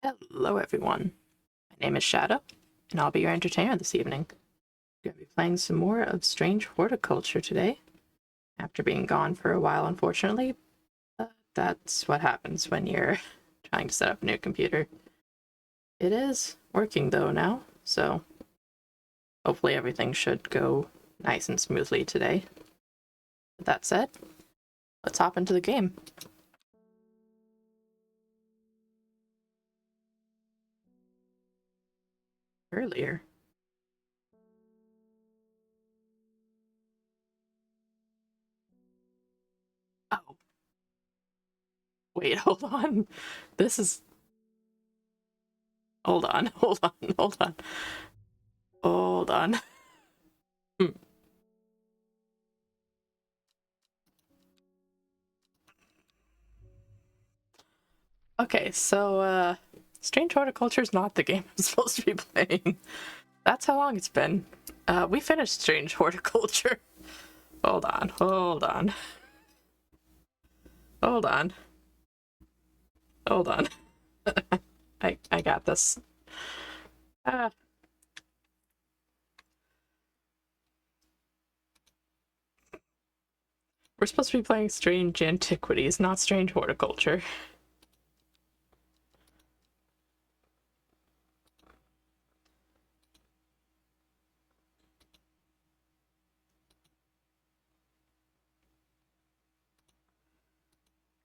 Hello everyone, my name is Shadow, and I'll be your entertainer this evening. We're going to be playing some more of Strange Horticulture today. After being gone for a while, unfortunately, that's what happens when you're trying to set up a new computer. It is working though now, so hopefully everything should go nice and smoothly today. With that said, let's hop into the game. Earlier. Oh. Wait, hold on. This is... Hold on. Hold on. Okay, so, Strange Horticulture is not the game I'm supposed to be playing. That's how long it's been. We finished Strange Horticulture. Hold on. I got this. We're supposed to be playing Strange Antiquities, not Strange Horticulture.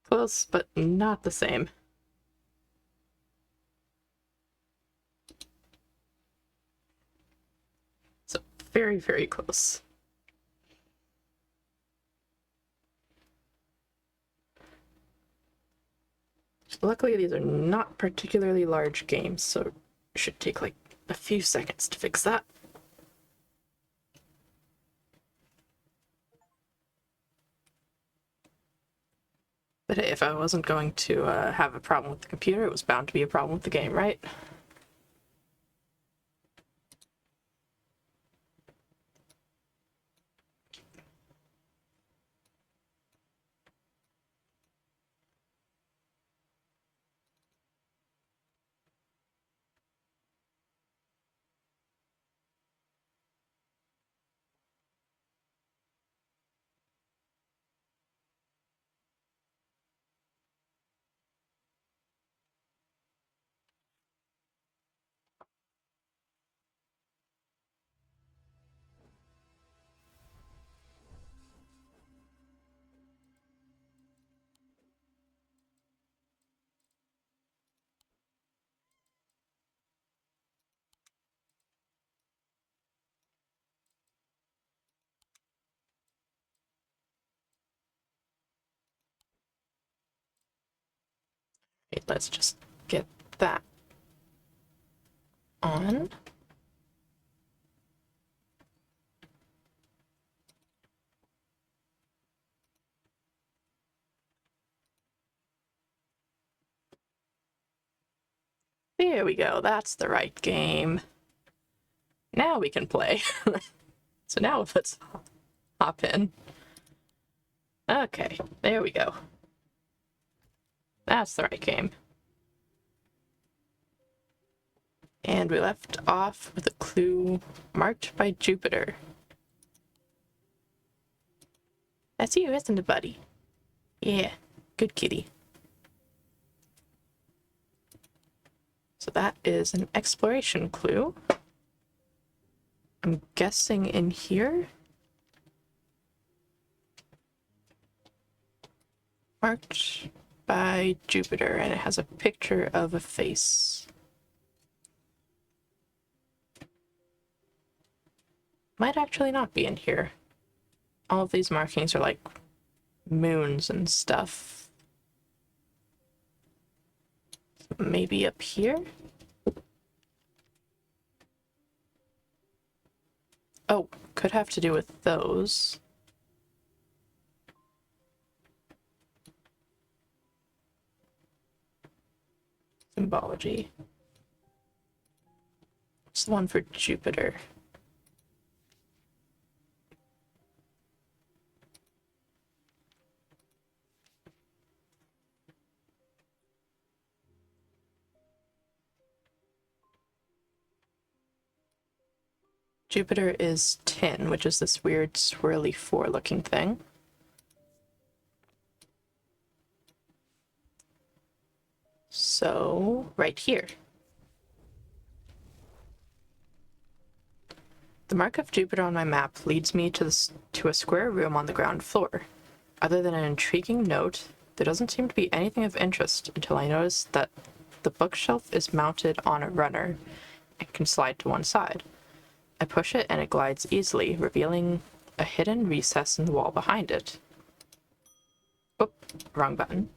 Close, but not the same. So, very, very close. Luckily, these are not particularly large games, so it should take like a few seconds to fix that. But hey, if I wasn't going to have a problem with the computer, it was bound to be a problem with the game, right? Okay, let's just get that on. There we go, that's the right game. Now we can play. So now let's hop in. Okay, there we go. That's the right game. And we left off with a clue marked by Jupiter. That's you, isn't it, buddy? Yeah, good kitty. So that is an exploration clue. I'm guessing in here. Marked by Jupiter, and it has a picture of a face. Might actually not be in here. All of these markings are like moons and stuff. Maybe up here? Oh, could have to do with those. Symbology. It's the one for Jupiter. Jupiter is tin, which is this weird swirly 4 looking thing. So, right here. The mark of Jupiter on my map leads me to a square room on the ground floor. Other than an intriguing note, there doesn't seem to be anything of interest until I notice that the bookshelf is mounted on a runner and can slide to one side. I push it and it glides easily, revealing a hidden recess in the wall behind it. Oop, wrong button.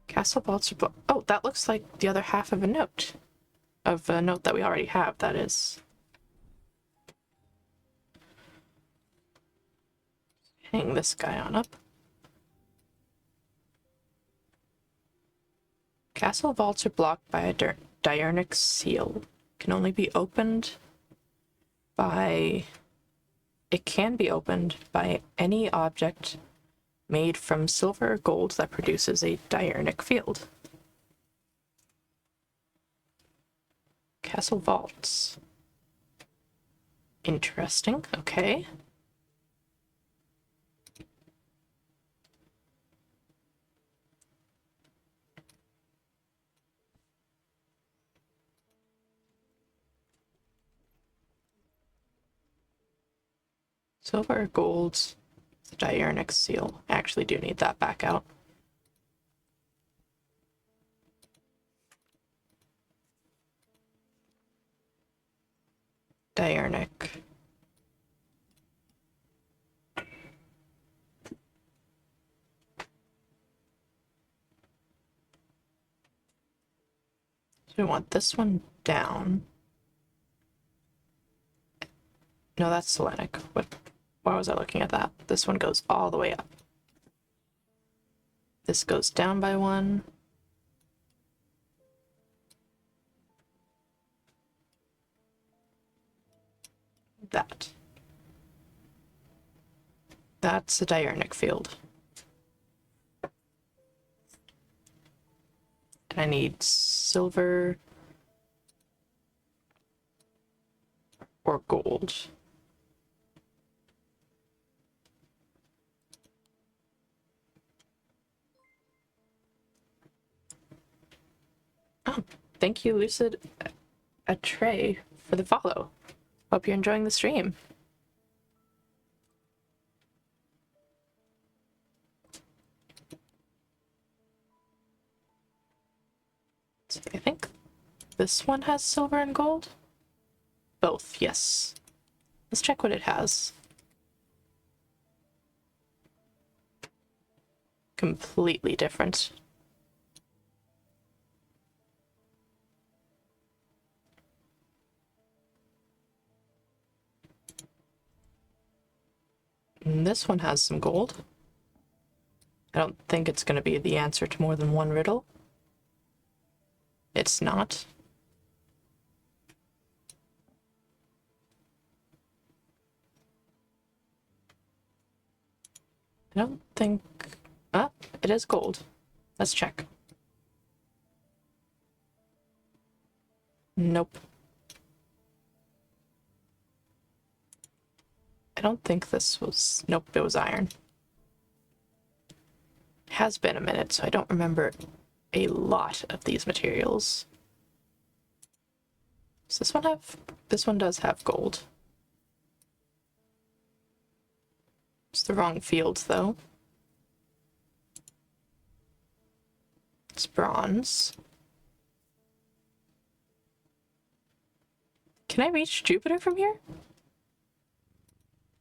Castle vaults are oh, that looks like the other half of a note. Of a note that we already have, that is. Hang this guy on up. Castle vaults are blocked by a diurnic seal. Can only be opened by... It can be opened by any object made from silver or gold that produces a diurnic field. Castle vaults. Interesting, okay. Silver or gold, the diurnic seal. I actually do need that back out. Diurnic. So we want this one down. No, that's Selenic. Why was I looking at that? This one goes all the way up. This goes down by 1. That. That's a diurnic field. And I need silver or gold. Oh, thank you, Lucid a Trey, for the follow. Hope you're enjoying the stream. I think this one has silver and gold. Both, yes. Let's check what it has. Completely different. And this one has some gold. I don't think it's going to be the answer to more than one riddle. It's not. I don't think... Ah, it is gold. Let's check. Nope. I don't think this was... Nope, it was iron. It has been a minute, so I don't remember a lot of these materials. Does this one have... This one does have gold. It's the wrong field, though. It's bronze. Can I reach Jupiter from here?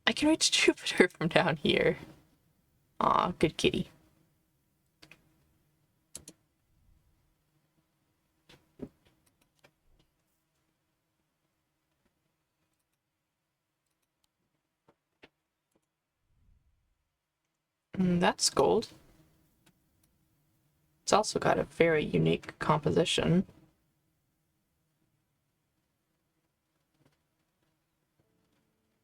I can reach Jupiter from down here. Aw, good kitty. That's gold. It's also got a very unique composition.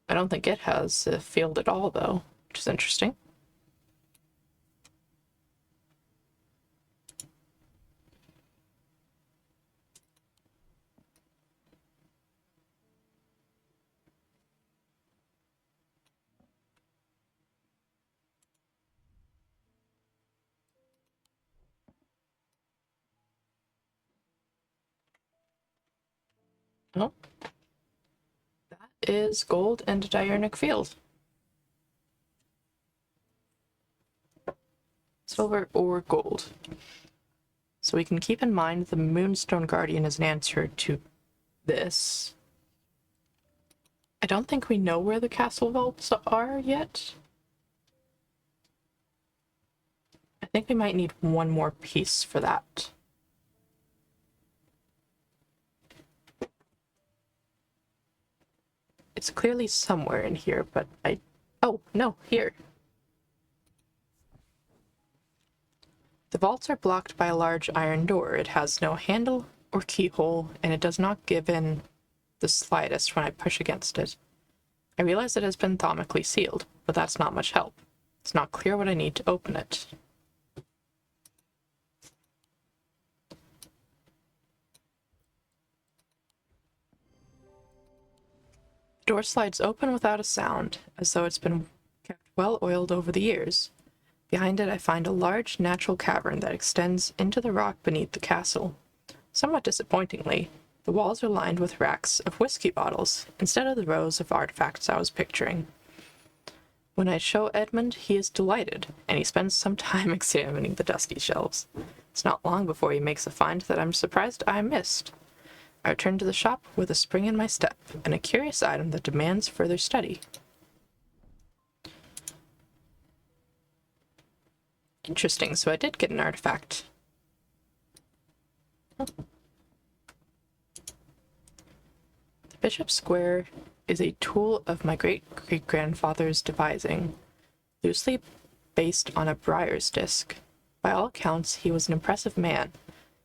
I don't think it has a field at all, though, which is interesting. Oh, that is gold and a diurnic field. Silver or gold. So we can keep in mind the Moonstone Guardian is an answer to this. I don't think we know where the castle vaults are yet. I think we might need one more piece for that. It's clearly somewhere in here, but oh, no, here. The vaults are blocked by a large iron door. It has no handle or keyhole, and it does not give in the slightest when I push against it. I realize it has been thaumatically sealed, but that's not much help. It's not clear what I need to open it. The door slides open without a sound, as though it's been kept well oiled over the years. Behind it, I find a large natural cavern that extends into the rock beneath the castle. Somewhat disappointingly, the walls are lined with racks of whiskey bottles instead of the rows of artifacts I was picturing. When I show Edmund, he is delighted, and he spends some time examining the dusty shelves. It's not long before he makes a find that I'm surprised I missed. I return to the shop with a spring in my step and a curious item that demands further study. Interesting, so I did get an artifact. The Bishop's Square is a tool of my great-great-grandfather's devising, loosely based on a Briar's disc. By all accounts, he was an impressive man,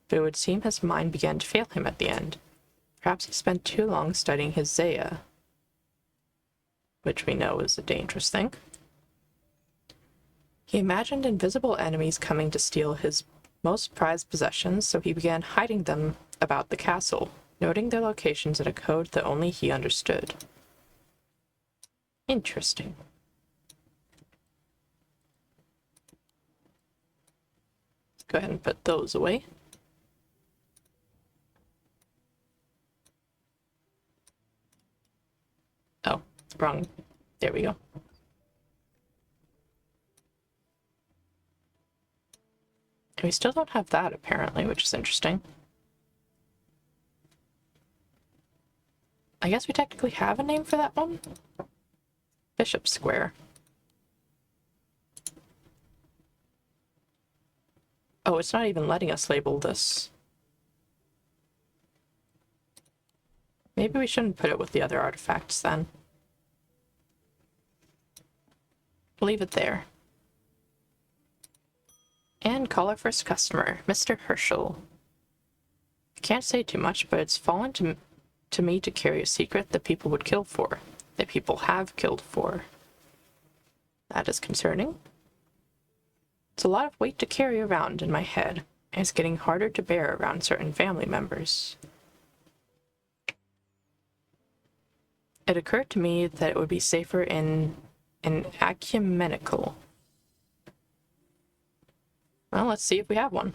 but it would seem his mind began to fail him at the end. Perhaps he spent too long studying his Zaya, which we know is a dangerous thing. He imagined invisible enemies coming to steal his most prized possessions, so he began hiding them about the castle, noting their locations in a code that only he understood. Interesting. Let's go ahead and put those away. Oh, wrong. There we go. And we still don't have that, apparently, which is interesting. I guess we technically have a name for that one? Bishop Square. Oh, it's not even letting us label this. Maybe we shouldn't put it with the other artifacts, then. Leave it there. And call our first customer, Mr. Herschel. I can't say too much, but it's fallen to me to carry a secret that people would kill for. That people have killed for. That is concerning. It's a lot of weight to carry around in my head, and it's getting harder to bear around certain family members. It occurred to me that it would be safer in an ecumenical. Well, let's see if we have one.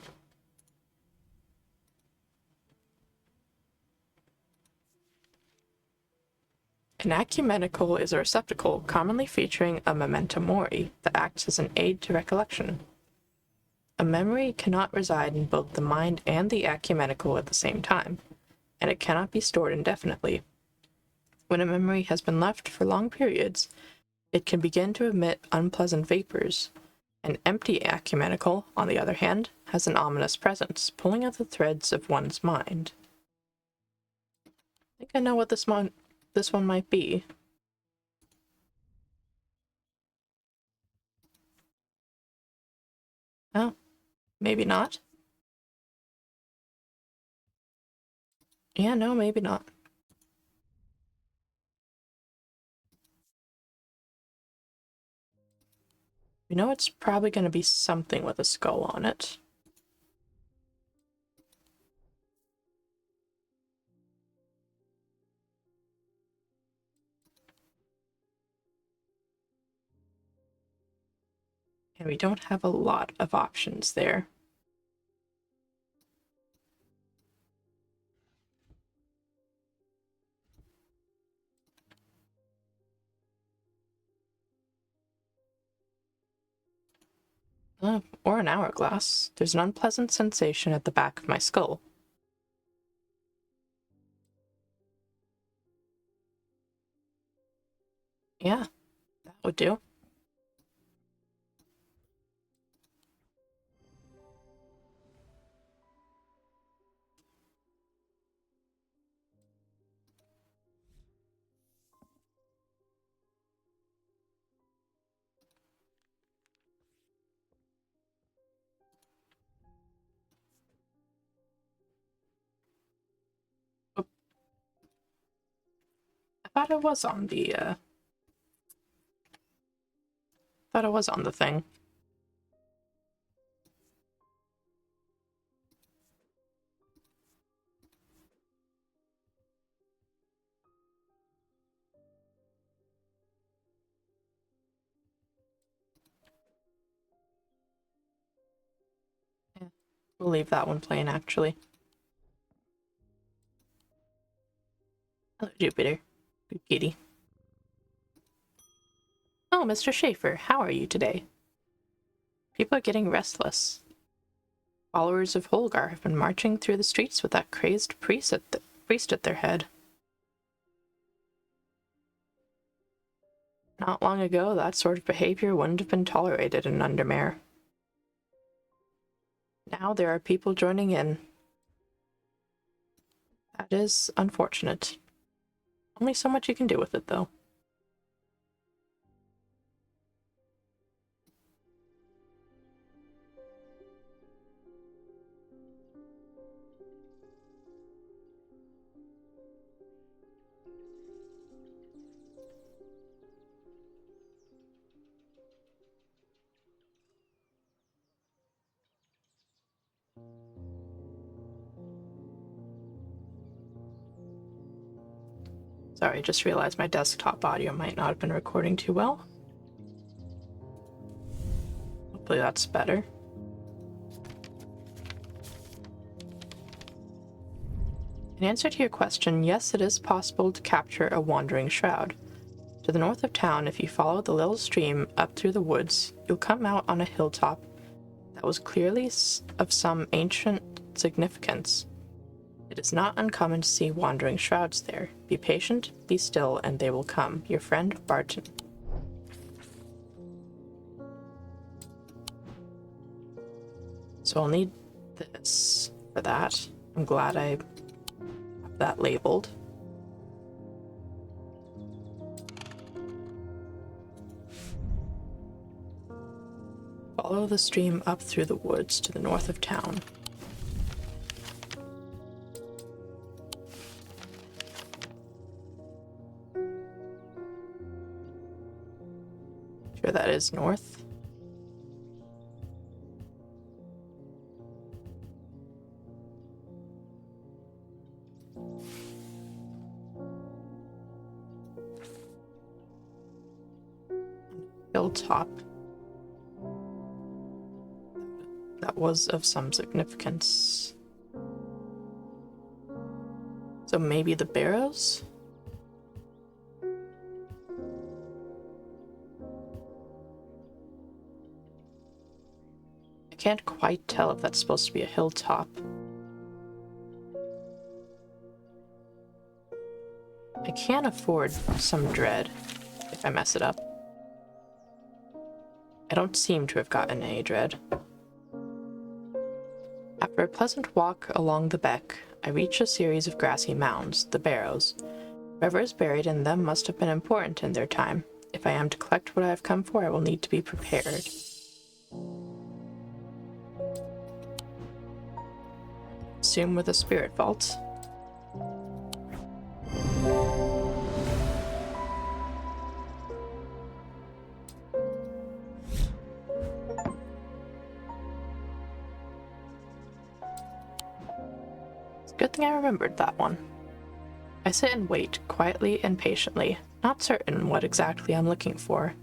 An ecumenical is a receptacle commonly featuring a memento mori that acts as an aid to recollection. A memory cannot reside in both the mind and the ecumenical at the same time, and it cannot be stored indefinitely. When a memory has been left for long periods, it can begin to emit unpleasant vapors. An empty ecumenical, on the other hand, has an ominous presence, pulling at the threads of one's mind. I think I know what this one might be. Oh, maybe not. Yeah, no, maybe not. We know it's probably going to be something with a skull on it. And we don't have a lot of options there. Or an hourglass. There's an unpleasant sensation at the back of my skull. Yeah, that would do. Oh, I thought it was on the, thought it was on the thing. Yeah, we'll leave that one playing, actually. Hello, Jupiter. Good kitty. Oh, Mr. Schaefer, how are you today? People are getting restless. Followers of Holgar have been marching through the streets with that crazed priest at their head. Not long ago, that sort of behavior wouldn't have been tolerated in Undermere. Now there are people joining in. That is unfortunate. Only so much you can do with it, though. Sorry, just realized my desktop audio might not have been recording too well. Hopefully that's better. In answer to your question, yes, it is possible to capture a wandering shroud. To the north of town, if you follow the little stream up through the woods, you'll come out on a hilltop that was clearly of some ancient significance. It is not uncommon to see wandering shrouds there. Be patient, be still, and they will come. Your friend, Barton. So I'll need this for that. I'm glad I have that labeled. Follow the stream up through the woods to the north of town. Sure that is north. Hilltop. That was of some significance. So maybe the barrows? I can't quite tell if that's supposed to be a hilltop. I can't afford some dread if I mess it up. I don't seem to have gotten any dread. After a pleasant walk along the beck, I reach a series of grassy mounds, the barrows. Whoever is buried in them must have been important in their time. If I am to collect what I have come for, I will need to be prepared. Assume with a spirit vault. Good thing I remembered that one. I sit and wait, quietly and patiently, not certain what exactly I'm looking for.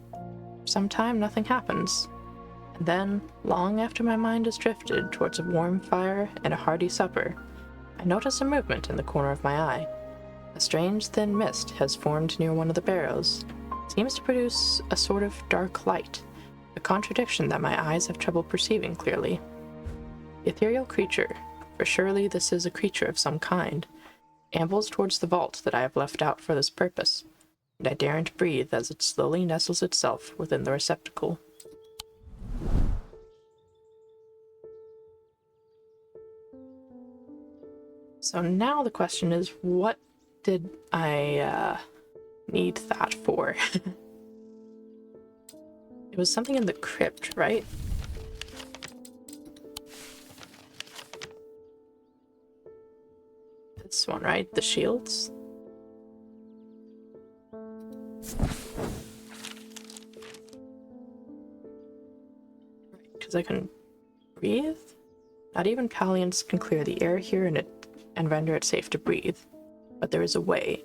For some time, nothing happens. And then, long after my mind has drifted towards a warm fire and a hearty supper, I notice a movement in the corner of my eye. A strange thin mist has formed near one of the barrows. It seems to produce a sort of dark light. a contradiction that my eyes have trouble perceiving clearly. The ethereal creature, for surely this is a creature of some kind, ambles towards the vault that I have left out for this purpose, and I daren't breathe as it slowly nestles itself within the receptacle. So now the question is, what did I need that for? It was something in the crypt, right? This one, right? The shields? Because I can breathe? Not even Palians can clear the air here and render it safe to breathe. But there is a way.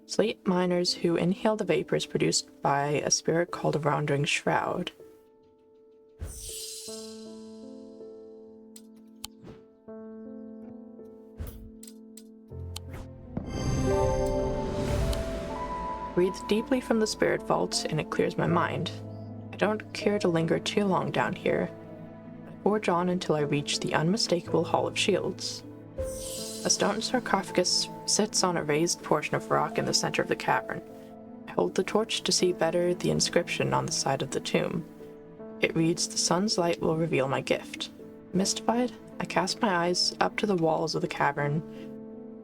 Slate miners who inhale the vapors produced by a spirit called a wandering shroud. Breathe deeply from the spirit vault and it clears my mind. I don't care to linger too long down here. I forge on until I reach the unmistakable Hall of Shields. A stone sarcophagus sits on a raised portion of rock in the center of the cavern. I hold the torch to see better the inscription on the side of the tomb. It reads, "The sun's light will reveal my gift." Mystified, I cast my eyes up to the walls of the cavern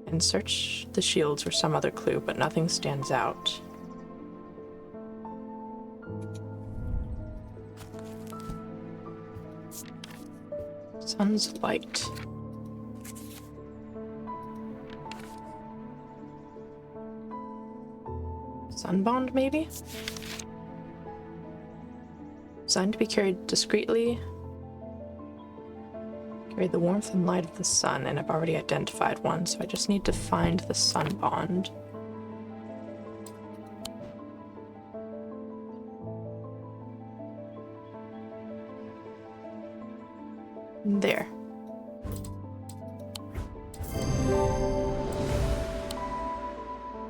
and search the shields for some other clue, but nothing stands out. Sun's light. Sunbond, maybe? Designed to be carried discreetly. Carry the warmth and light of the sun, and I've already identified one, so I just need to find the Sunbond. There.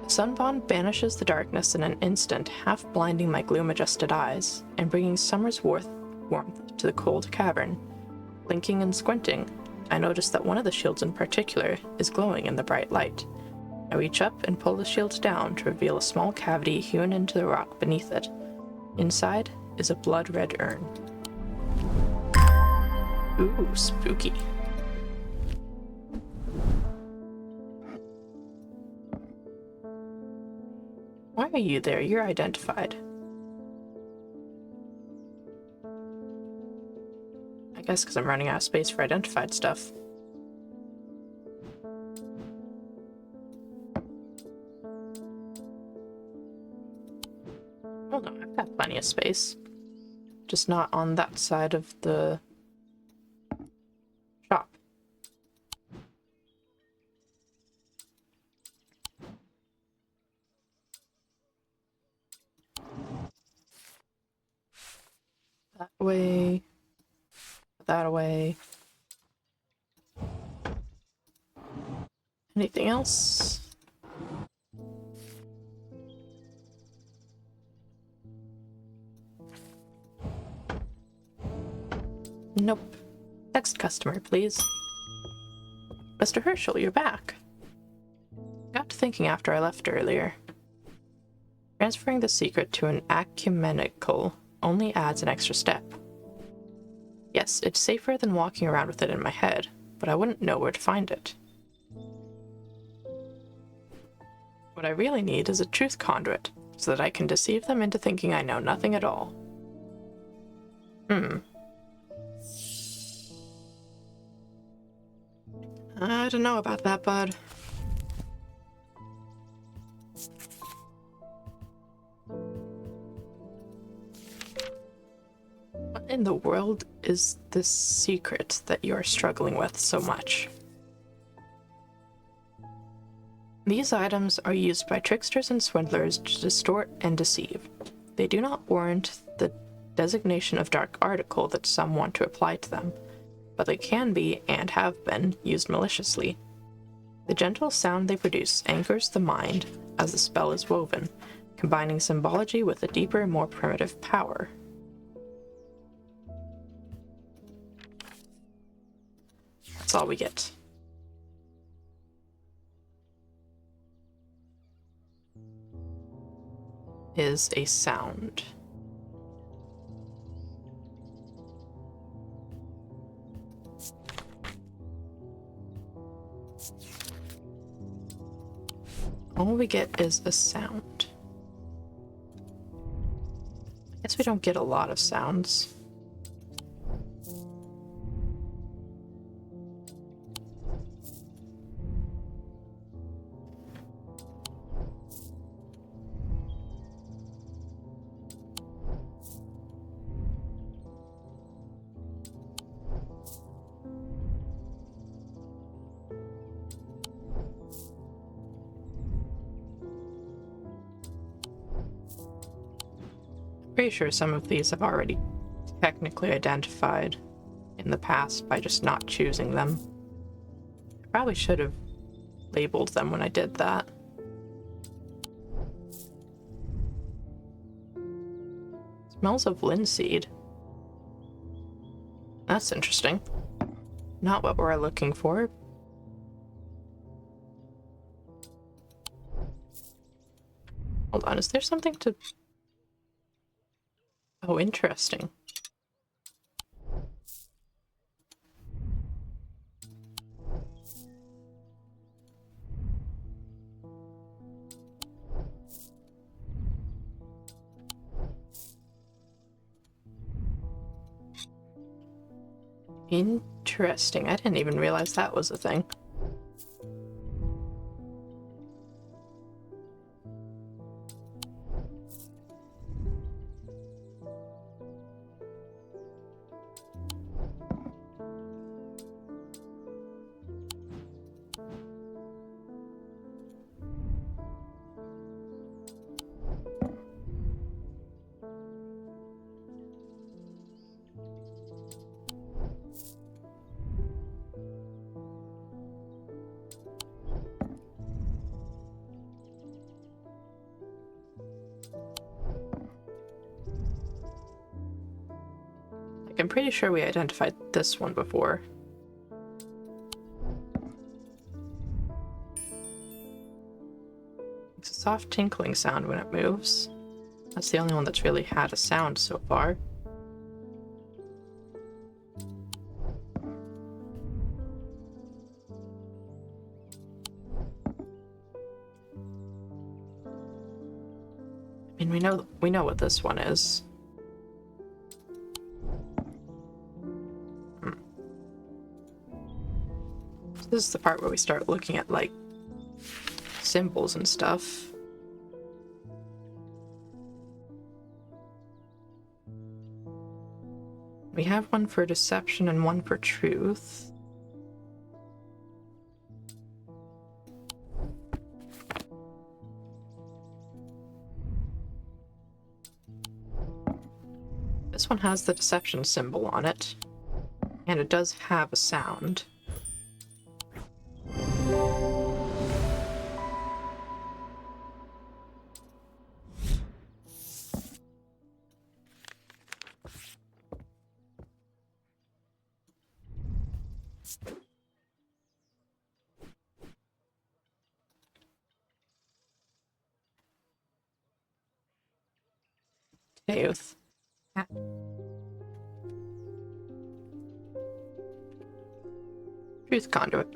Sunbond banishes the darkness in an instant, half blinding my gloom-adjusted eyes, and bringing summer's warmth to the cold cavern. Blinking and squinting, I notice that one of the shields in particular is glowing in the bright light. I reach up and pull the shield down to reveal a small cavity hewn into the rock beneath it. Inside is a blood-red urn. Ooh, spooky. Why are you there? You're identified. I guess because I'm running out of space for identified stuff. Oh no, I've got plenty of space. Just not on that side of the shop. That way. That away. Anything else? Nope. Next customer, please. Mr. Herschel, you're back. Got to thinking after I left earlier. Transferring the secret to an ecumenical only adds an extra step. Yes, it's safer than walking around with it in my head, but I wouldn't know where to find it. What I really need is a truth conduit, so that I can deceive them into thinking I know nothing at all. I don't know about that, bud. What in the world is this secret that you are struggling with so much? These items are used by tricksters and swindlers to distort and deceive. They do not warrant the designation of dark article that some want to apply to them, but they can be, and have been, used maliciously. The gentle sound they produce anchors the mind as the spell is woven, combining symbology with a deeper, more primitive power. That's all we get. Is a sound. All we get is a sound. I guess we don't get a lot of sounds. Pretty sure some of these I've already technically identified in the past by just not choosing them. I probably should have labeled them when I did that. Smells of linseed. That's interesting. Not what we're looking for. Hold on, is there something to... Oh, interesting. Interesting. I didn't even realize that was a thing. I'm pretty sure we identified this one before. It's a soft tinkling sound when it moves. That's the only one that's really had a sound so far. I mean, we know what this one is. This is the part where we start looking at, like, symbols and stuff. We have one for deception and one for truth. This one has the deception symbol on it, and it does have a sound. Youth. Truth conduit.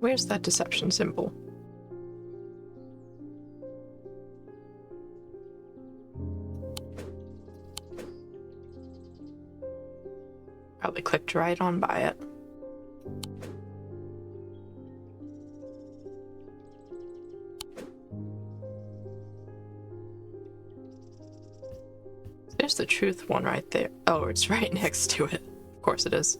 Where's that deception symbol? Probably clicked right on by it. There's the truth one right there. Oh, it's right next to it. Of course it is.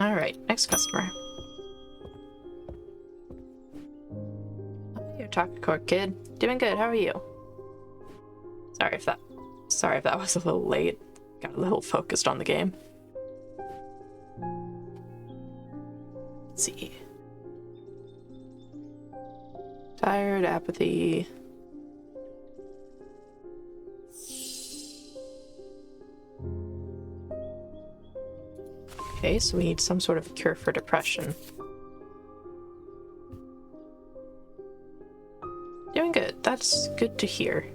Alright, next customer. Oh, you're talking court, kid. Doing good, how are you? Sorry if that was a little late. Got a little focused on the game. Let's see. Tired, apathy. Okay, so we need some sort of cure for depression. Doing good. That's good to hear.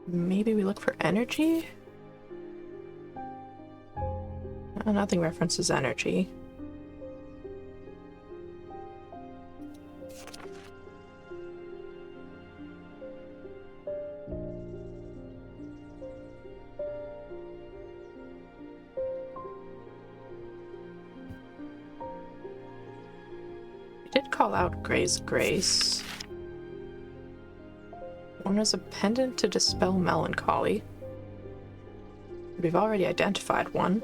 Maybe we look for energy? Nothing references energy. We did call out Gray's Grace. One is a pendant to dispel melancholy. We've already identified one.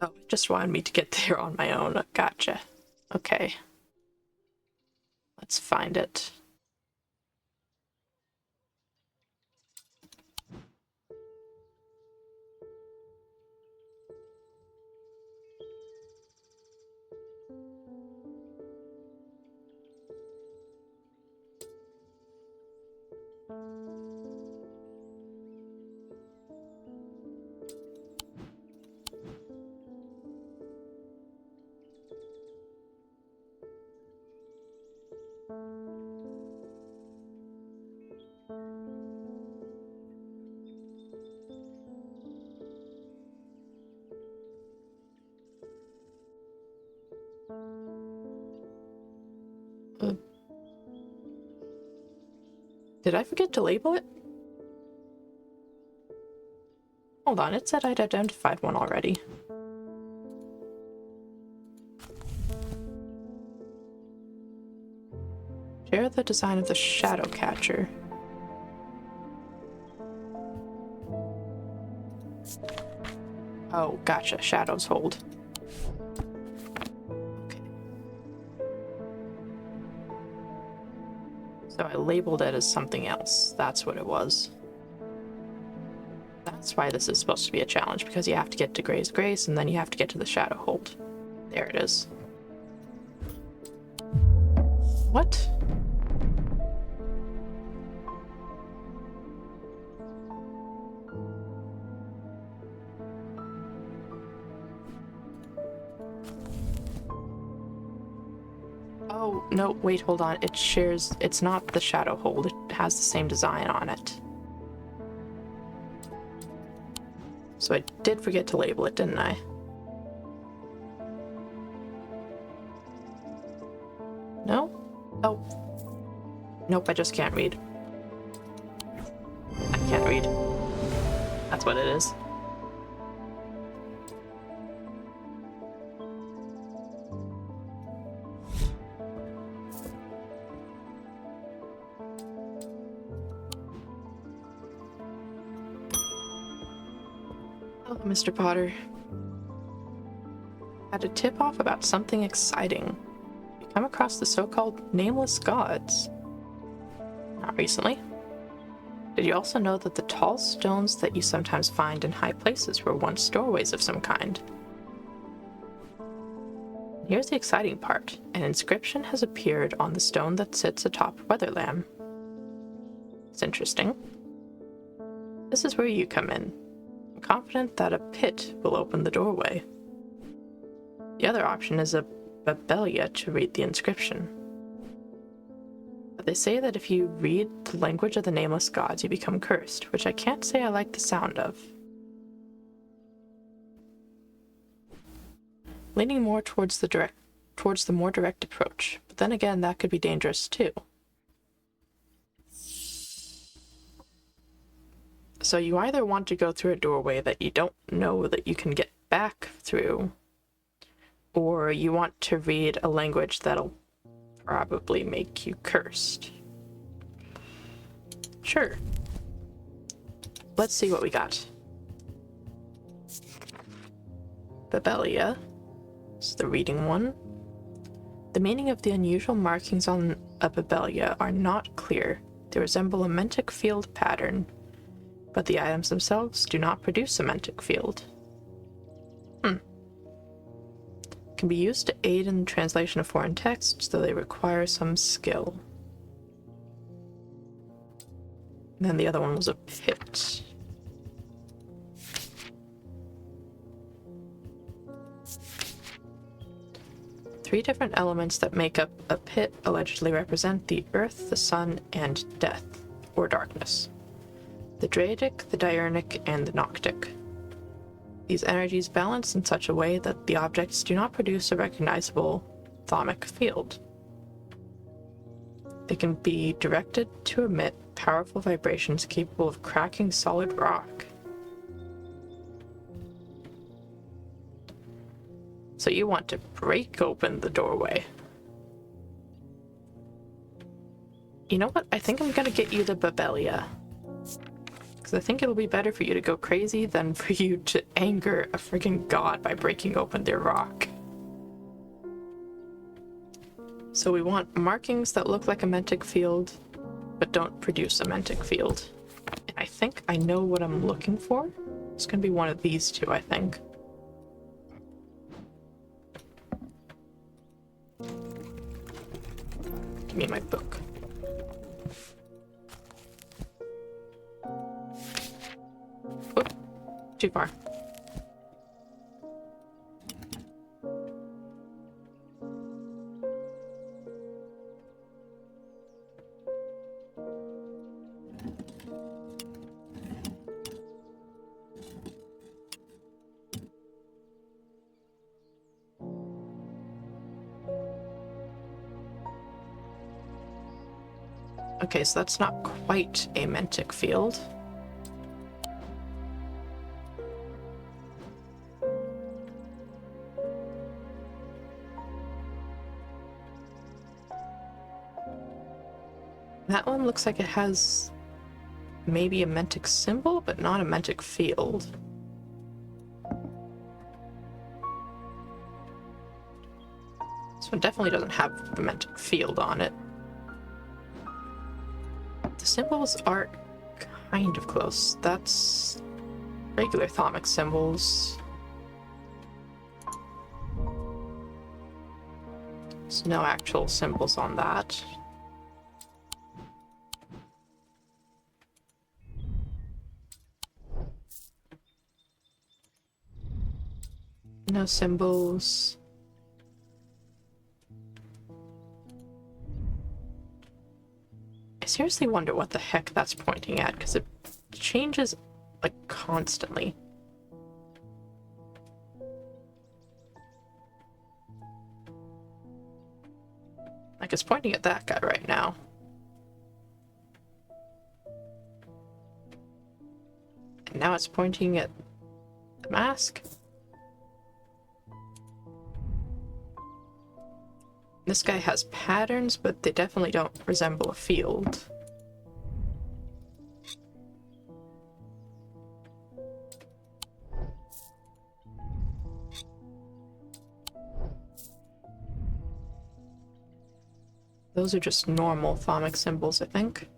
Oh, it just wanted me to get there on my own. Gotcha. Okay. Let's find it. Did I forget to label it? Hold on, it said I'd identified one already. Share the design of the shadow catcher. Oh, gotcha. Shadows hold. Okay. So I labeled it as something else. That's what it was. That's why this is supposed to be a challenge, because you have to get to Gray's Grace, and then you have to get to the shadow hold. There it is. What? Oh, no, wait, hold on. It shares... It's not the shadow hold. It has the same design on it. So I did forget to label it, didn't I? No? Oh. Nope, I just can't read. I can't read. That's what it is. Hello, Mr. Potter. Had a tip-off about something exciting. You come across the so-called nameless gods. Not recently. Did you also know that the tall stones that you sometimes find in high places were once doorways of some kind? Here's the exciting part. An inscription has appeared on the stone that sits atop Weatherlam. It's interesting. This is where you come in. I'm confident that a pit will open the doorway. The other option is a Babelia to read the inscription. But they say that if you read the language of the nameless gods, you become cursed, which I can't say I like the sound of. Leaning more towards the more direct approach, but then again, that could be dangerous too. So you either want to go through a doorway that you don't know that you can get back through, or you want to read a language that'll probably make you cursed. Sure, let's see what we got. Babelia. It's the reading one. The meaning of the unusual markings on a Babelia are not clear. They resemble a mantic field pattern, but the items themselves do not produce a mantic field. Can be used to aid in the translation of foreign texts, though they require some skill. And then the other one was a pit. Three different elements that make up a pit allegedly represent the earth, the sun, and death, or darkness. The Draidic, the Diurnic, and the Noctic. These energies balance in such a way that the objects do not produce a recognizable thaumic field. They can be directed to emit powerful vibrations capable of cracking solid rock. So you want to break open the doorway. You know what? I think I'm gonna get you the Babelia. Because I think it'll be better for you to go crazy than for you to anger a friggin' god by breaking open their rock. So we want markings that look like a mantic field, but don't produce a mantic field. And I think I know what I'm looking for. It's gonna be one of these two, I think. Give me my book. Oop, too far. Okay, so that's not quite a mantic field. That one looks like it has maybe a mantic symbol, but not a mantic field. This one definitely doesn't have the mantic field on it. The symbols are kind of close. That's regular thaumic symbols. There's no actual symbols on that. No symbols. I seriously wonder what the heck that's pointing at, because it changes, like, constantly. Like, it's pointing at that guy right now. And now it's pointing at the mask. This guy has patterns, but they definitely don't resemble a field. Those are just normal thaumic symbols, I think.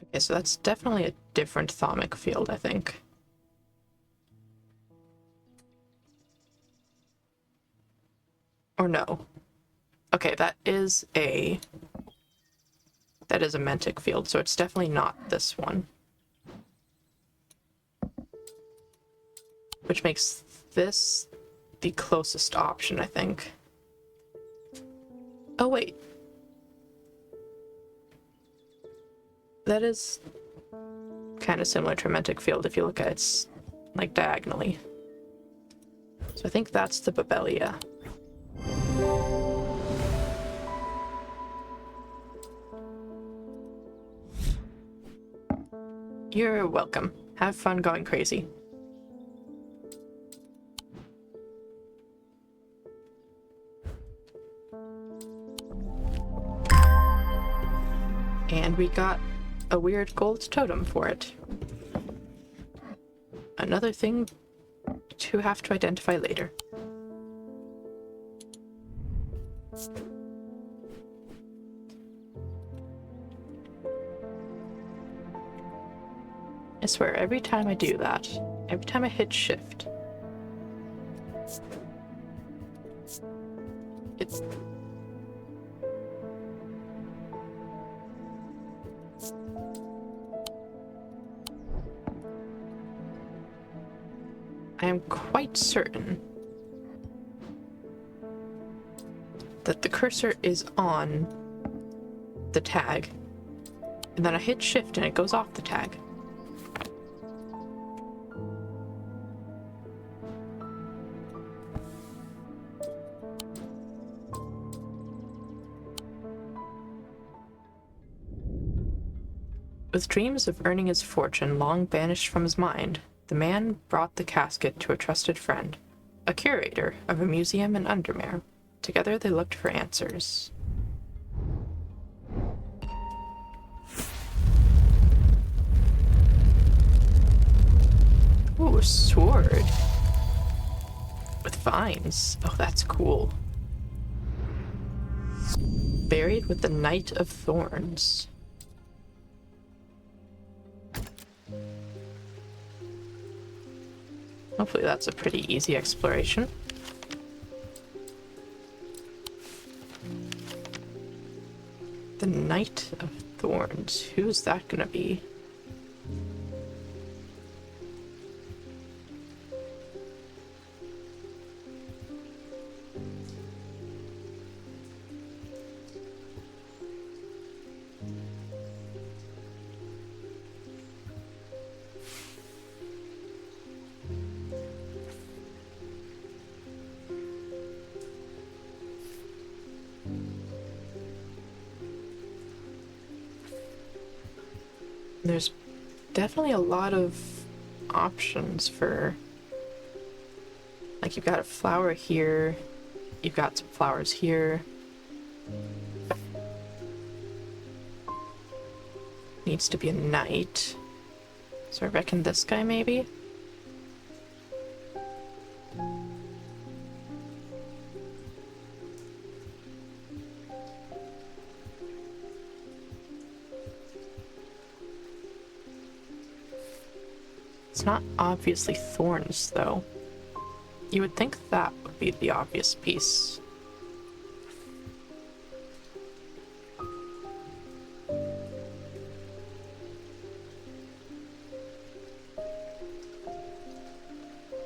Okay, so that's definitely a different thaumic field, I think. Or no. Okay, that is a mantic field, so it's definitely not this one. Which makes this the closest option, I think. Oh, wait. That is kind of similar to a mantic field if you look at it, like, diagonally. So I think that's the Babelia. You're welcome. Have fun going crazy. And we got a weird gold totem for it. Another thing to have to identify later. I swear, every time I do that, every time I hit shift, it's... I am quite certain that the cursor is on the tag, and then I hit shift and it goes off the tag. With dreams of earning his fortune long banished from his mind, the man brought the casket to a trusted friend, a curator of a museum in Undermere. Together they looked for answers. Ooh, a sword. With vines. Oh, that's cool. Buried with the Knight of Thorns. Hopefully that's a pretty easy exploration. The Knight of Thorns. Who's that gonna be? There's definitely a lot of options for, like, you've got a flower here, you've got some flowers here. Needs to be a knight. So I reckon this guy maybe? It's not obviously thorns, though. You would think that would be the obvious piece.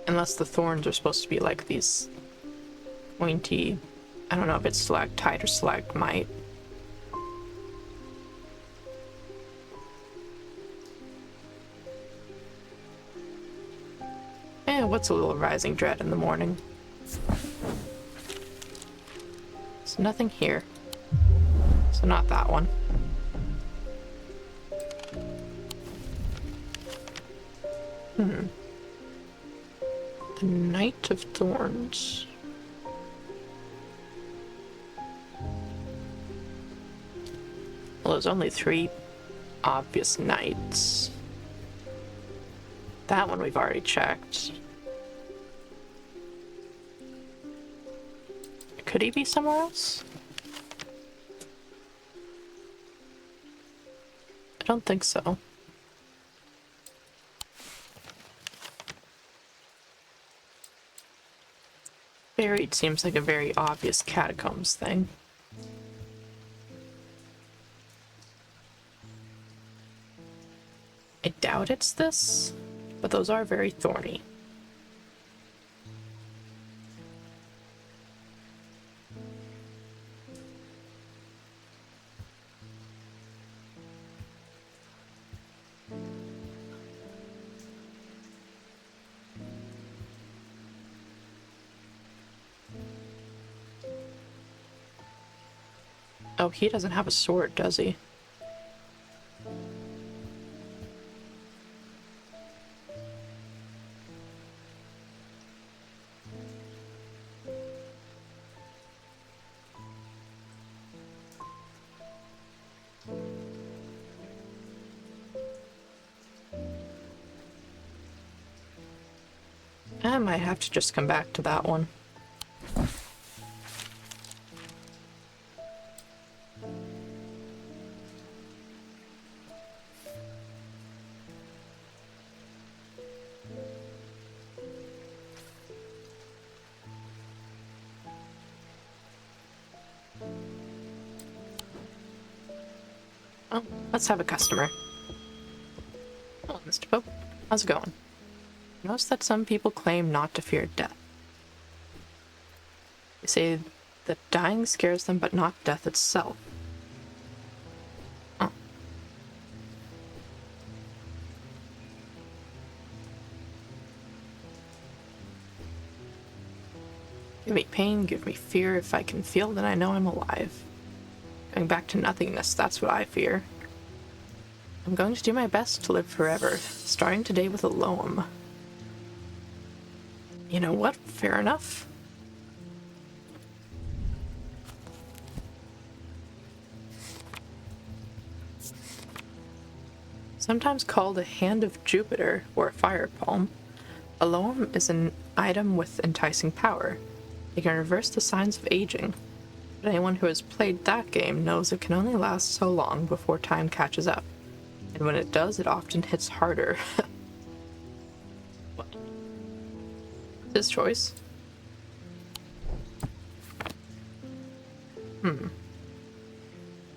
Unless the thorns are supposed to be like these pointy... I don't know if it's stalactite or stalagmite. What's a little rising dread in the morning? There's nothing here. So not that one. The Knight of Thorns. Well, there's only 3 obvious knights. That one we've already checked. Could he be somewhere else? I don't think so. Buried seems like a very obvious catacombs thing. I doubt it's this, but those are very thorny. Oh, he doesn't have a sword, does he? I might have to just come back to that one. Oh, let's have a customer. Hello, Mr. Pope. How's it going? Notice that some people claim not to fear death. They say that dying scares them, but not death itself. Oh. Give me pain, give me fear. If I can feel, then I know I'm alive. Going back to nothingness, that's what I fear. I'm going to do my best to live forever, starting today with a loam. You know what? Fair enough. Sometimes called a hand of Jupiter or a fire palm, a loam is an item with enticing power. It can reverse the signs of aging, but anyone who has played that game knows it can only last so long before time catches up, and when it does, it often hits harder. What? His choice.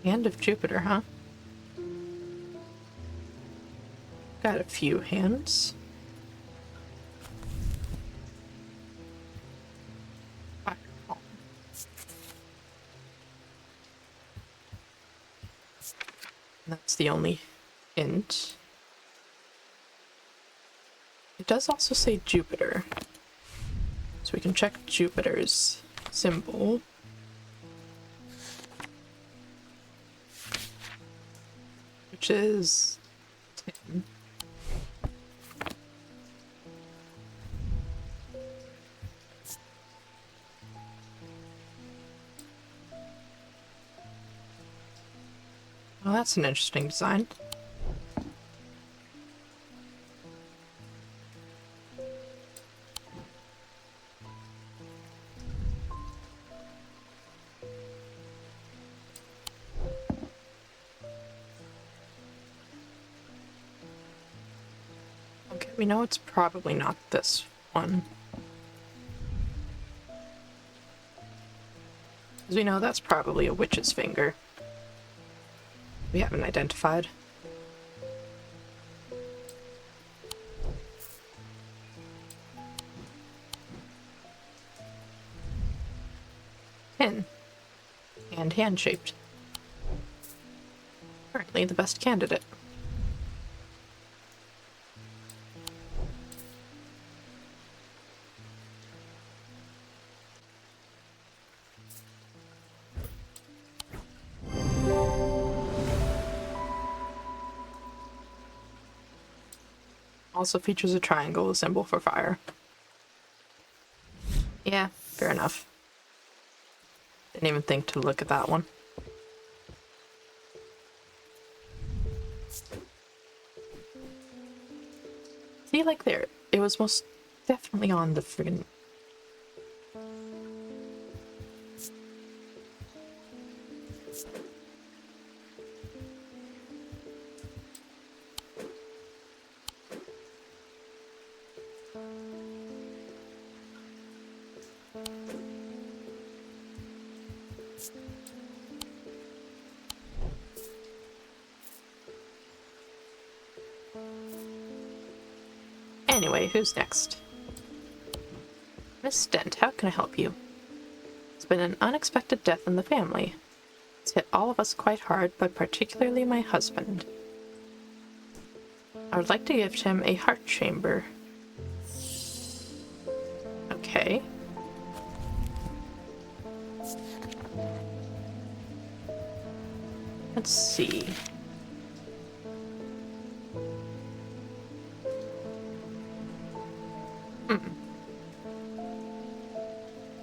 Hand of Jupiter, huh? Got a few hands. Fire palm. That's the only hint. It does also say Jupiter. So we can check Jupiter's symbol. Which is 10. Well, that's an interesting design. Okay, we know it's probably not this one. Because we know that's probably a witch's finger. We haven't identified. Pin. And hand-shaped. Currently the best candidate. Also features a triangle, a symbol for fire. Yeah, fair enough. Didn't even think to look at that one. See, like there, it was most definitely on the friggin'... Anyway, who's next? Miss Stent, how can I help you? It's been an unexpected death in the family. It's hit all of us quite hard, but particularly my husband. I would like to gift him a heart chamber. Okay. Let's see. There's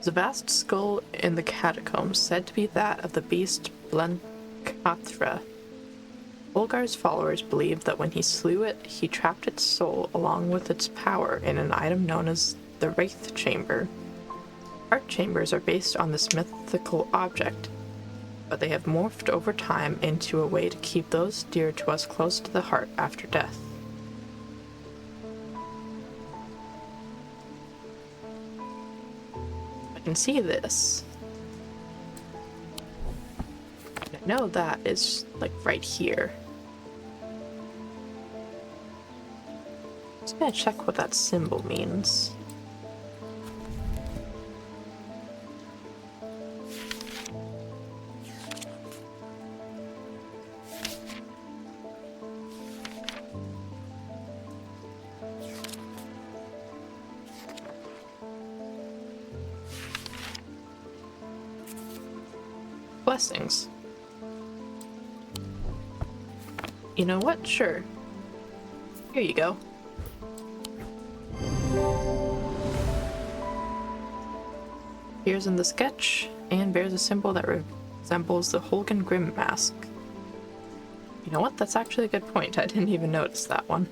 a vast skull in the catacombs, said to be that of the beast Blencathra. Olgar's followers believed that when he slew it, he trapped its soul along with its power in an item known as the Wraith Chamber. Heart chambers are based on this mythical object, but they have morphed over time into a way to keep those dear to us close to the heart after death. I can see this. I know that is like right here. Just gonna check what that symbol means. Blessings. You know what? Sure. Here you go. Appears in the sketch and bears a symbol that resembles the Holgen Grimm mask. You know what? That's actually a good point. I didn't even notice that one.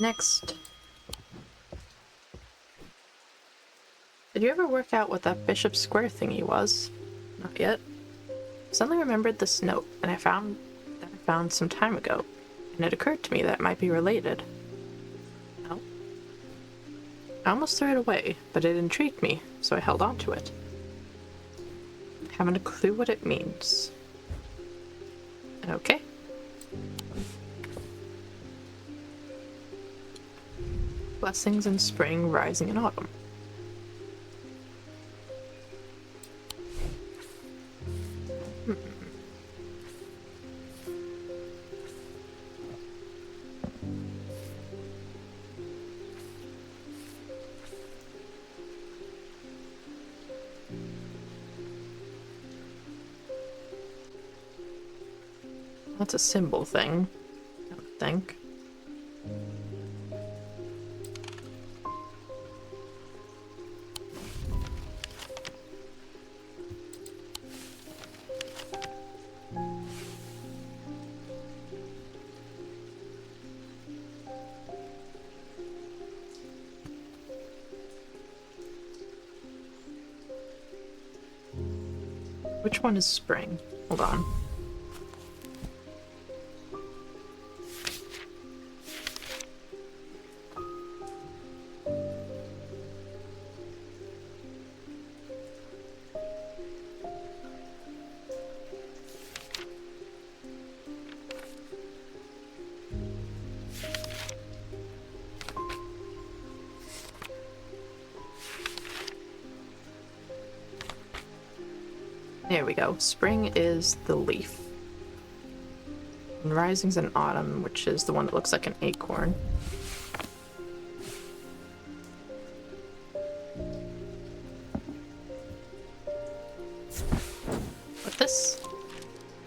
Next. Did you ever work out what that Bishop Square thingy was? Not yet. Suddenly remembered this note, and I found some time ago, and it occurred to me that it might be related. No? I almost threw it away, but it intrigued me, so I held on to it. Haven't a clue what it means. Okay. Blessings in spring, rising in autumn. That's a symbol thing, I would think. Which one is spring? Hold on. There we go. Spring is the leaf. And rising's in autumn, which is the one that looks like an acorn. But this?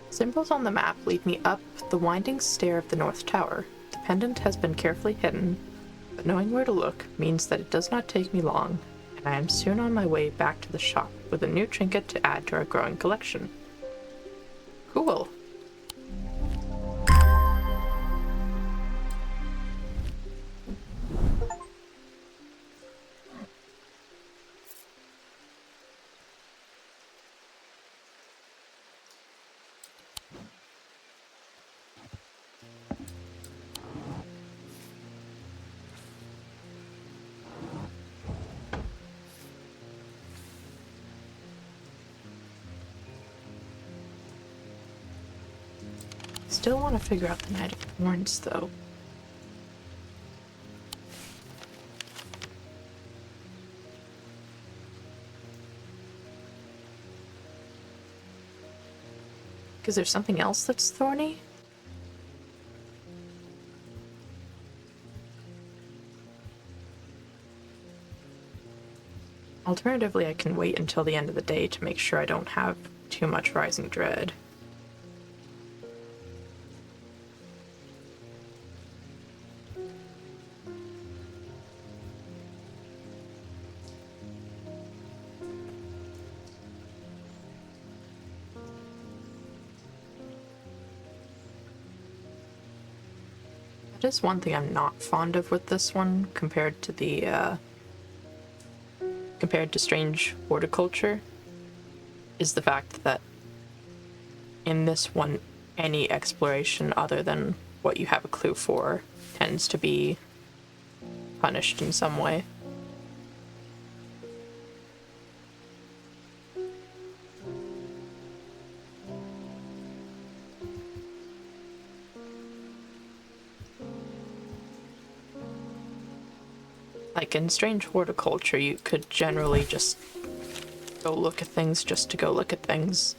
Symbols on the map lead me up the winding stair of the North Tower. The pendant has been carefully hidden, but knowing where to look means that it does not take me long, and I am soon on my way back to the shop with a new trinket to add to our growing collection. Cool. still want to figure out the Knight of Thorns, though. Because there's something else that's thorny? Alternatively, I can wait until the end of the day to make sure I don't have too much Rising Dread. That is one thing I'm not fond of with this one compared to the compared to Strange Horticulture, is the fact that in this one, any exploration other than what you have a clue for tends to be punished in some way. Like in Strange Horticulture, you could generally just go look at things just to go look at things.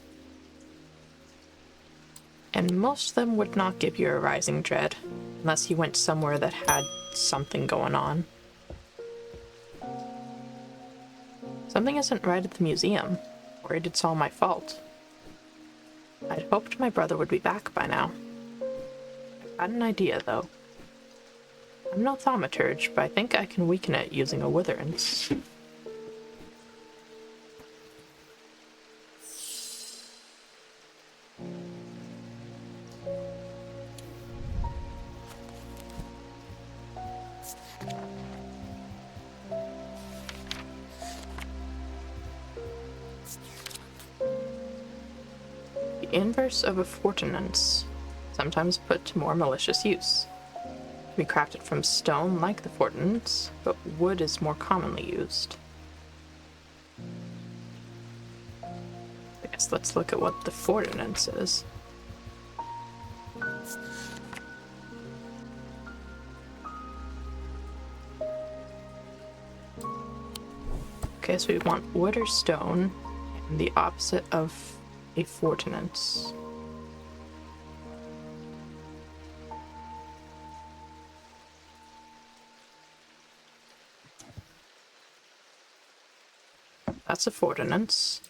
And most of them would not give you a Rising Dread, unless you went somewhere that had something going on. Something isn't right at the museum. Worried it's all my fault. I'd hoped my brother would be back by now. I had an idea, though. I'm no thaumaturge, but I think I can weaken it using a witherance. The inverse of a fortinance, sometimes put to more malicious use. Can be crafted from stone like the fortinance, but wood is more commonly used. I guess let's look at what the fortinance is. Okay, so we want wood or stone, and the opposite of a fortinance. That's a fortinance.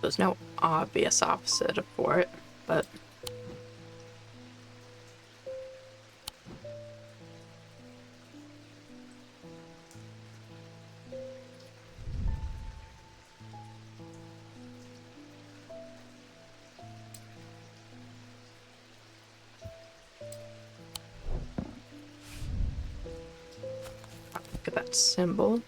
There's no obvious opposite for it, but look at that symbol.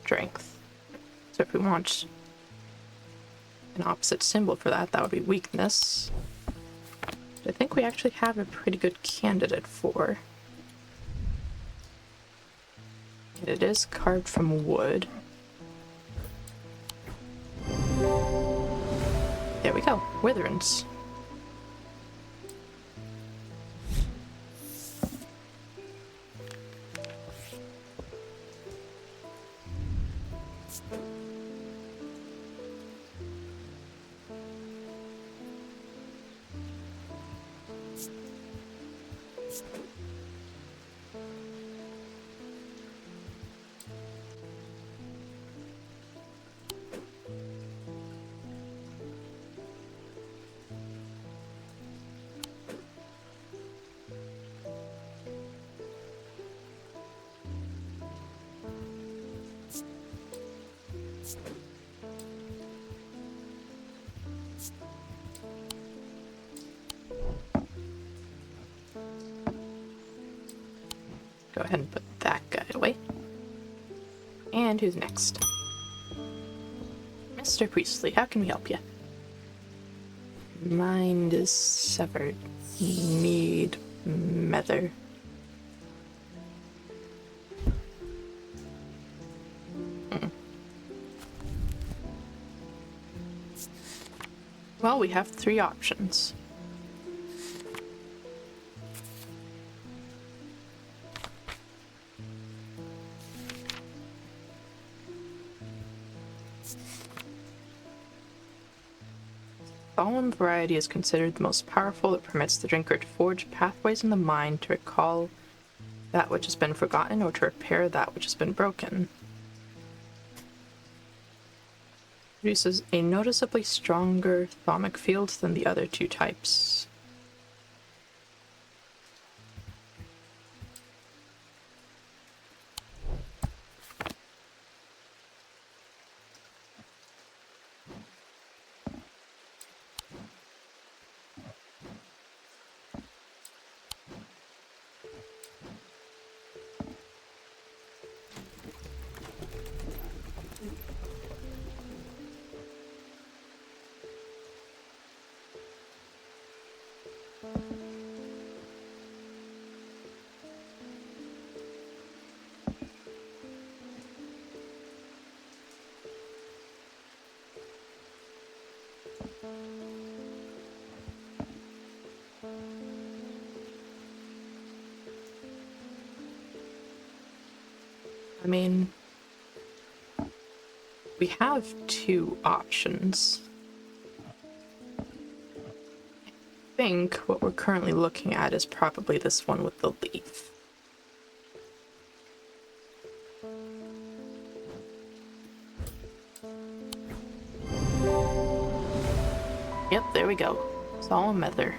Strength. So if we want an opposite symbol for that, that would be weakness. But I think we actually have a pretty good candidate for. And it is carved from wood. There we go, witherance. Go ahead and put that guy away. And who's next? Mr. Priestley, how can we help you? Mind is severed. Need mether. Well, we have 3 options. The solemn variety is considered the most powerful. It permits the drinker to forge pathways in the mind to recall that which has been forgotten or to repair that which has been broken. Produces a noticeably stronger thaumic field than the other 2 types. I mean, we have 2 options. I think what we're currently looking at is probably this one with the leaf. Yep, there we go. Solemn Mether.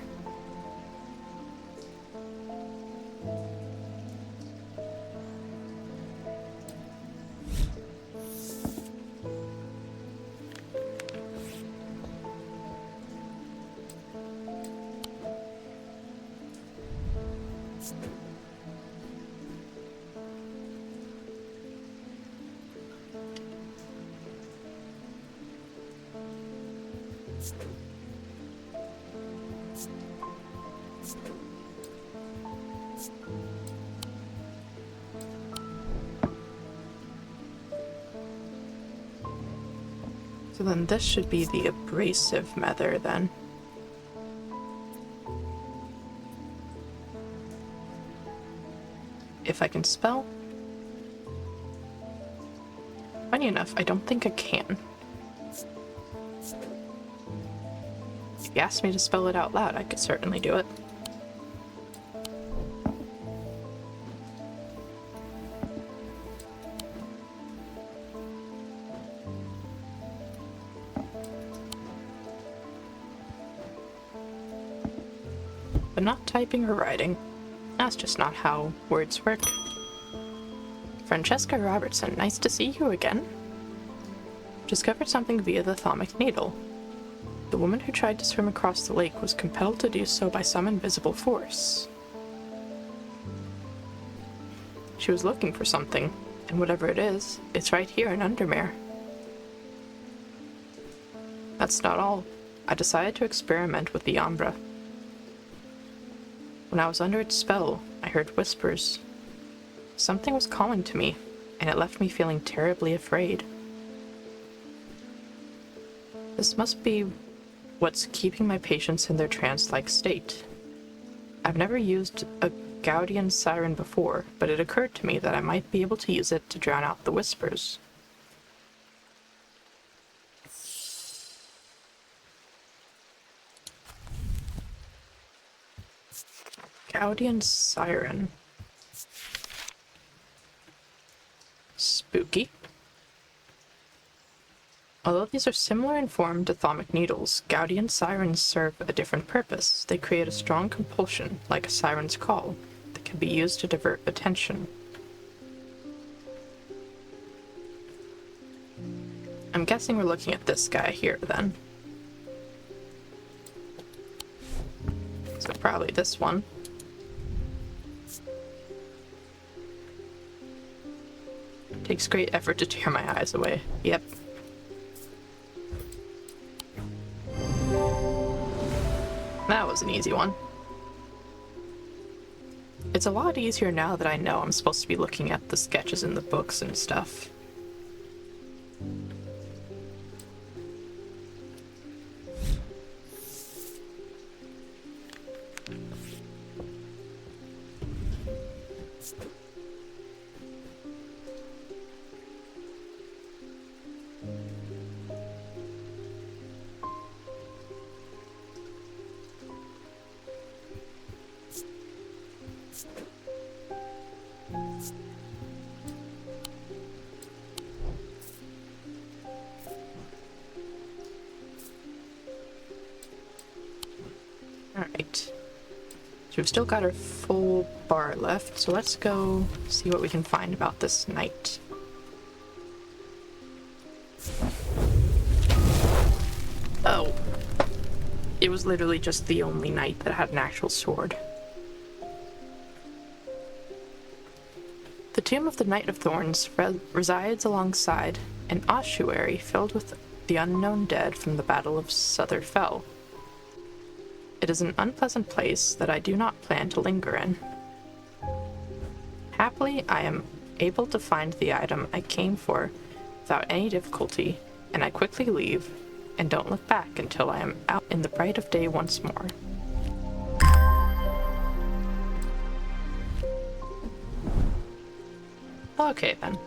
So then this should be the abrasive mether then. If I can spell. Funny enough, I don't think I can. If you asked me to spell it out loud, I could certainly do it. But not typing or writing. That's just not how words work. Francesca Robertson, nice to see you again. Discovered something via the thaumic needle. The woman who tried to swim across the lake was compelled to do so by some invisible force. She was looking for something, and whatever it is, it's right here in Undermere. That's not all. I decided to experiment with the Umbra. When I was under its spell, I heard whispers. Something was calling to me, and it left me feeling terribly afraid. This must be what's keeping my patients in their trance-like state. I've never used a Gaudian siren before, but it occurred to me that I might be able to use it to drown out the whispers. Gaudian siren. Spooky. Although these are similar in form to thaumic needles, Gaudian sirens serve a different purpose. They create a strong compulsion, like a siren's call, that can be used to divert attention. I'm guessing we're looking at this guy here, then. So probably this one. Takes great effort to tear my eyes away. Yep. That was an easy one. It's a lot easier now that I know I'm supposed to be looking at the sketches in the books and stuff. Alright. So we've still got our full bar left, so let's go see what we can find about this knight. Oh. It was literally just the only knight that had an actual sword. The tomb of the Knight of Thorns resides alongside an ossuary filled with the unknown dead from the Battle of Suther Fell. It is an unpleasant place that I do not plan to linger in. Happily, I am able to find the item I came for without any difficulty, and I quickly leave and don't look back until I am out in the bright of day once more. Okay then.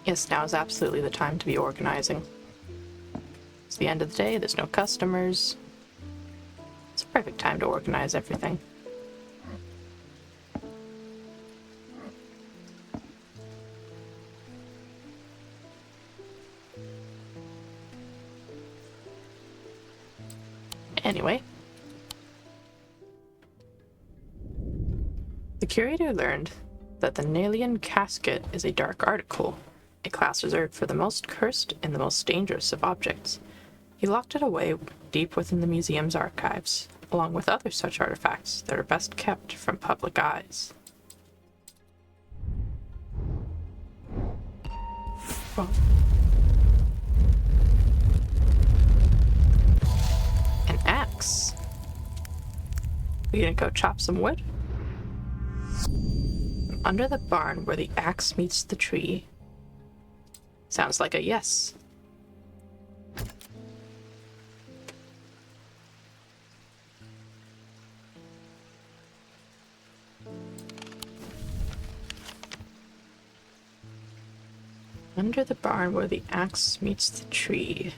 Yes, now is absolutely the time to be organizing. It's the end of the day, there's no customers. It's a perfect time to organize everything. Anyway. The curator learned that the Nalian casket is a dark article, a class reserved for the most cursed and the most dangerous of objects. He locked it away deep within the museum's archives, along with other such artifacts that are best kept from public eyes. Well, an axe. We gonna go chop some wood? Under the barn where the axe meets the tree. Sounds like a yes. Under the barn where the axe meets the tree.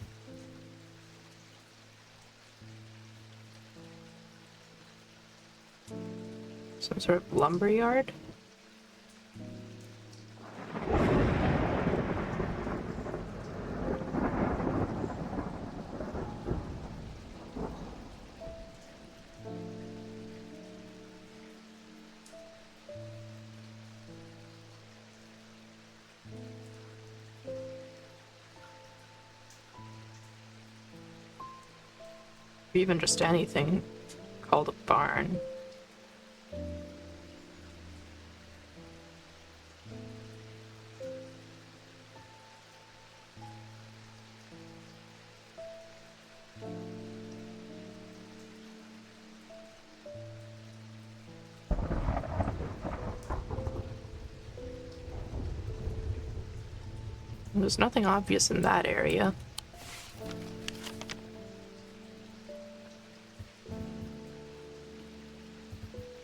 Some sort of lumber yard? Even just anything called a barn. There's nothing obvious in that area.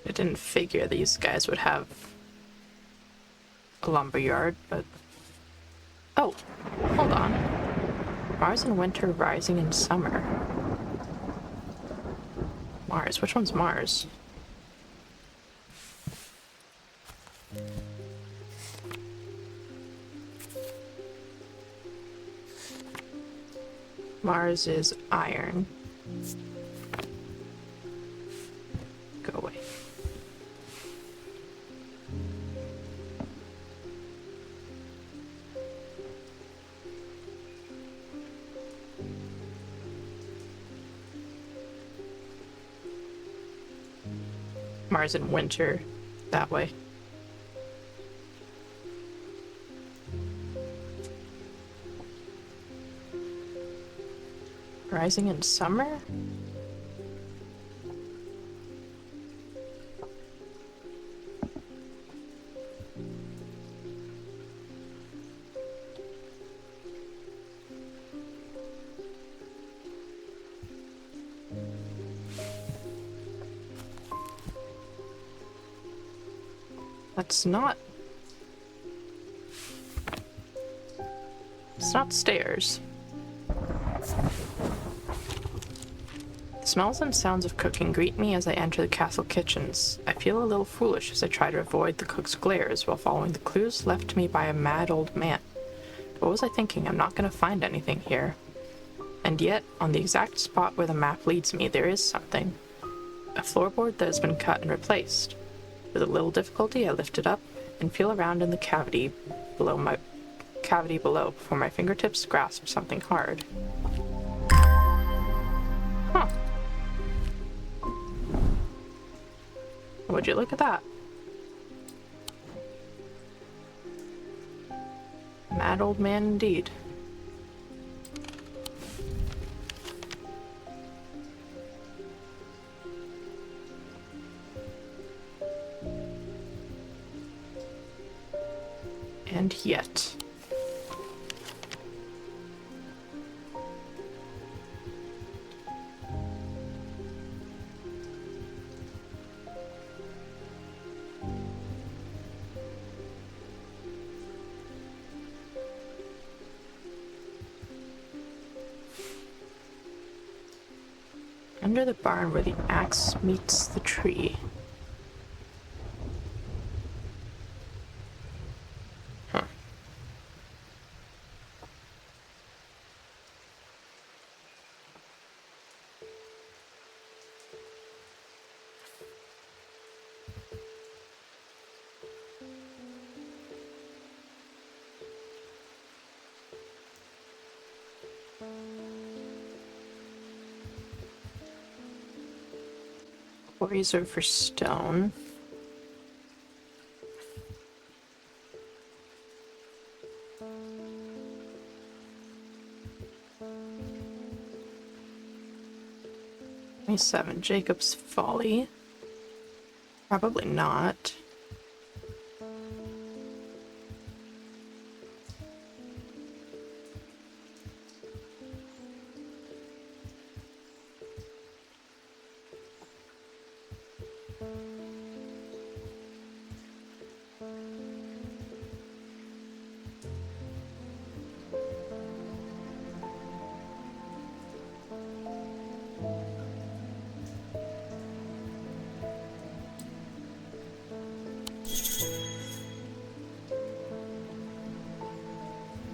I didn't figure these guys would have a lumber yard, but... Oh, hold on. Mars in winter, rising in summer. Mars, which one's Mars? Mars is iron. Go away. Mars in winter, that way. Rising in summer? That's not... It's not stairs. The smells and sounds of cooking greet me as I enter the castle kitchens. I feel a little foolish as I try to avoid the cook's glares while following the clues left to me by a mad old man. What was I thinking? I'm not going to find anything here. And yet, on the exact spot where the map leads me, there is something. A floorboard that has been cut and replaced. With a little difficulty, I lift it up and feel around in the cavity below before my fingertips grasp something hard. Huh. Would you look at that? Mad old man indeed. And yet... Under the barn where the axe meets the tree. Huh. Quarries are for stone. '27, Jacob's Folly. Probably not.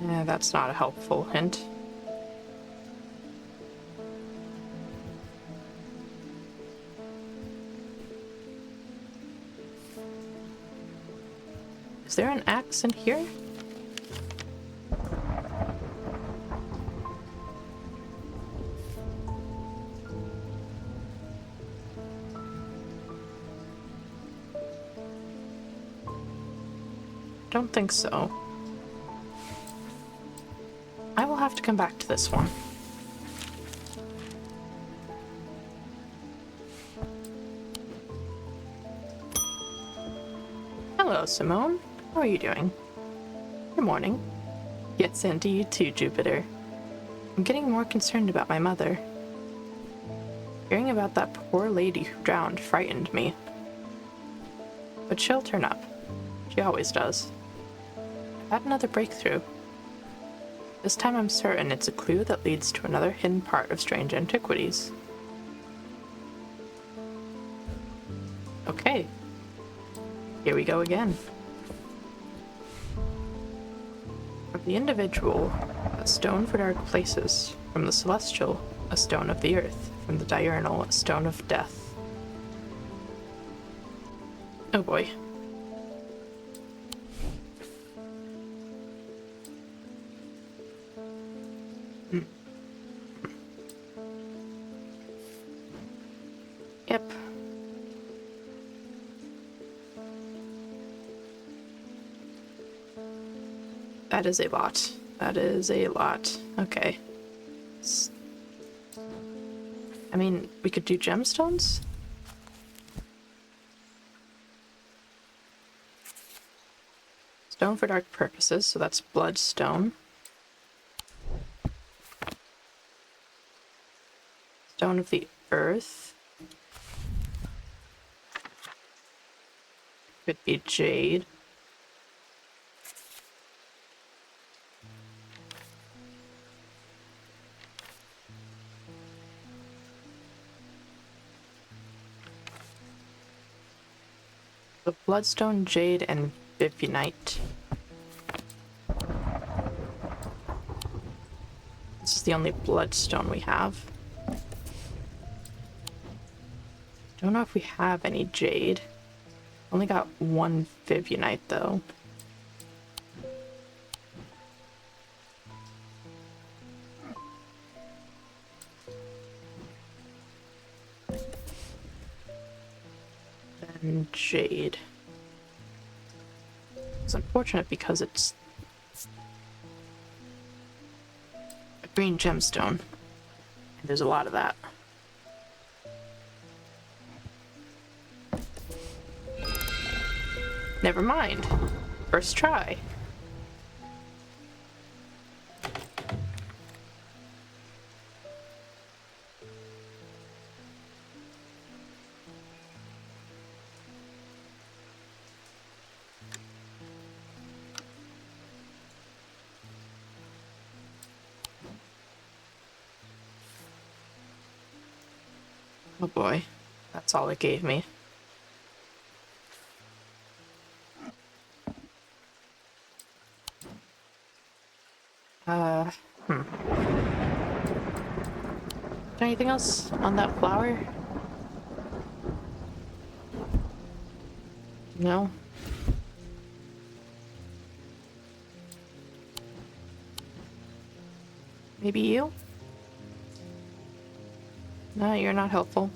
Yeah, that's not a helpful hint. Is there an axe in here? Don't think so. I will have to come back to this one. Hello, Simone. How are you doing? Good morning. Yes, and to you too, Jupiter. I'm getting more concerned about my mother. Hearing about that poor lady who drowned frightened me. but she'll turn up. She always does. I've had another breakthrough. This time I'm certain it's a clue that leads to another hidden part of Strange Antiquities. Okay. Here we go again. From the individual, a stone for dark places. From the celestial, a stone of the earth. From the diurnal, a stone of death. Oh boy. Yep. That is a lot. That is a lot. Okay. I mean, we could do gemstones? Stone for dark purposes, so that's bloodstone. Stone of the earth. Could be jade. The bloodstone, jade, and Vgen. This is the only bloodstone we have. Don't know if we have any jade. Only got one Vgen though. Then jade. It's unfortunate because it's a green gemstone. And there's a lot of that. Never mind. First try. Oh boy, that's all it gave me. Anything else on that flower? No? Maybe you? No, you're not helpful.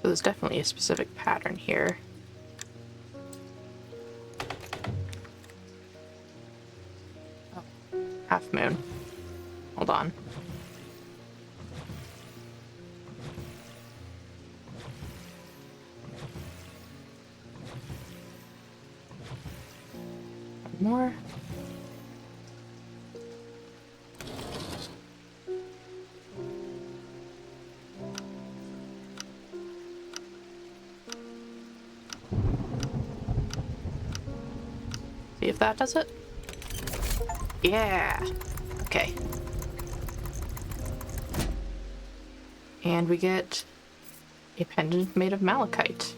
So there's definitely a specific pattern here. Oh, half moon. Hold on. One more. See if that does it. Yeah. Okay. And we get a pendant made of malachite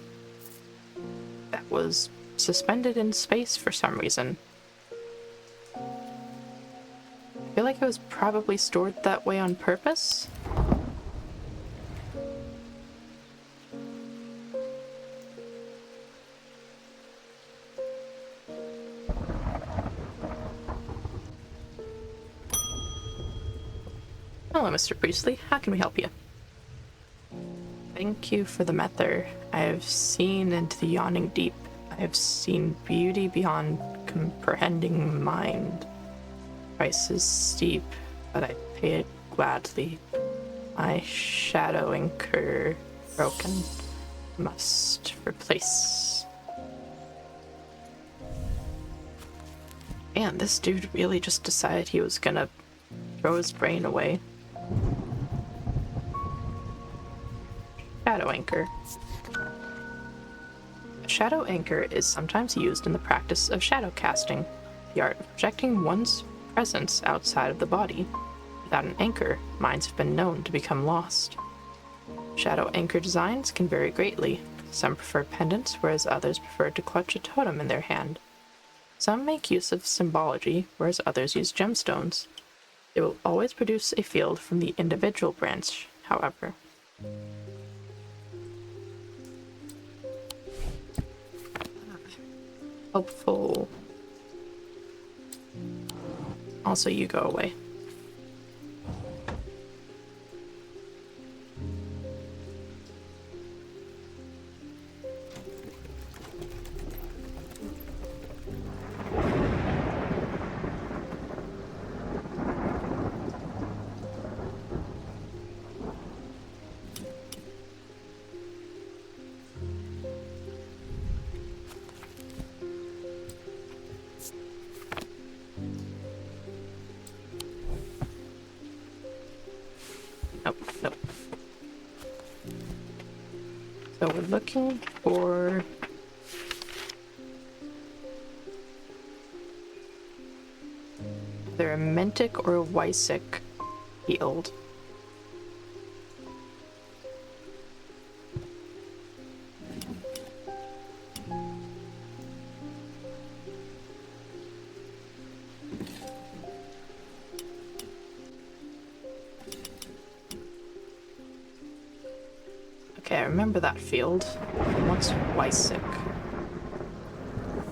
that was suspended in space for some reason. I feel like it was probably stored that way on purpose. Hello, Mr. Priestley. How can we help you? Thank you for the mether. I have seen into the yawning deep. I have seen beauty beyond comprehending mind. Price is steep, but I pay it gladly. My shadow anchor broken. Must replace. Man, this dude really just decided he was gonna throw his brain away. Shadow anchor. A shadow anchor is sometimes used in the practice of shadow casting, the art of projecting one's presence outside of the body. Without an anchor, minds have been known to become lost. Shadow anchor designs can vary greatly. Some prefer pendants, whereas others prefer to clutch a totem in their hand. Some make use of symbology, whereas others use gemstones. They will always produce a field from the individual branch, however. Hopeful. Also, you go away. Nope, nope. So we're looking for either a Mentic or a Wysick field. Okay, I remember that field. What's Wysick?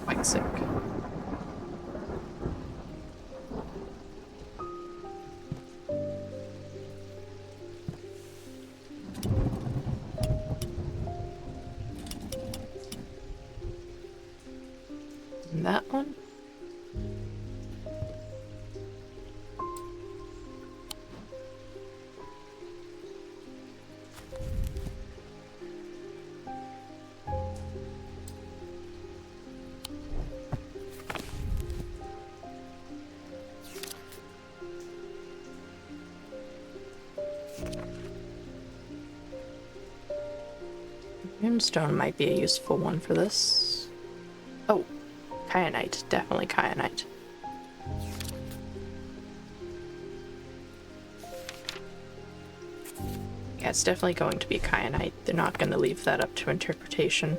Wysick. And that one? Moonstone might be a useful one for this. Oh, kyanite. Definitely kyanite. Yeah, it's definitely going to be kyanite. They're not going to leave that up to interpretation.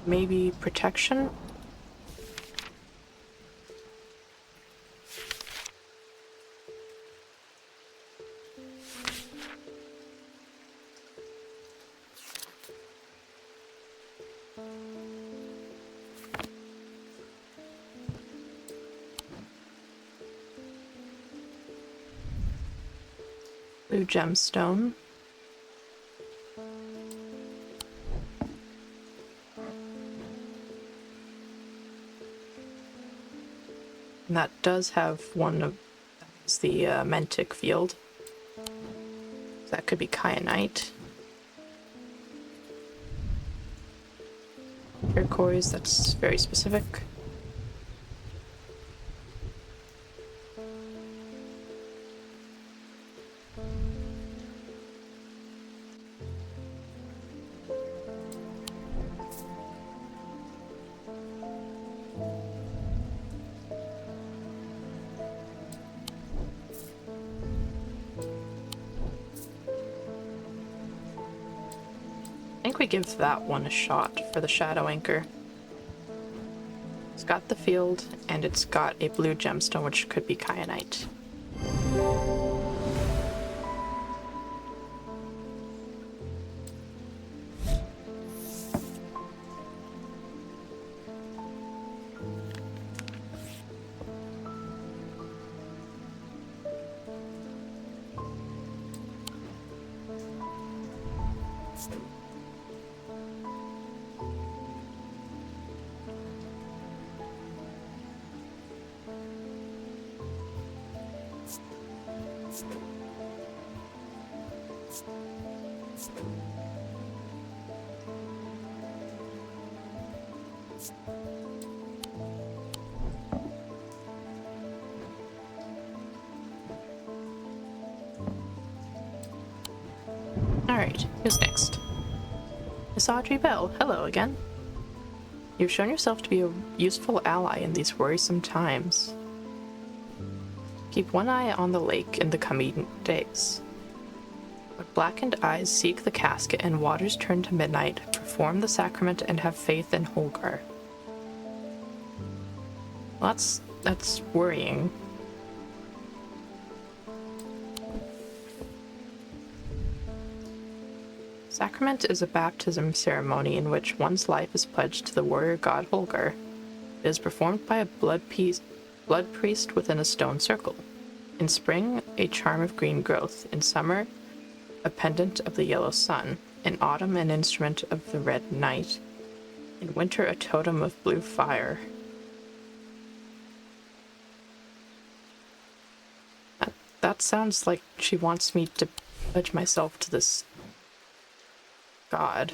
Maybe protection? Blue gemstone. And that does have one of that's the Mentic field. That could be kyanite. Turquoise, that's very specific. I think we give that one a shot for the shadow anchor. It's got the field, and it's got a blue gemstone, which could be kyanite. Alright, who's next? Miss Audrey Bell, hello again. You've shown yourself to be a useful ally in these worrisome times. Keep one eye on the lake in the coming days. When blackened eyes seek the casket and waters turn to midnight, perform the sacrament and have faith in Holgar. Well, that's worrying. Sacrament is a baptism ceremony in which one's life is pledged to the warrior god Holgar. It is performed by a blood priest within a stone circle. In spring, a charm of green growth. In summer, a pendant of the yellow sun. In autumn, an instrument of the red night. In winter, a totem of blue fire. That sounds like she wants me to pledge myself to this god.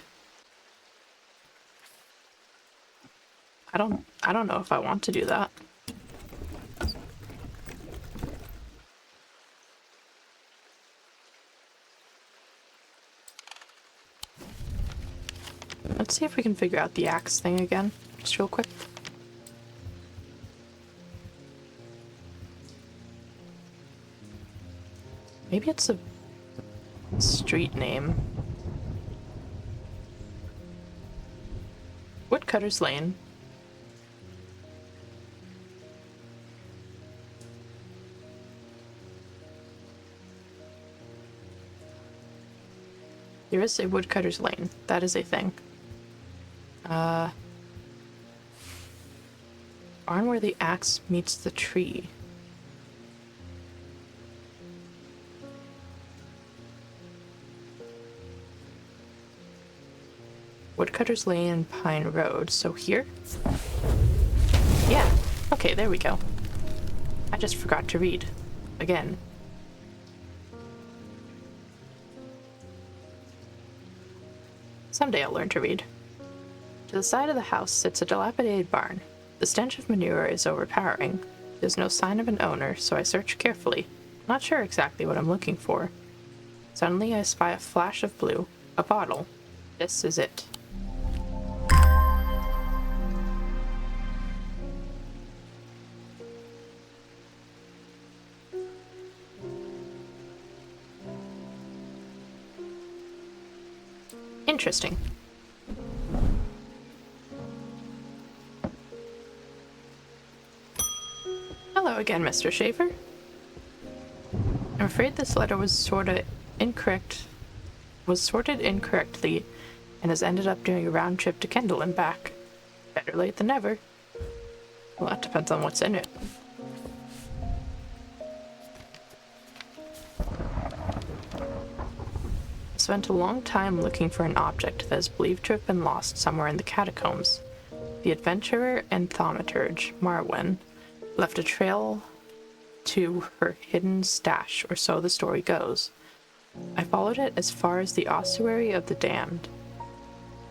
I don't know if I want to do that. Let's see if we can figure out the axe thing again, just real quick. Maybe it's a street name. Woodcutter's Lane. There is a Woodcutter's Lane. That is a thing. Barn where the axe meets the tree. Woodcutter's Lane and Pine Road. So here? Yeah. Okay, there we go. I just forgot to read. Again. Someday I'll learn to read. To the side of the house sits a dilapidated barn. The stench of manure is overpowering. There's no sign of an owner, so I search carefully, not sure exactly what I'm looking for. Suddenly I spy a flash of blue. A bottle. This is it. Interesting. Hello again, Mr. Schaefer. I'm afraid this letter was sorted incorrectly and has ended up doing a round trip to Kendall and back. Better late than never. Well, that depends on what's in it. I spent a long time looking for an object that is believed to have been lost somewhere in the catacombs. The adventurer and thaumaturge, Marwen, left a trail to her hidden stash, or so the story goes. I followed it as far as the ossuary of the damned,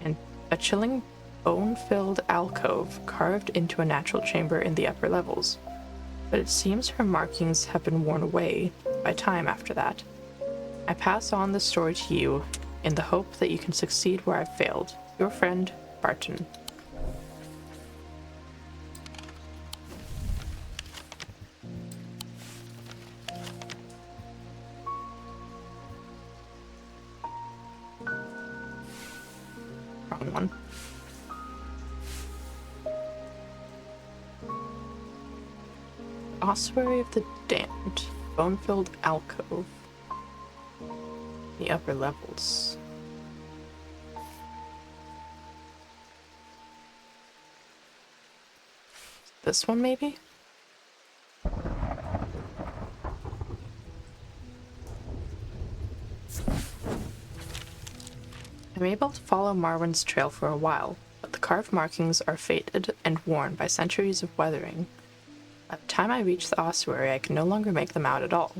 and a chilling bone-filled alcove carved into a natural chamber in the upper levels. But it seems her markings have been worn away by time after that. I pass on the story to you in the hope that you can succeed where I've failed. Your friend, Barton. Wrong one. Ossuary of the Damned. Bone-filled alcove. The upper levels. This one, maybe? I'm able to follow Marwen's trail for a while, but the carved markings are faded and worn by centuries of weathering. By the time I reach the ossuary, I can no longer make them out at all.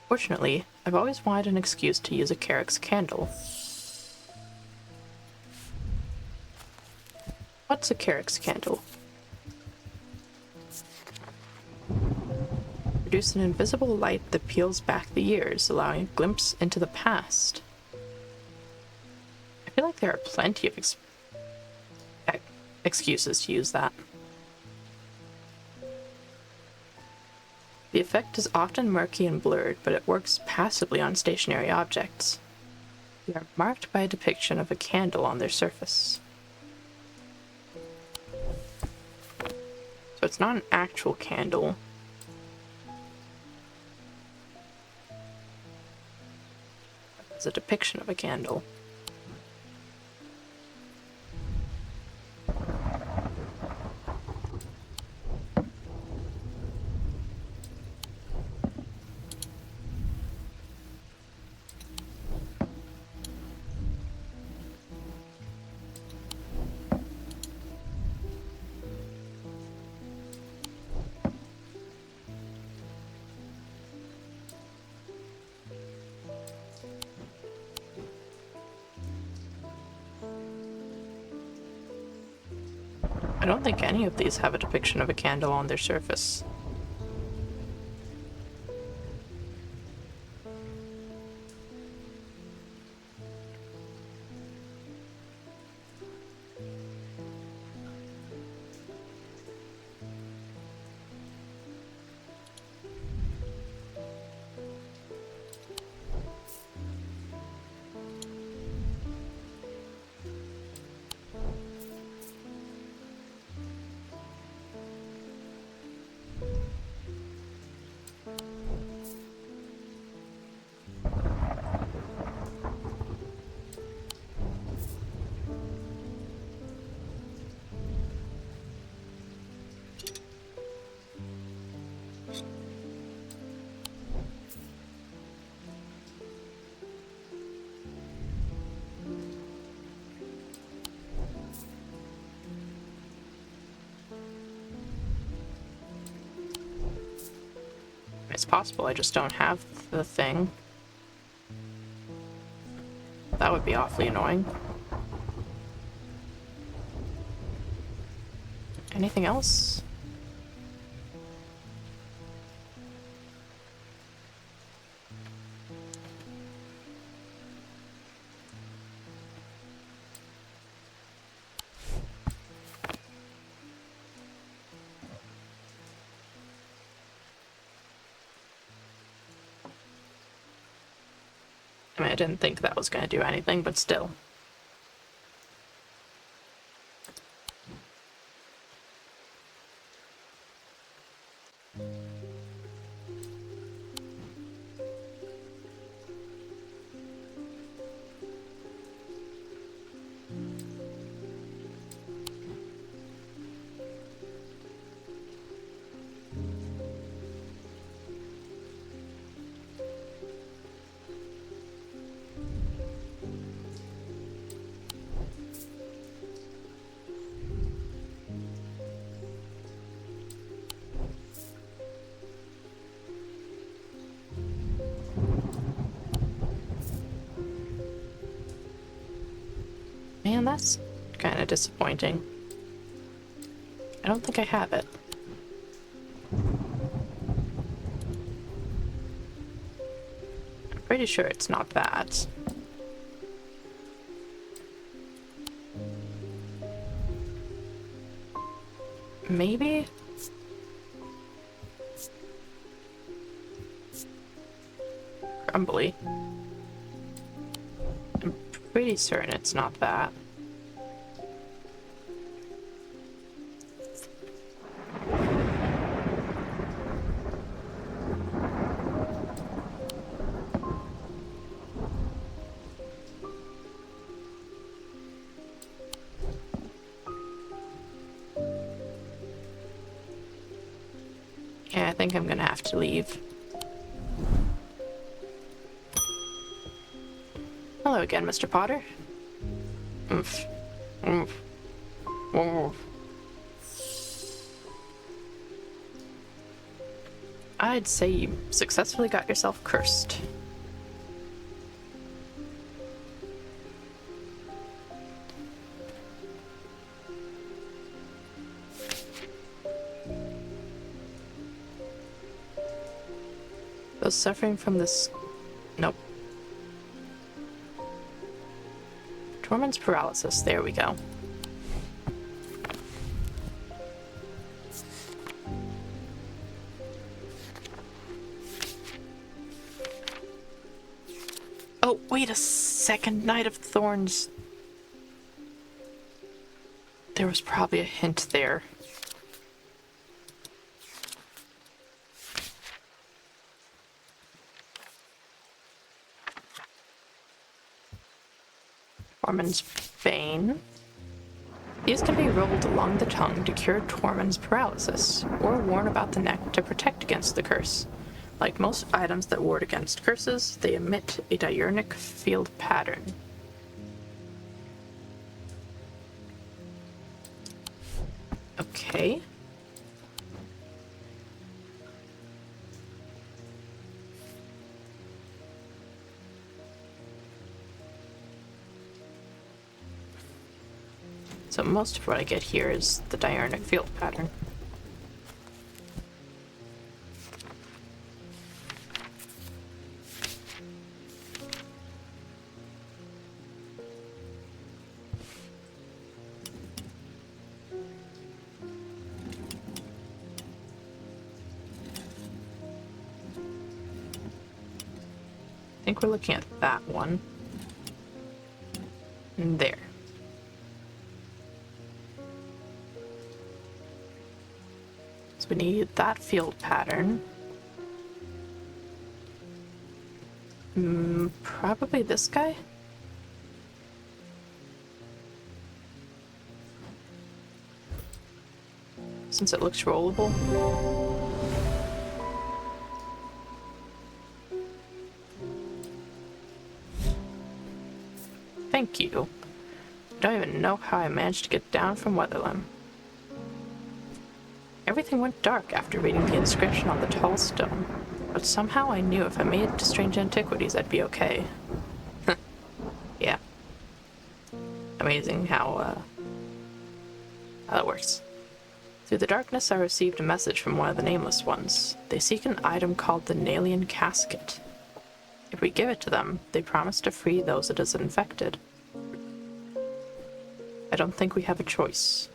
Fortunately, I've always wanted an excuse to use a Carrick's candle. What's a Carrick's candle? Produce an invisible light that peels back the years, allowing a glimpse into the past. I feel like there are plenty of excuses to use that. The effect is often murky and blurred, but it works passively on stationary objects. They are marked by a depiction of a candle on their surface. So it's not an actual candle. It's a depiction of a candle. I don't think any of these have a depiction of a candle on their surface. It's possible I just don't have the thing. That would be awfully annoying. Anything else? I mean, I didn't think that was going to do anything, but still. Man, that's kind of disappointing. I don't think I have it. I'm pretty sure it's not that. Maybe? Crumbly. I'm pretty certain it's not that. Yeah, I think I'm gonna have to leave. Hello again, Mr. Potter. Oomph. Oomph. Oomph. I'd say you successfully got yourself cursed. Those suffering from this... Nope. Torment's paralysis. There we go. Oh, wait a second. Knight of Thorns. There was probably a hint there. Tormund's Bane. These can be rolled along the tongue to cure Tormund's paralysis, or worn about the neck to protect against the curse. Like most items that ward against curses, they emit a diurnic field pattern. Okay. So most of what I get here is the diurnic field pattern. I think we're looking at that one. And there. So we need that field pattern. Probably this guy? Since it looks rollable. Thank you. I don't even know how I managed to get down from Weatherlam. Everything went dark after reading the inscription on the tall stone, but somehow I knew if I made it to Strange Antiquities I'd be okay. Yeah. Amazing how that works. Through the darkness I received a message from one of the Nameless Ones. They seek an item called the Nalian Casket. If we give it to them, they promise to free those it has infected. I don't think we have a choice.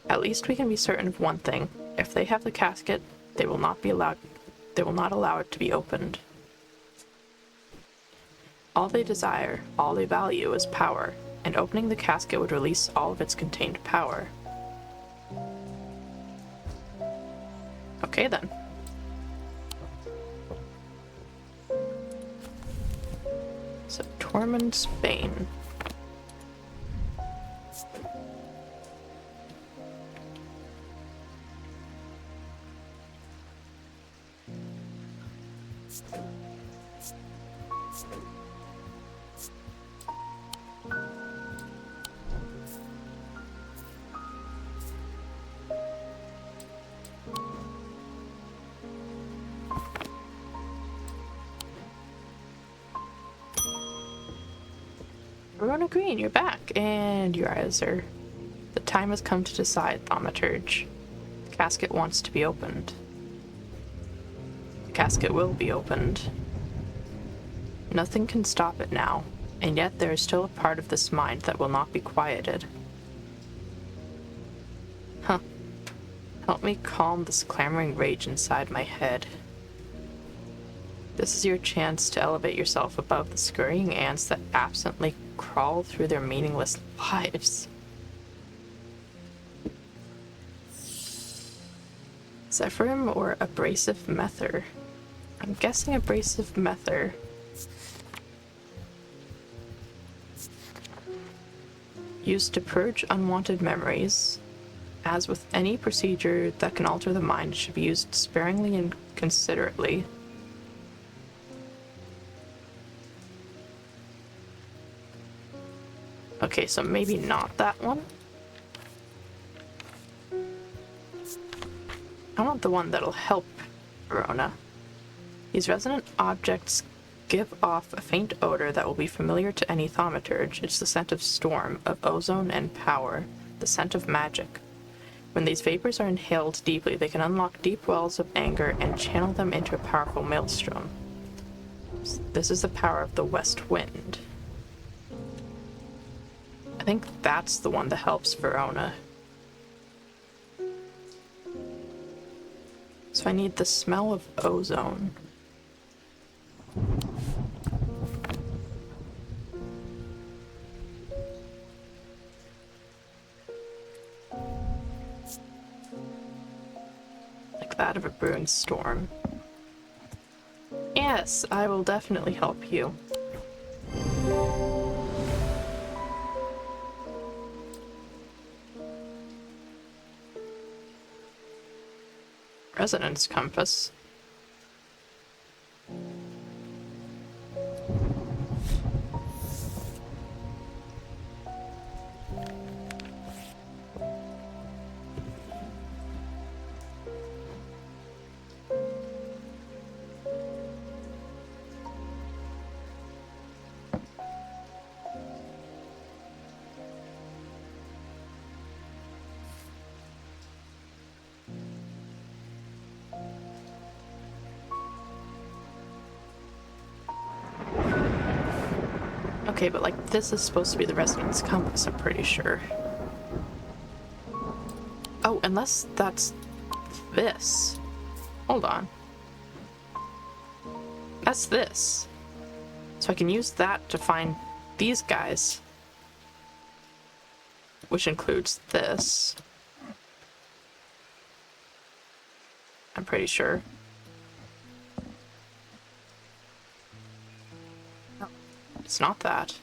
At least we can be certain of one thing. If they have the casket, they will not allow it to be opened. All they desire, all they value is power, and opening the casket would release all of its contained power. Okay then. So, Tormund's Bane. Verona Green, you're back, and your eyes are... The time has come to decide, Thaumaturge. The casket wants to be opened. The casket will be opened. Nothing can stop it now, and yet there is still a part of this mind that will not be quieted. Huh. Help me calm this clamoring rage inside my head. This is your chance to elevate yourself above the scurrying ants that absently crawl through their meaningless lives. Zephyrim or Abrasive Mether? I'm guessing Abrasive Mether. Used to purge unwanted memories. As with any procedure that can alter the mind, it should be used sparingly and considerately. Okay, so maybe not that one. I want the one that'll help Verona. These resonant objects give off a faint odor that will be familiar to any thaumaturge. It's the scent of storm, of ozone and power, the scent of magic. When these vapors are inhaled deeply, they can unlock deep wells of anger and channel them into a powerful maelstrom. This is the power of the west wind. I think that's the one that helps Verona. So I need the smell of ozone. Like that of a brewing storm. Yes, I will definitely help you. Resonance compass. Okay, but like this is supposed to be the resonance compass, I'm pretty sure. Oh, unless that's this. Hold on. That's this. So I can use that to find these guys. Which includes this. I'm pretty sure. No, it's not that.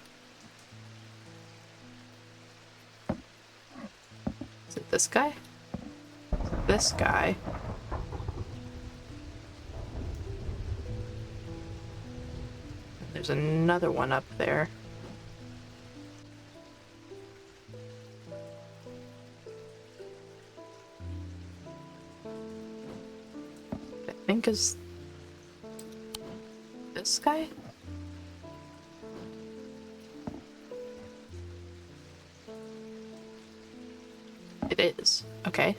Is it this guy? This guy. There's another one up there. I think is this guy? It is. Okay.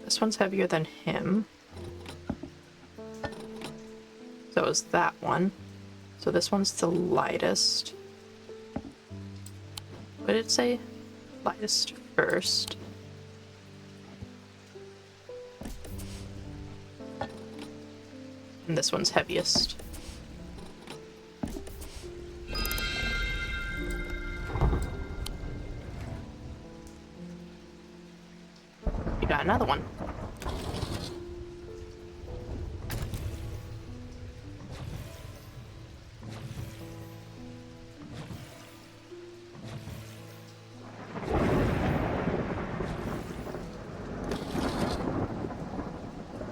This one's heavier than him. So is that one. So this one's the lightest. What did it say? Lightest first. And this one's heaviest. You got another one.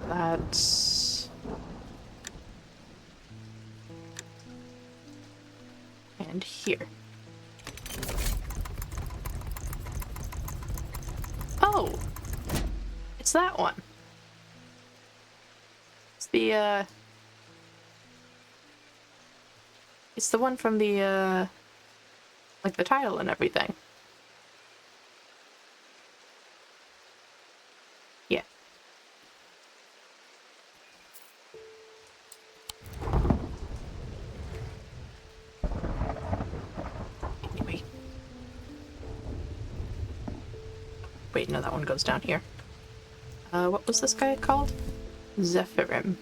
That's... and here. Oh! It's that one. It's the, it's the one from the, like the title and everything. Yeah. Anyway. Wait, no, that one goes down here. What was this guy called? Zephyrim.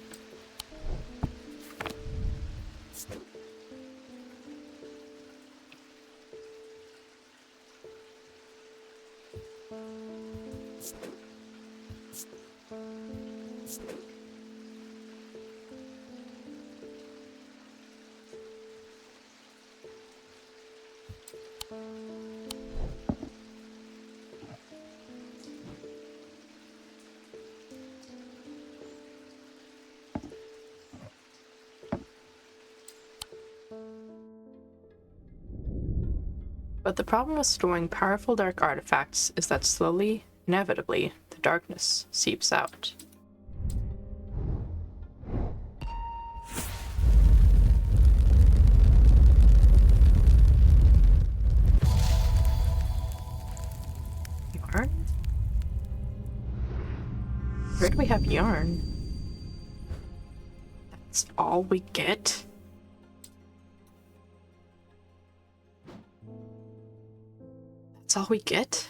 But the problem with storing powerful dark artifacts is that slowly, inevitably, the darkness seeps out. Yarn? Where do we have yarn? That's all we get? That's all we get?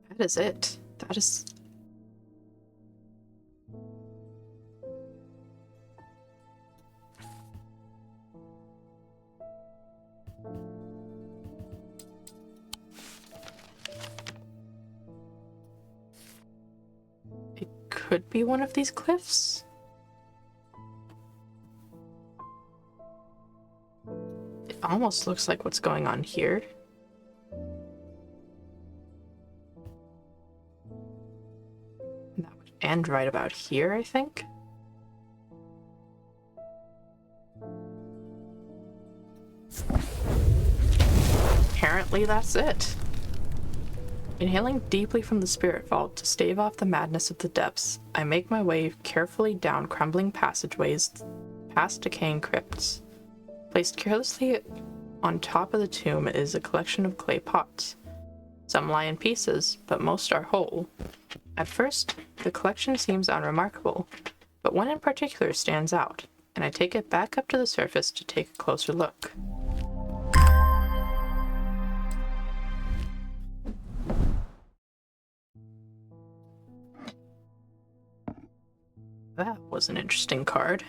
That is it. That is... It could be one of these cliffs? It almost looks like what's going on here. And that would end right about here, I think. Apparently that's it. Inhaling deeply from the spirit vault to stave off the madness of the depths, I make my way carefully down crumbling passageways past decaying crypts. Placed carelessly on top of the tomb is a collection of clay pots. Some lie in pieces, but most are whole. At first, the collection seems unremarkable, but one in particular stands out, and I take it back up to the surface to take a closer look. That was an interesting card.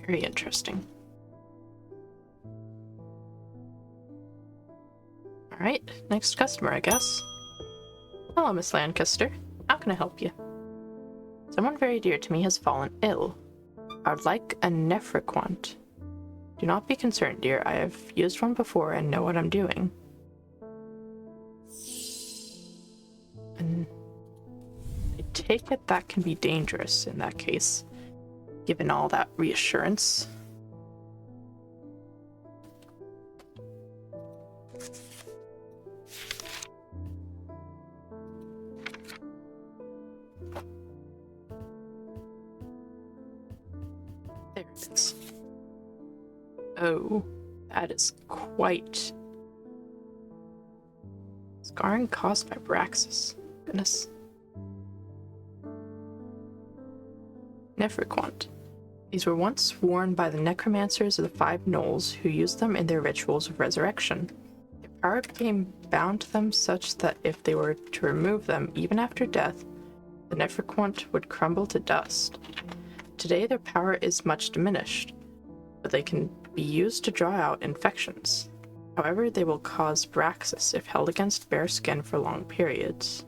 Very interesting. Alright, next customer, I guess. Hello, Miss Lancaster. How can I help you? Someone very dear to me has fallen ill. I would like a nephroquant. Do not be concerned, dear. I have used one before and know what I'm doing. And I take it that can be dangerous in that case, given all that reassurance. There it is. Oh, that is quite... Scarring caused by Braxis. Goodness. Nephroquant. These were once worn by the necromancers of the Five Knolls, who used them in their rituals of resurrection. Their power became bound to them such that if they were to remove them, even after death, the Nephroquant would crumble to dust. Today their power is much diminished, but they can be used to draw out infections. However, they will cause Braxis if held against bare skin for long periods.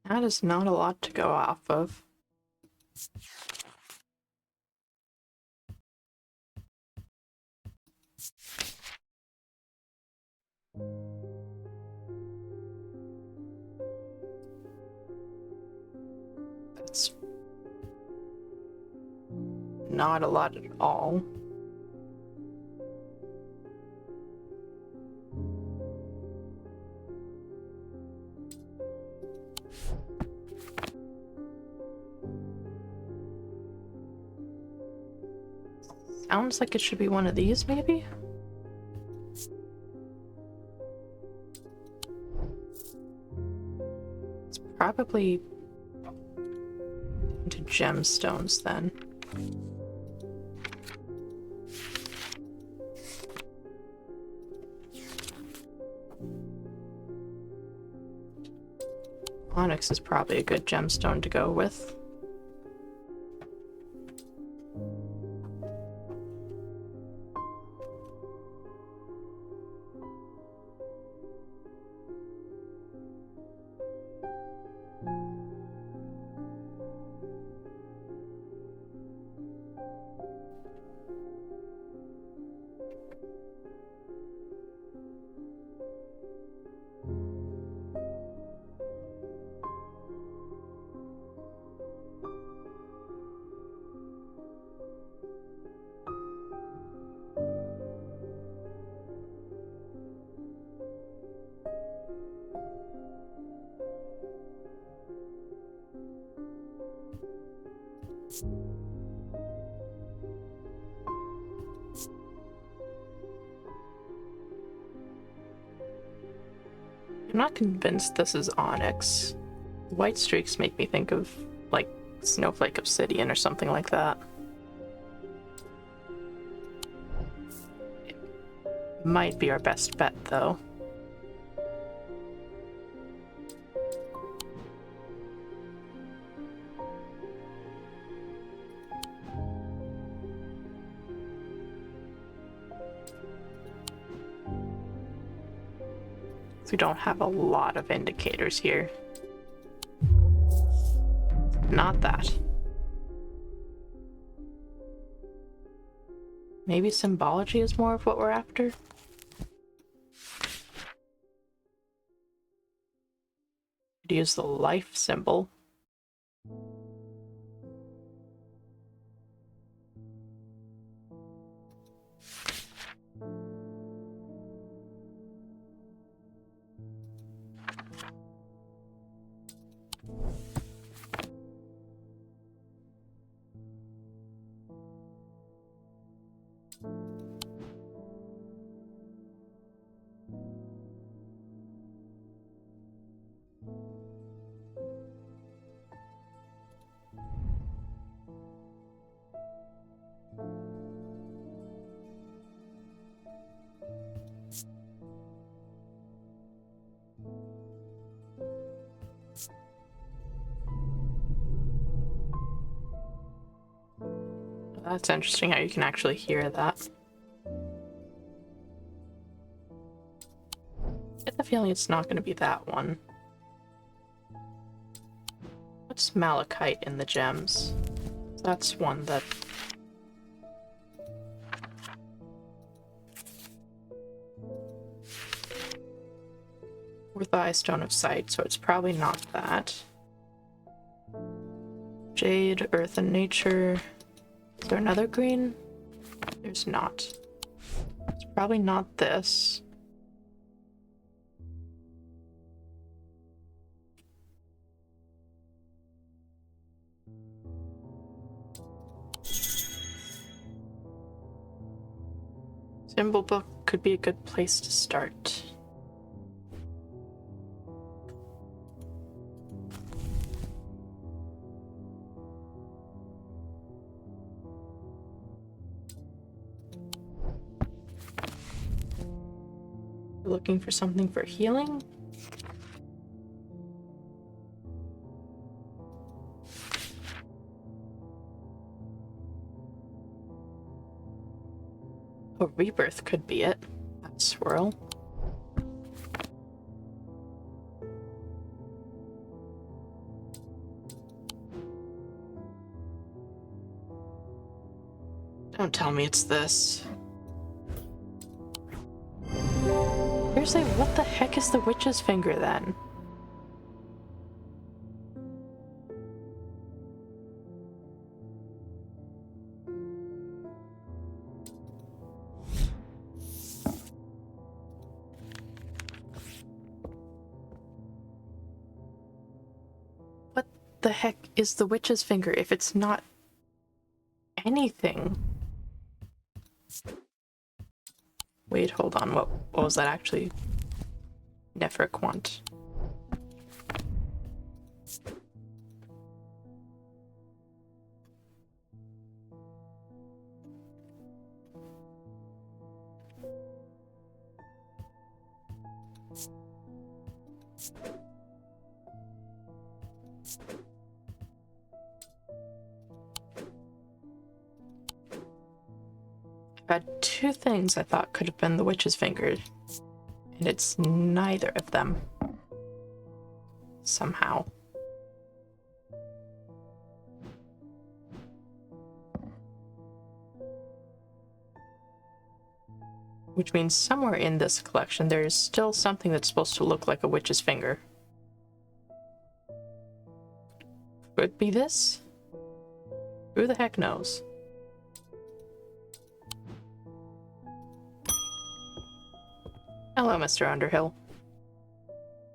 That is not a lot to go off of. That's not a lot at all. Sounds like it should be one of these, maybe? It's probably into gemstones then. Onyx is probably a good gemstone to go with. I'm not convinced this is onyx. White streaks make me think of, like, snowflake obsidian or something like that. It might be our best bet, though. We don't have a lot of indicators here. Not that. Maybe symbology is more of what we're after? Could use the life symbol. That's interesting how you can actually hear that. I get the feeling it's not going to be that one. What's malachite in the gems? That's one that... With the eye stone of sight, so it's probably not that. Jade, earth and nature. Is there another green? There's not. It's probably not this. Symbol book could be a good place to start. Looking for something for healing? A rebirth could be it. That swirl. Don't tell me it's this. Seriously, what the heck is the witch's finger then? What the heck is the witch's finger if it's not anything? Wait, hold on. What was that actually? Neferquant. I've had two things I thought could have been the witch's finger, and it's neither of them. Somehow. Which means somewhere in this collection there is still something that's supposed to look like a witch's finger. Could be this? Who the heck knows? Hello, Mr. Underhill.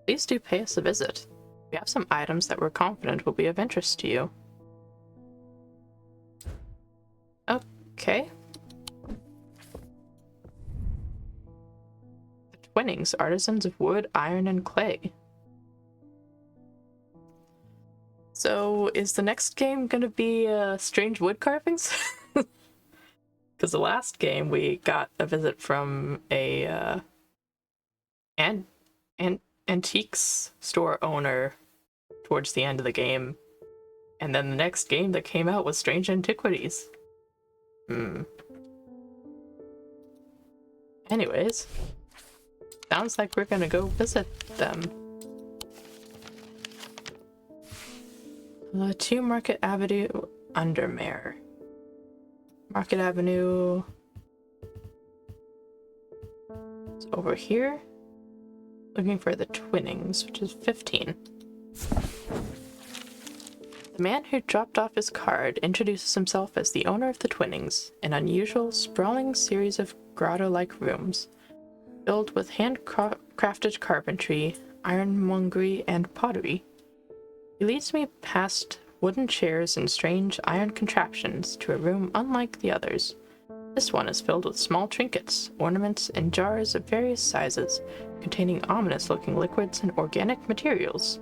Please do pay us a visit. We have some items that we're confident will be of interest to you. Okay. The Twinnings, artisans of wood, iron, and clay. So, is the next game gonna be strange wood carvings? Because the last game we got a visit from a antiques store owner towards the end of the game, and then the next game that came out was Strange Antiquities. Anyways, sounds like we're gonna go visit them. 2 Market Avenue, Undermare. Market Avenue. It's over here. Looking for the Twinnings, which is 15. The man who dropped off his card introduces himself as the owner of the Twinnings, an unusual, sprawling series of grotto-like rooms, filled with handcrafted carpentry, ironmongery, and pottery. He leads me past wooden chairs and strange iron contraptions to a room unlike the others. This one is filled with small trinkets, ornaments, and jars of various sizes, containing ominous-looking liquids and organic materials.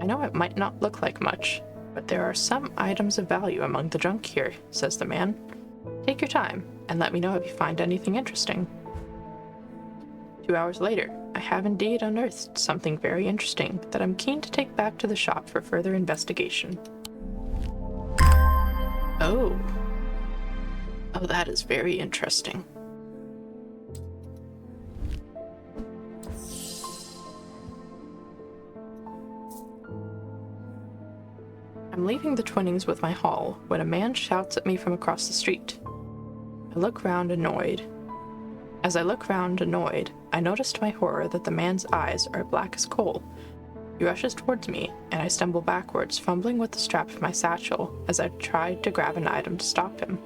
I know it might not look like much, but there are some items of value among the junk here, says the man. Take your time, and let me know if you find anything interesting. 2 hours later, I have indeed unearthed something very interesting that I'm keen to take back to the shop for further investigation. Oh. Oh, that is very interesting. I'm leaving the Twinnings with my haul when a man shouts at me from across the street. I look round annoyed. As I look round annoyed, I notice to my horror that the man's eyes are black as coal. He rushes towards me, and I stumble backwards, fumbling with the strap of my satchel as I try to grab an item to stop him.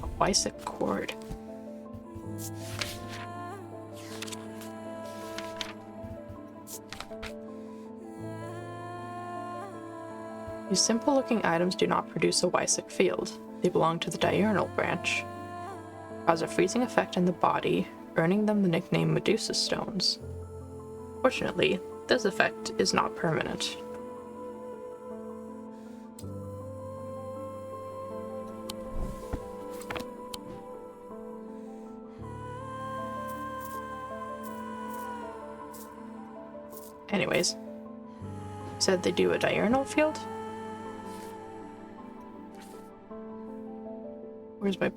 A Wysick cord. These simple-looking items do not produce a Wysick field. They belong to the diurnal branch. Cause a freezing effect in the body, earning them the nickname Medusa stones. Fortunately, this effect is not permanent. Anyways, said they do a diurnal field? Where's my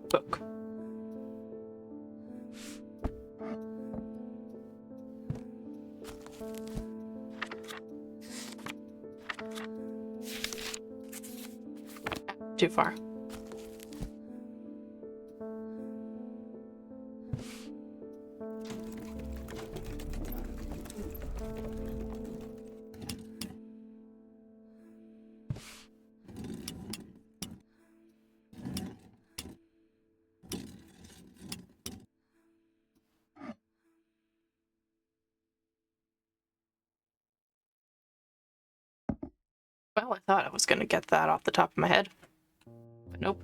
book? Too far. Well, I thought I was going to get that off the top of my head, but nope.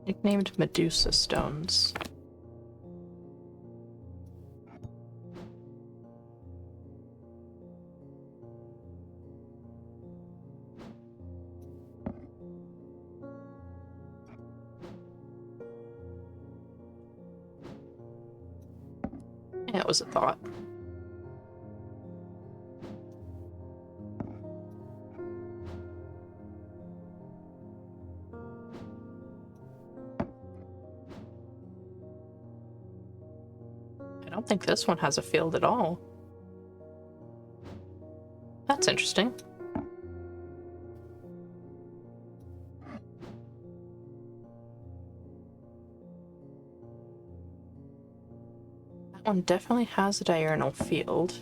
Nicknamed Medusa stones. Yeah, it was a thought. I don't think this one has a field at all. That's interesting. That one definitely has a diurnal field.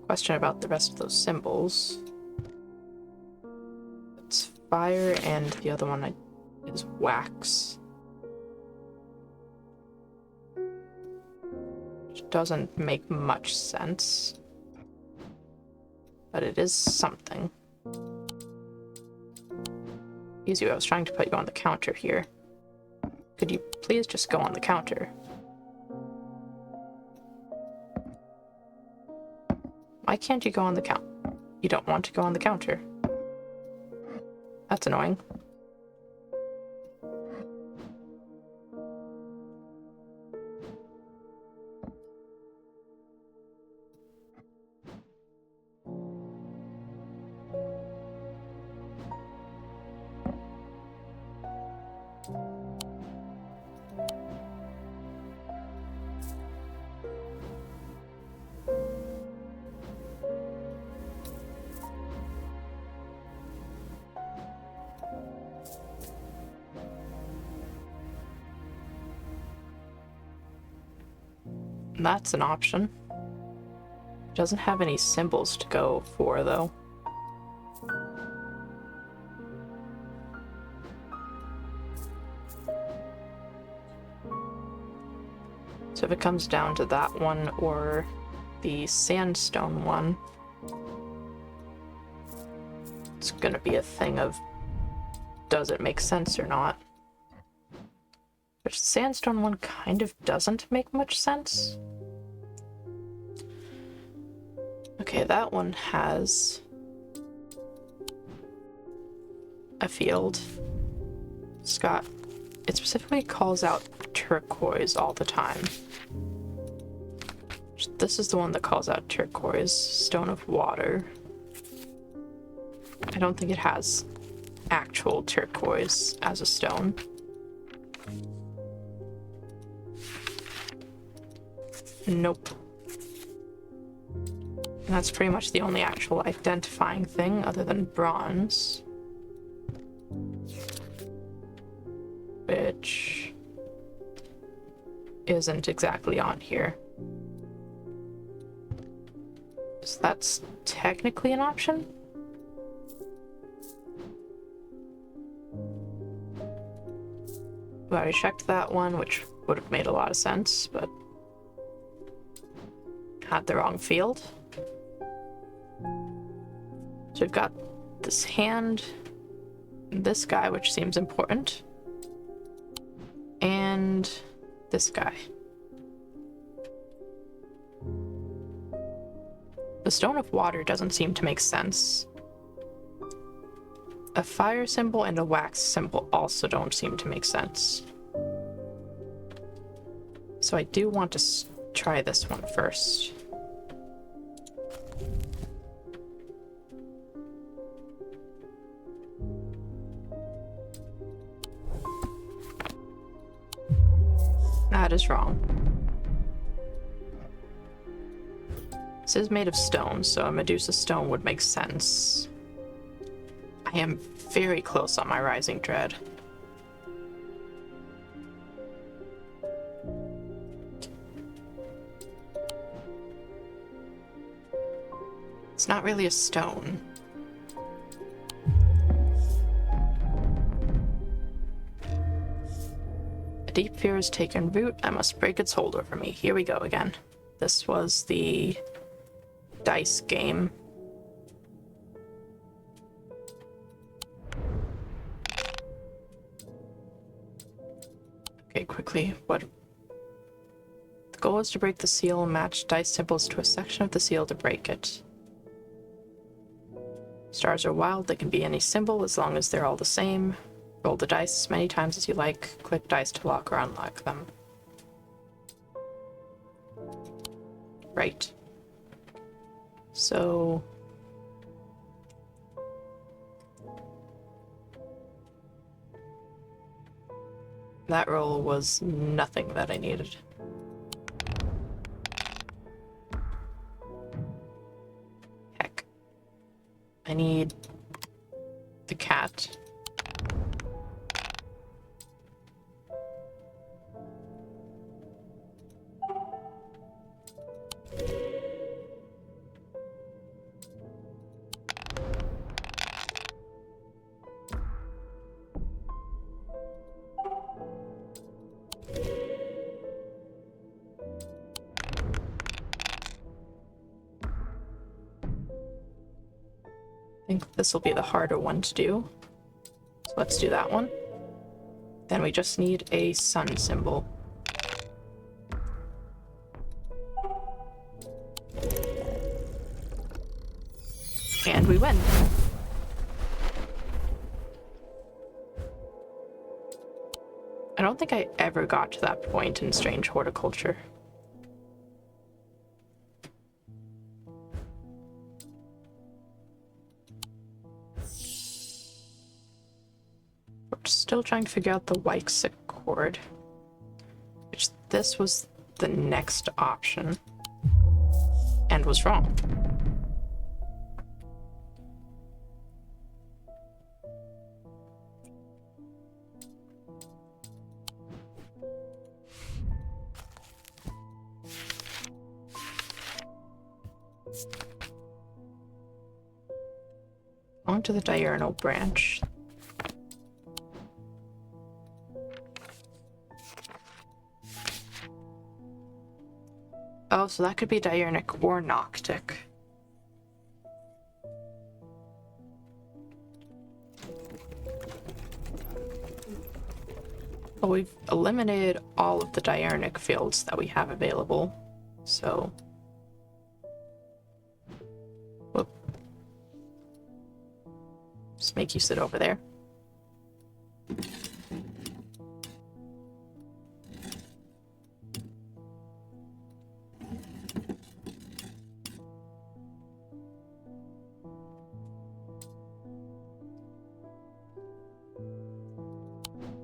Question about the rest of those symbols. It's fire, and the other one is wax. Which doesn't make much sense. But it is something. Excuse you, I was trying to put you on the counter here. Could you please just go on the counter? Why can't you go on the counter? You don't want to go on the counter. That's annoying. That's an option. Doesn't have any symbols to go for, though. So if it comes down to that one or the sandstone one, it's gonna be a thing of does it make sense or not? Which the sandstone one kind of doesn't make much sense. Okay, that one has a field. Scott, it specifically calls out turquoise all the time. This is the one that calls out turquoise, stone of water. I don't think it has actual turquoise as a stone. Nope. And that's pretty much the only actual identifying thing other than bronze. Which isn't exactly on here. So that's technically an option. We already checked that one, which would have made a lot of sense, but had the wrong field. So we've got this hand, this guy, which seems important, and this guy. The stone of water doesn't seem to make sense. A fire symbol and a wax symbol also don't seem to make sense. So I do want to try this one first. That is wrong. This is made of stone, so a Medusa stone would make sense. I am very close on my Rising Dread. It's not really a stone. A deep fear has taken root. I must break its hold over me. Here we go again. This was the dice game. Okay, quickly, what? The goal is to break the seal and match dice symbols to a section of the seal to break it. Stars are wild, they can be any symbol as long as they're all the same. Roll the dice as many times as you like. Click dice to lock or unlock them. Right. So... that roll was nothing that I needed. Heck. I need the cat. I think this will be the harder one to do. So let's do that one. Then we just need a sun symbol. And we win. I don't think I ever got to that point in Strange Horticulture. We're still trying to figure out the Weichsel chord, which this was the next option, and was wrong. Onto the diurnal branch. Oh, so that could be diurnic or noctic. Well, we've eliminated all of the diurnic fields that we have available, so... whoop. Just make you sit over there.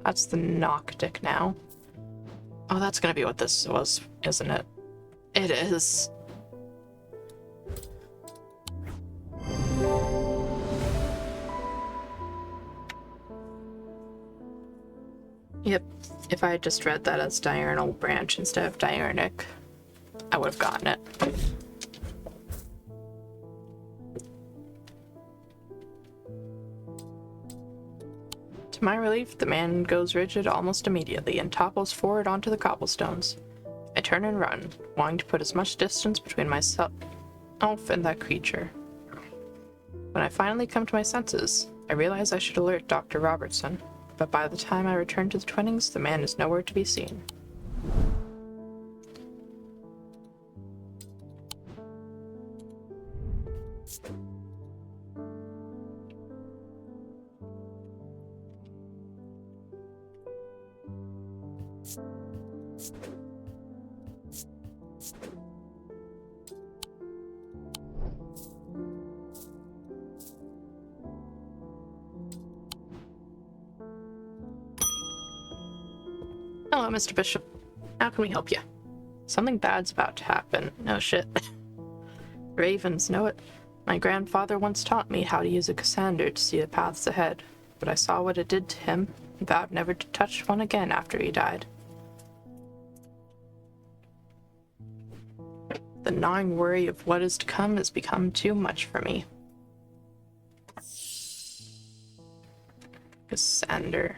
That's the noctic now. Oh, that's gonna be what this was, isn't it? It is. Yep, if I had just read that as diurnal branch instead of diurnic, I would have gotten it. To my relief, the man goes rigid almost immediately and topples forward onto the cobblestones. I turn and run, wanting to put as much distance between myself and that creature. When I finally come to my senses, I realize I should alert Dr. Robertson, but by the time I return to the Twinnings, the man is nowhere to be seen. Hello, Mr. Bishop. How can we help you? Something bad's about to happen. No shit. Ravens know it. My grandfather once taught me how to use a Cassander to see the paths ahead, but I saw what it did to him and vowed never to touch one again after he died. The gnawing worry of what is to come has become too much for me. Cassander.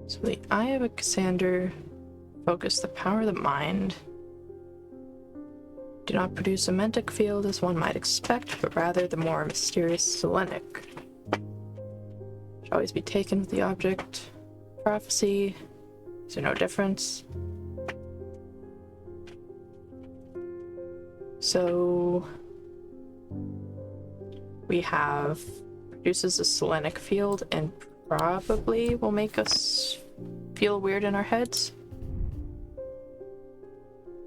So the Eye of a Cassander, focus the power of the mind. Do not produce a mentic field as one might expect, but rather the more mysterious selenic. Should always be taken with the object. Prophecy. Is there no difference? So we have produces a selenic field and probably will make us feel weird in our heads.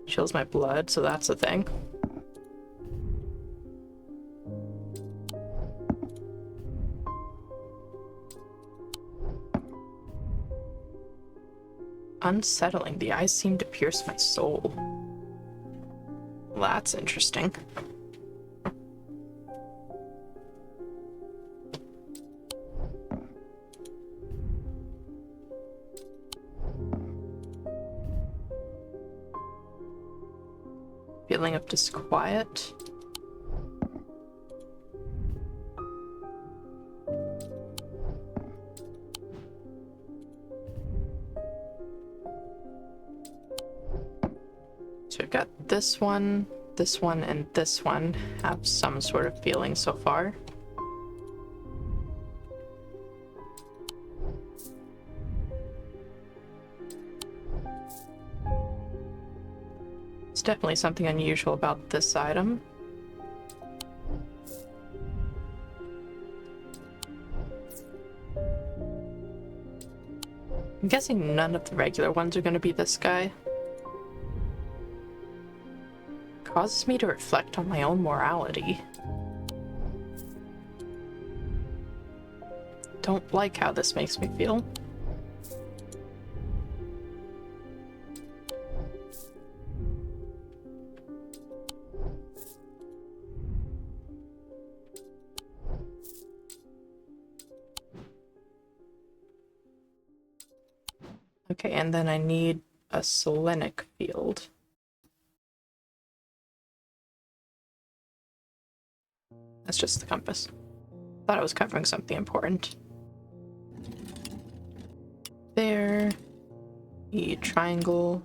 Chills my blood, so that's a thing. Unsettling. The eyes seem to pierce my soul. Well, that's interesting. Feeling of disquiet. So we've got this one, and this one have some sort of feeling so far. There's definitely something unusual about this item. I'm guessing none of the regular ones are going to be this guy. Causes me to reflect on my own morality. Don't like how this makes me feel. Okay, and then I need a selenic field. That's just the compass. Thought I was covering something important. There, the triangle,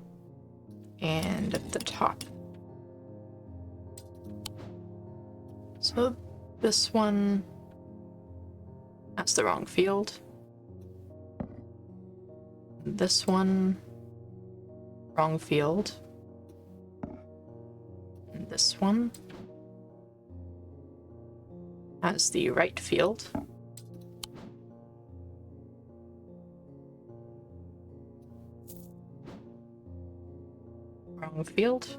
and at the top. So this one has the wrong field. This one, wrong field. And this one has the right field. Wrong field.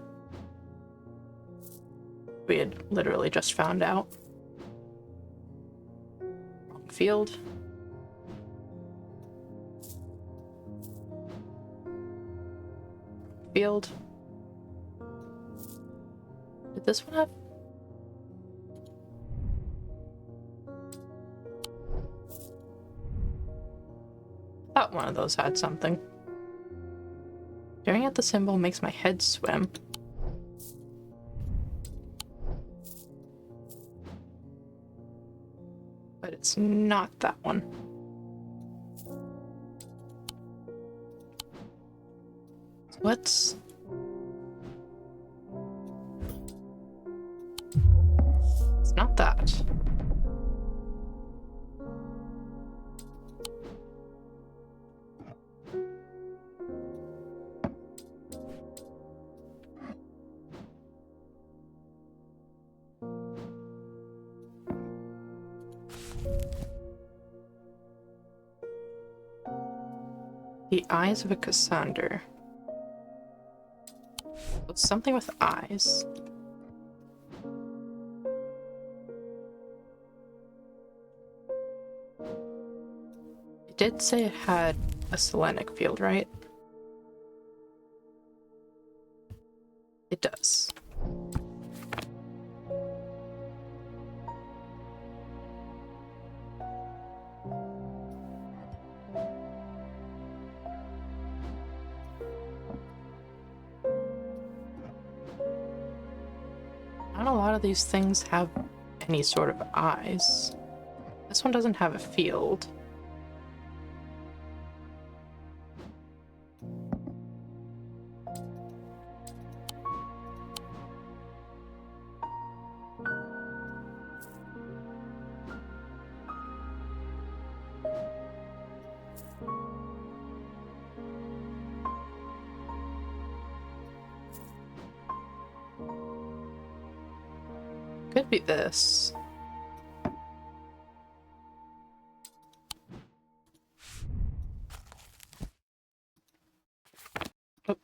We had literally just found out. Wrong field. Field. Did this one have? I thought one of those had something. Staring at the symbol makes my head swim. But it's not that one. What's... It's not that. The eyes of a Cassander. Something with eyes. It did say it had a selenic field, right? It does. Not a lot of these things have any sort of eyes. This one doesn't have a field. Could be this. Oh.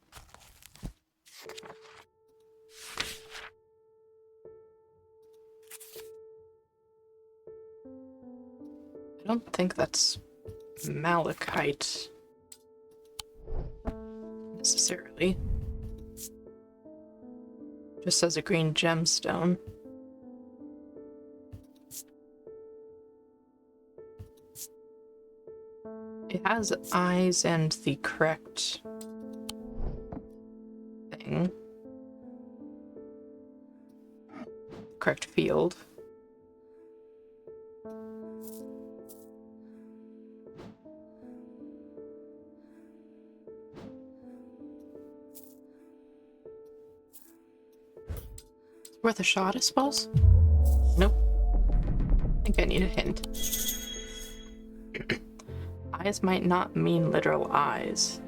I don't think that's malachite necessarily. Just says a green gemstone. It has eyes and the correct thing. Correct field. Worth a shot, I suppose? Nope. I think I need a hint. Eyes might not mean literal eyes.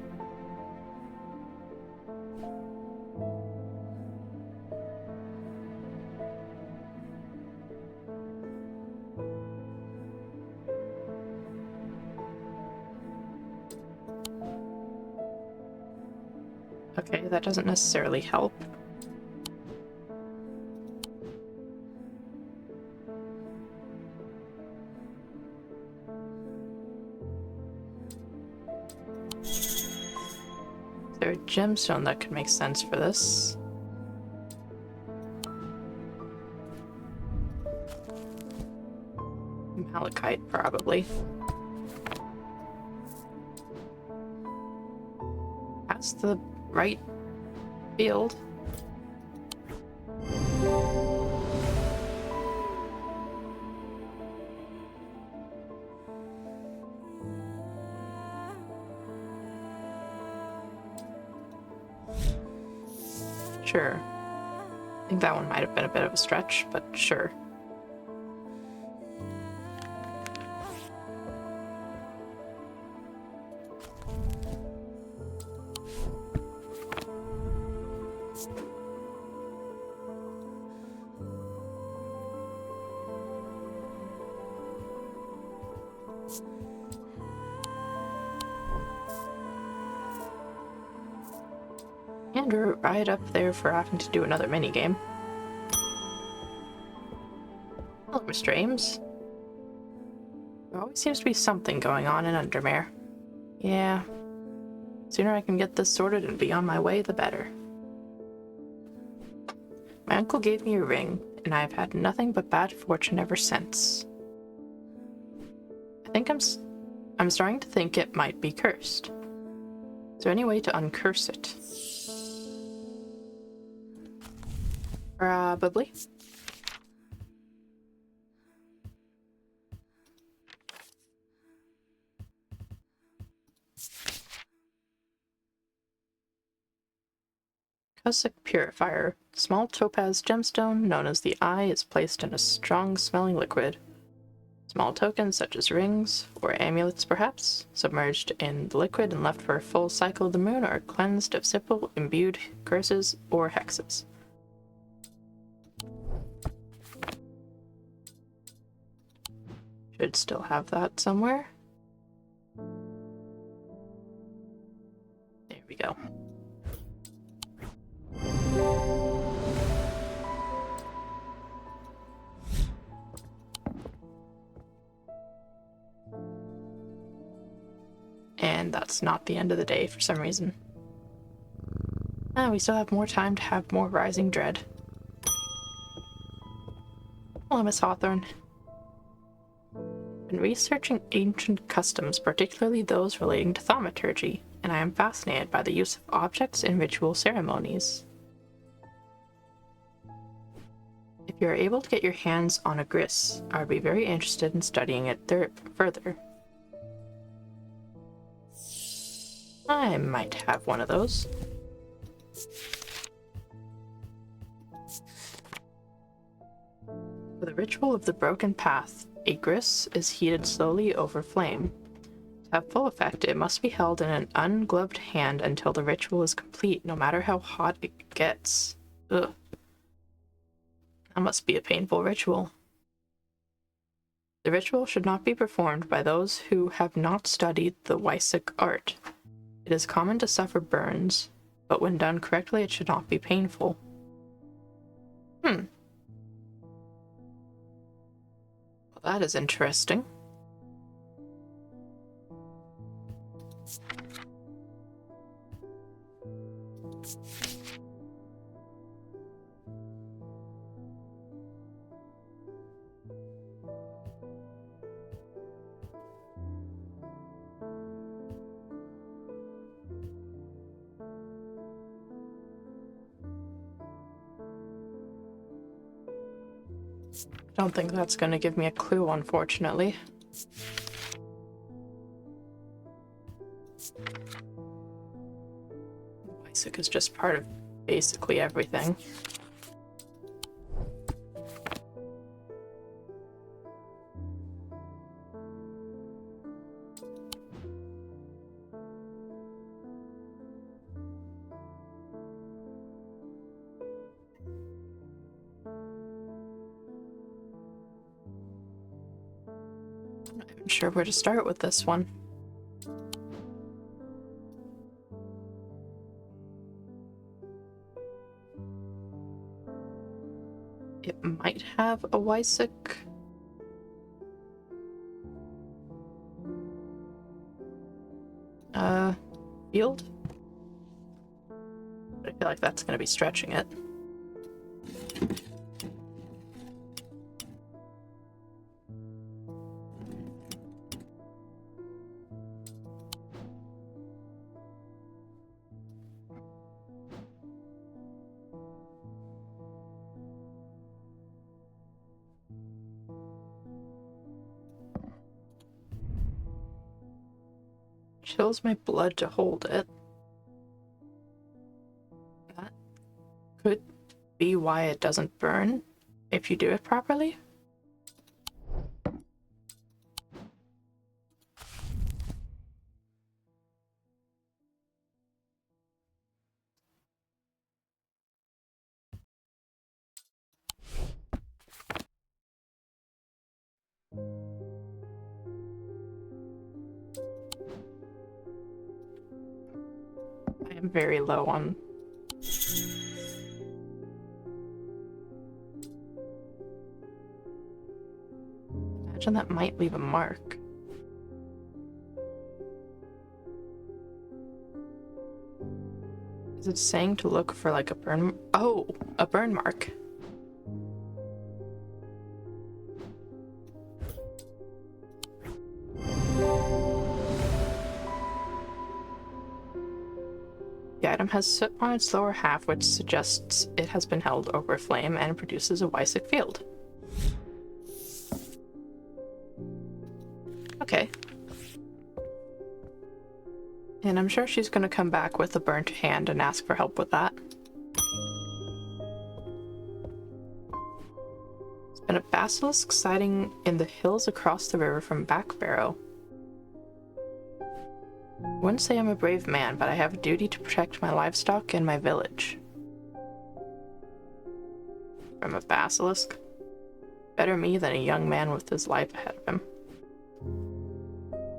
Okay, that doesn't necessarily help. Is there a gemstone that could make sense for this? Malachite, probably. That's the right field. Sure. I think that one might have been a bit of a stretch, but sure. And we're right up there for having to do another minigame. Hello, Mr. Ames. There always seems to be something going on in Undermere. Yeah. Sooner I can get this sorted and be on my way, the better. My uncle gave me a ring, and I've had nothing but bad fortune ever since. I think I'm starting to think it might be cursed. Is there any way to uncurse it? Probably. Cossack Purifier. Small topaz gemstone known as the Eye is placed in a strong-smelling liquid. Small tokens such as rings, or amulets perhaps, submerged in the liquid and left for a full cycle of the moon are cleansed of simple, imbued curses or hexes. Should still have that somewhere. There we go. And that's not the end of the day for some reason. We still have more time to have more rising dread. Hello, Miss Hawthorne. I've been researching ancient customs, particularly those relating to thaumaturgy, and I am fascinated by the use of objects in ritual ceremonies. If you are able to get your hands on a gris, I would be very interested in studying it further. I might have one of those. For the ritual of the broken path, a gris is heated slowly over flame. To have full effect, it must be held in an ungloved hand until the ritual is complete, no matter how hot it gets. Ugh. That must be a painful ritual. The ritual should not be performed by those who have not studied the Wysick art. It is common to suffer burns, but when done correctly, it should not be painful. Well, that is interesting. Don't think that's going to give me a clue, unfortunately. Basic is just part of basically everything. I'm not even sure where to start with this one. It might have a Wysick. Field? I feel like that's going to be stretching it. Chills my blood to hold it. That could be why it doesn't burn if you do it properly. I am very low on... Imagine that might leave a mark. Is it saying to look for like a burn... Oh, a burn mark. The item has soot on its lower half, which suggests it has been held over a flame and produces a Wysick field. Okay. And I'm sure she's going to come back with a burnt hand and ask for help with that. There's been a basilisk sighting in the hills across the river from Backbarrow. I wouldn't say I'm a brave man, but I have a duty to protect my livestock and my village. From a basilisk? Better me than a young man with his life ahead of him.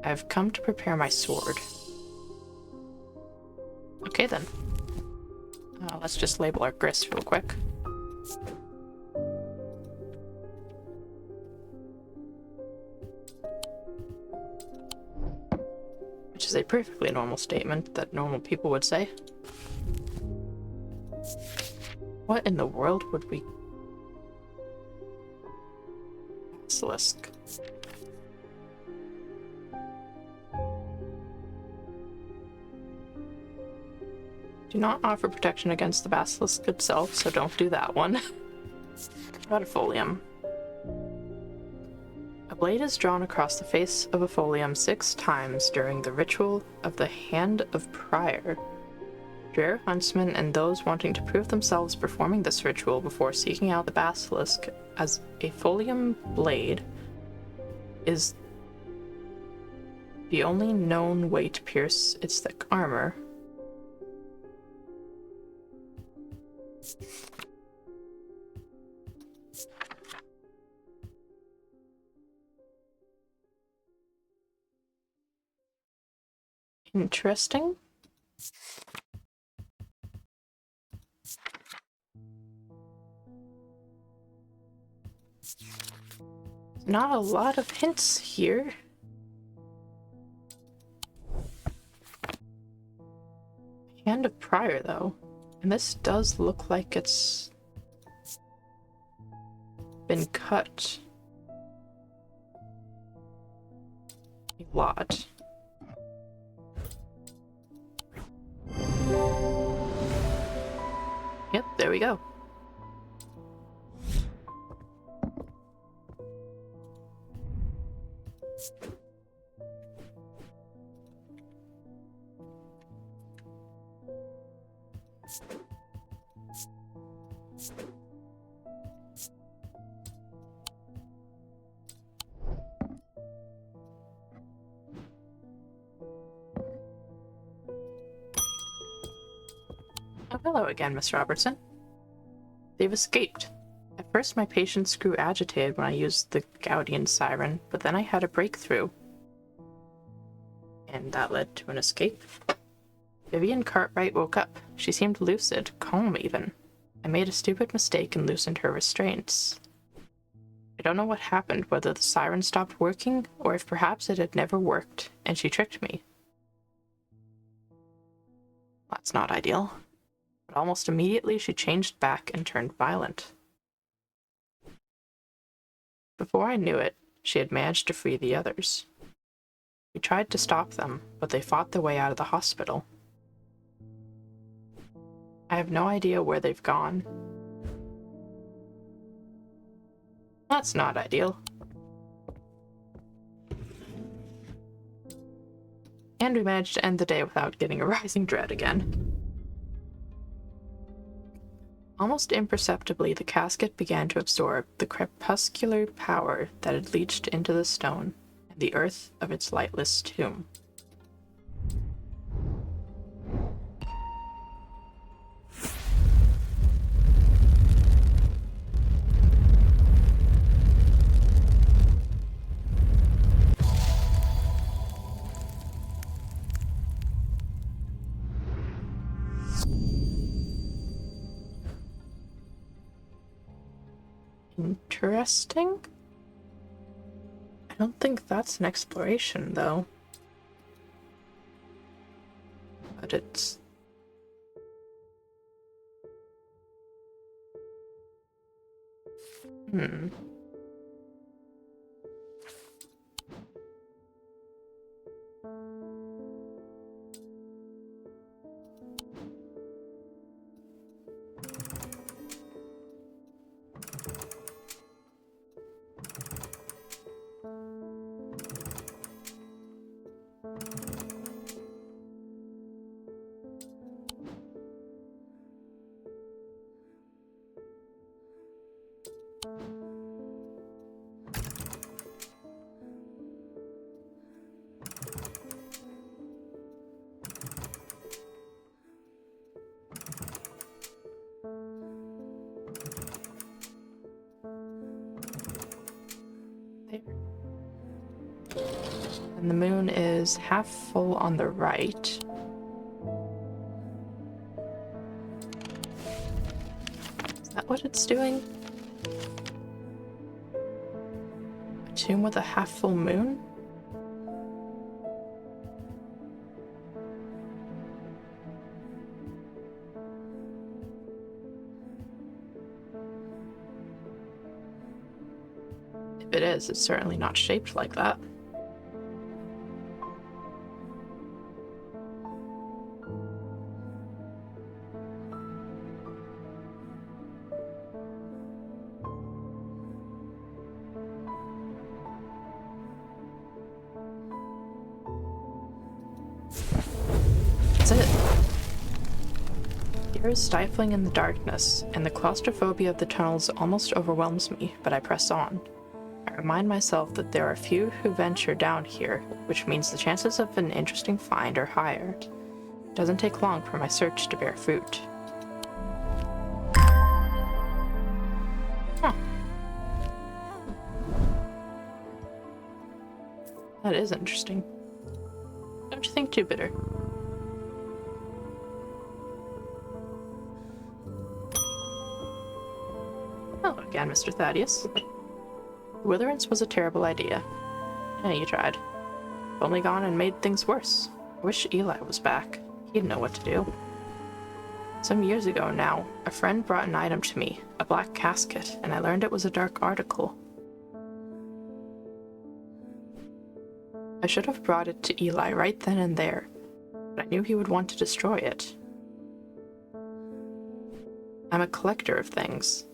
I've come to prepare my sword. Okay then. Let's just label our grist real quick. Which is a perfectly normal statement that normal people would say. What in the world would we... Basilisk. Do not offer protection against the basilisk itself, so don't do that one. What a folium. A blade is drawn across the face of a folium 6 times during the ritual of the Hand of Prior. Rare huntsmen and those wanting to prove themselves performing this ritual before seeking out the basilisk, as a folium blade is the only known way to pierce its thick armor. Interesting. Not a lot of hints here. Hand of Prior, though. And this does look like it's been cut a lot. Yep, there we go. Oh, hello again, Miss Robertson. They've escaped. At first, my patients grew agitated when I used the Gaudian siren, but then I had a breakthrough. And that led to an escape. Vivian Cartwright woke up. She seemed lucid, calm even. I made a stupid mistake and loosened her restraints. I don't know what happened, whether the siren stopped working, or if perhaps it had never worked, and she tricked me. That's not ideal. But almost immediately she changed back and turned violent. Before I knew it, she had managed to free the others. We tried to stop them, but they fought their way out of the hospital. I have no idea where they've gone. That's not ideal. And we managed to end the day without getting a rising dread again. Almost imperceptibly, the casket began to absorb the crepuscular power that had leached into the stone and the earth of its lightless tomb. Interesting. I don't think that's an exploration, though. But it's... And the moon is half full on the right. Is that what it's doing? A tomb with a half full moon? If it is, it's certainly not shaped like that. Is stifling in the darkness, and the claustrophobia of the tunnels almost overwhelms me, but I press on. I remind myself that there are few who venture down here, which means the chances of an interesting find are higher. It doesn't take long for my search to bear fruit. Huh. That is interesting. Don't you think, Jupiter? Hello again, Mr. Thaddeus. Witherance was a terrible idea. Yeah, you tried. Only gone and made things worse. I wish Eli was back. He'd know what to do. Some years ago now, a friend brought an item to me, a black casket, and I learned it was a dark article. I should have brought it to Eli right then and there, but I knew he would want to destroy it. I'm a collector of things.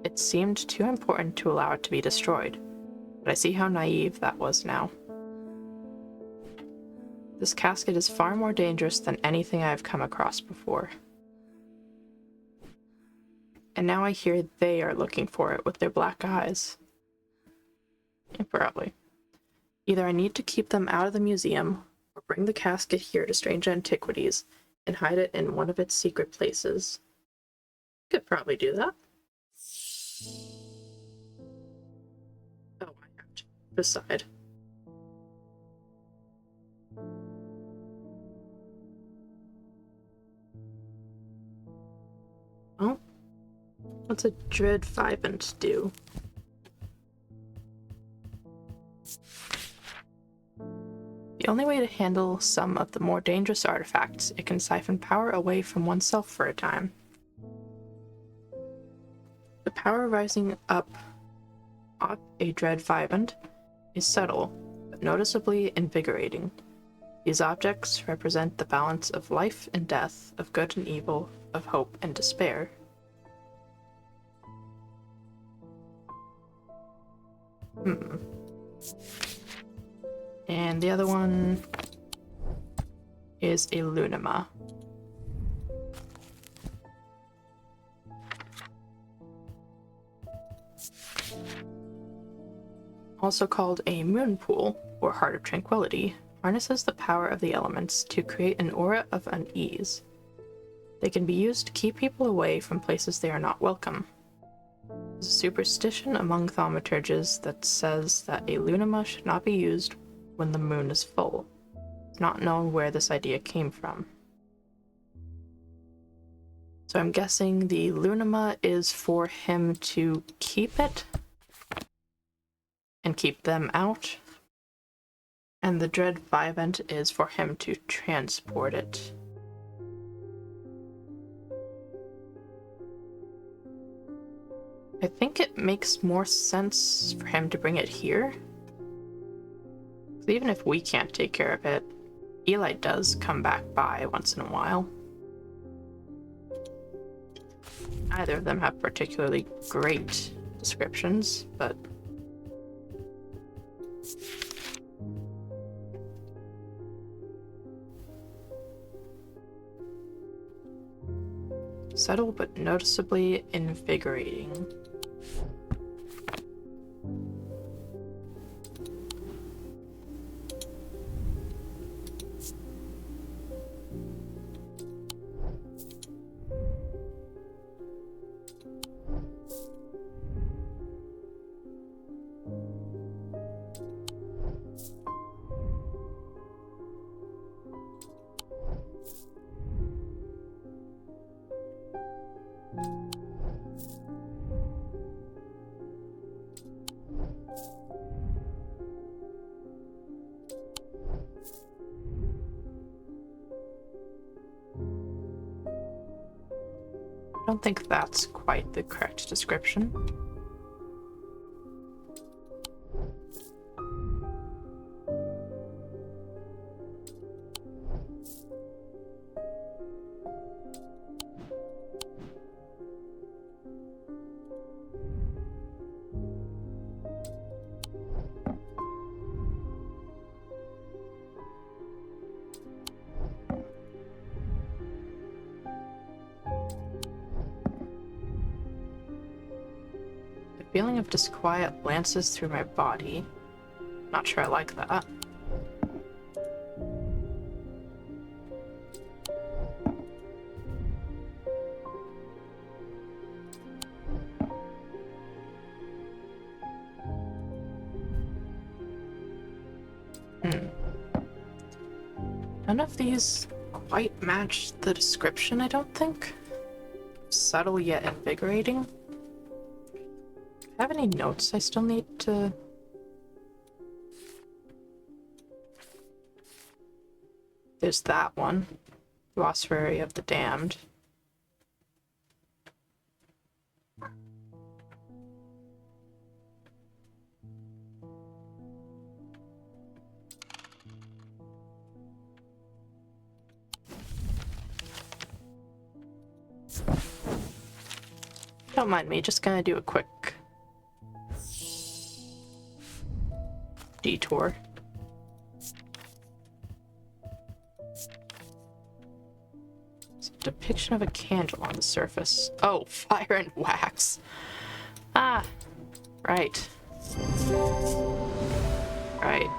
It seemed too important to allow it to be destroyed, but I see how naive that was now. This casket is far more dangerous than anything I have come across before. And now I hear they are looking for it with their black eyes. Yeah, probably. Either I need to keep them out of the museum, or bring the casket here to Strange Antiquities and hide it in one of its secret places. Could probably do that. Oh, I have to decide. Oh, what's a Dread Vibant do? The only way to handle some of the more dangerous artifacts, it can siphon power away from oneself for a time. The power rising up off a Dread Vibant is subtle, but noticeably invigorating. These objects represent the balance of life and death, of good and evil, of hope and despair. And the other one is a Lunima. Also called a moon pool, or heart of tranquility, harnesses the power of the elements to create an aura of unease. They can be used to keep people away from places they are not welcome. There's a superstition among thaumaturges that says that a Lunima should not be used when the moon is full. It's not known where this idea came from. So I'm guessing the Lunima is for him to keep it and keep them out, and the Dread Vibant is for him to transport it. I think it makes more sense for him to bring it here. Even if we can't take care of it, Eli does come back by once in a while. Neither of them have particularly great descriptions, but subtle but noticeably invigorating. I don't think that's quite the correct description. A feeling of disquiet lances through my body. Not sure I like that. None of these quite match the description, I don't think. Subtle yet invigorating. have any notes I still need to... There's that one. Glossary of the Damned. Don't mind me, just gonna do a quick detour. It's a depiction of a candle on the surface. Oh, fire and wax. Ah, right. Right.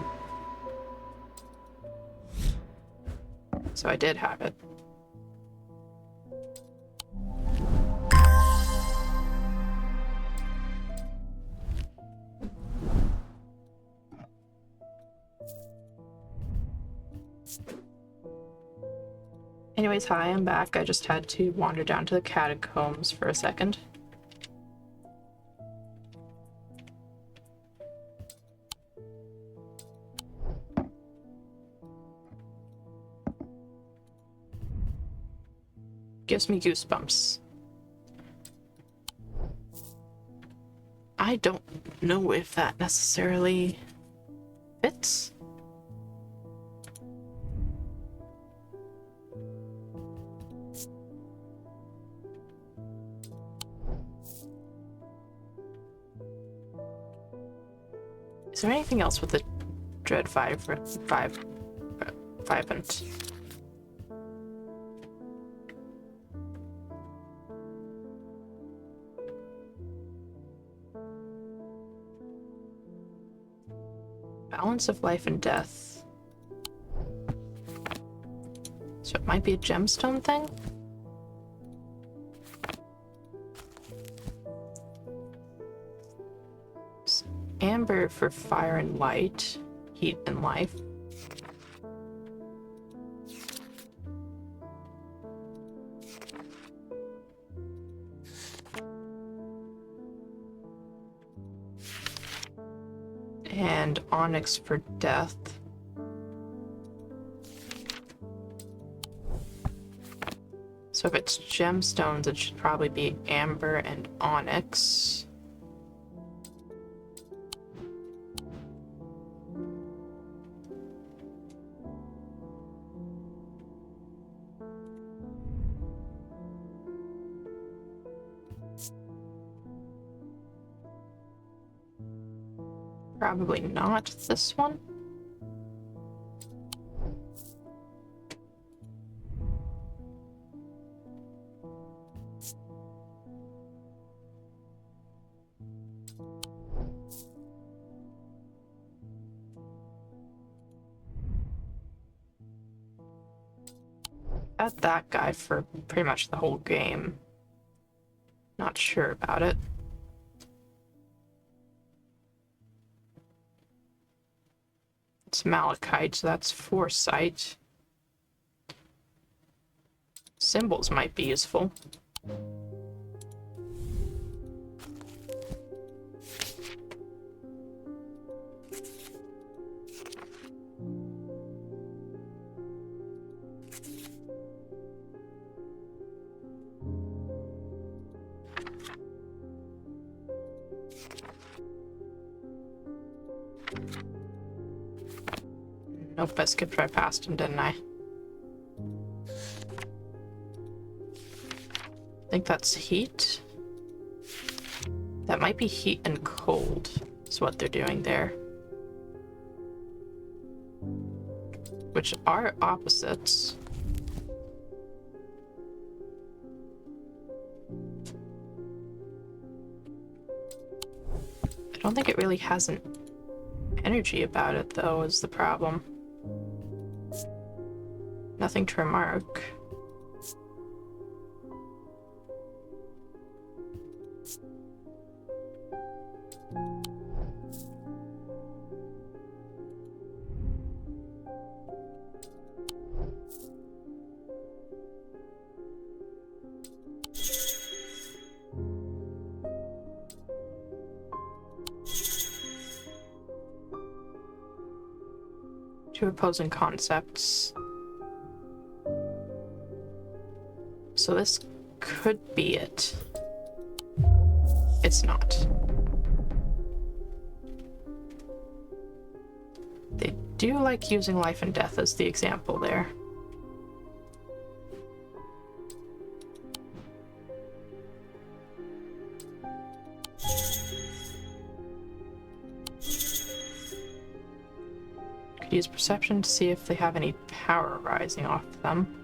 So I did have it. Anyways, hi, I'm back. I just had to wander down to the catacombs for a second. Gives me goosebumps. I don't know if that necessarily fits. Is there anything else with the Dread Vibrant? Balance of life and death. So it might be a gemstone thing? It's amber for fire and light, heat and life. And onyx for death. So if it's gemstones, it should probably be amber and onyx. Probably not this one. Got that guy for pretty much the whole game. Not sure about it. It's malachite, so that's foresight. Symbols might be useful. Nope, I skipped right past him, didn't I? I think that's heat. That might be heat and cold, is what they're doing there. Which are opposites. I don't think it really has an energy about it, though, is the problem. Nothing to remark. Two opposing concepts. So this could be it. It's not. They do like using life and death as the example there. Could use perception to see if they have any power rising off them.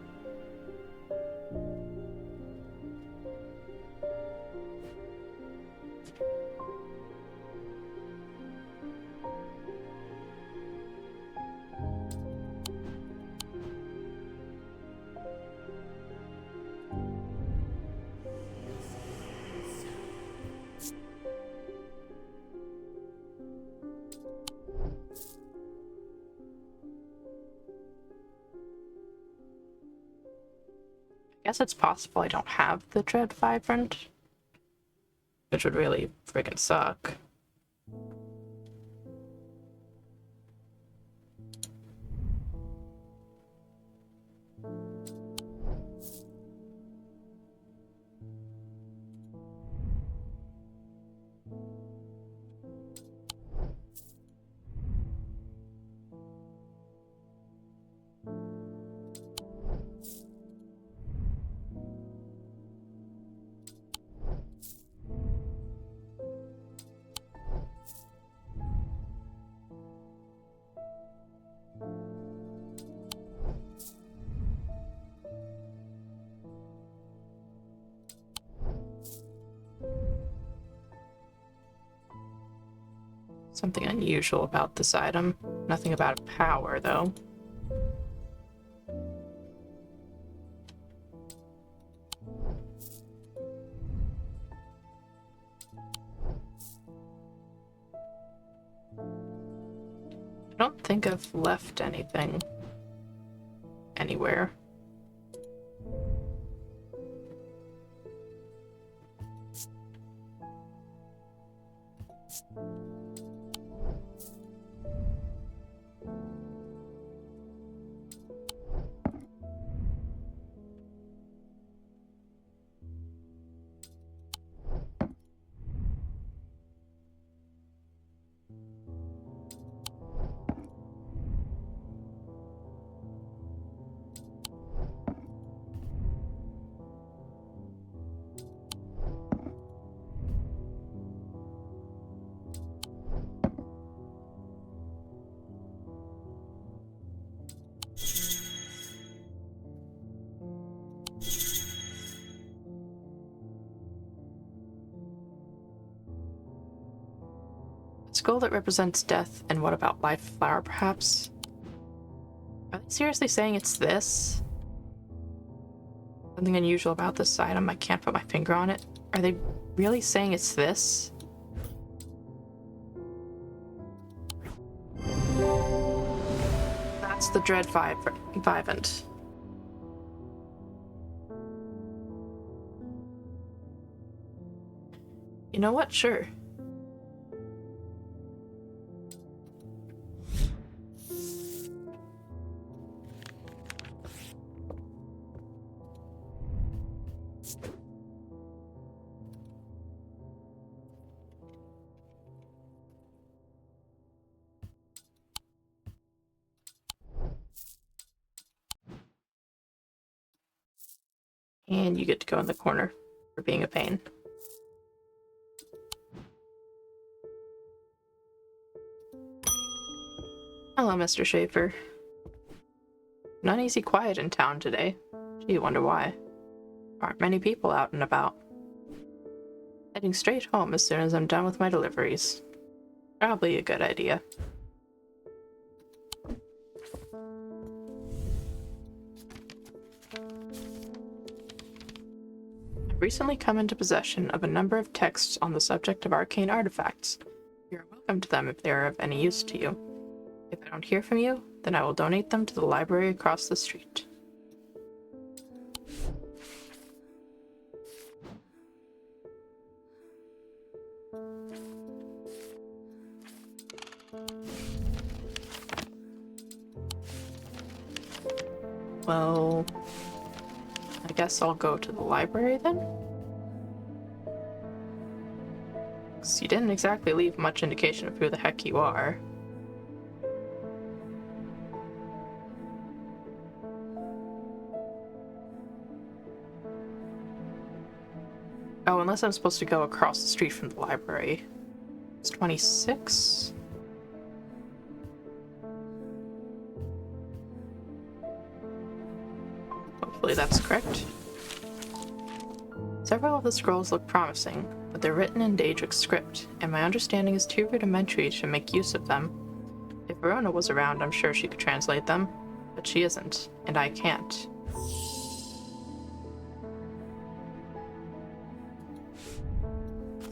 I guess it's possible I don't have the Dread Vibrant, which would really friggin' suck. Something unusual about this item. Nothing about power, though. I don't think I've left anything anywhere. Skull that represents death, and what about life flower, perhaps? Are they seriously saying it's this? Something unusual about this item, I can't put my finger on it. Are they really saying it's this? That's the Dread Vivant. You know what? Sure. And you get to go in the corner for being a pain. Hello, Mr. Schaefer. Not easy quiet in town today. Gee, wonder why. Aren't many people out and about. Heading straight home as soon as I'm done with my deliveries. Probably a good idea. I've recently come into possession of a number of texts on the subject of arcane artifacts. You're welcome to them if they are of any use to you. If I don't hear from you, then I will donate them to the library across the street. well, I guess I'll go to the library then? 'Cause you didn't exactly leave much indication of who the heck you are. Oh, unless I'm supposed to go across the street from the library. It's 26? Hopefully that's correct. Several of the scrolls look promising, but they're written in Daedric script, and my understanding is too rudimentary to make use of them. If Verona was around, I'm sure she could translate them, but she isn't, and I can't.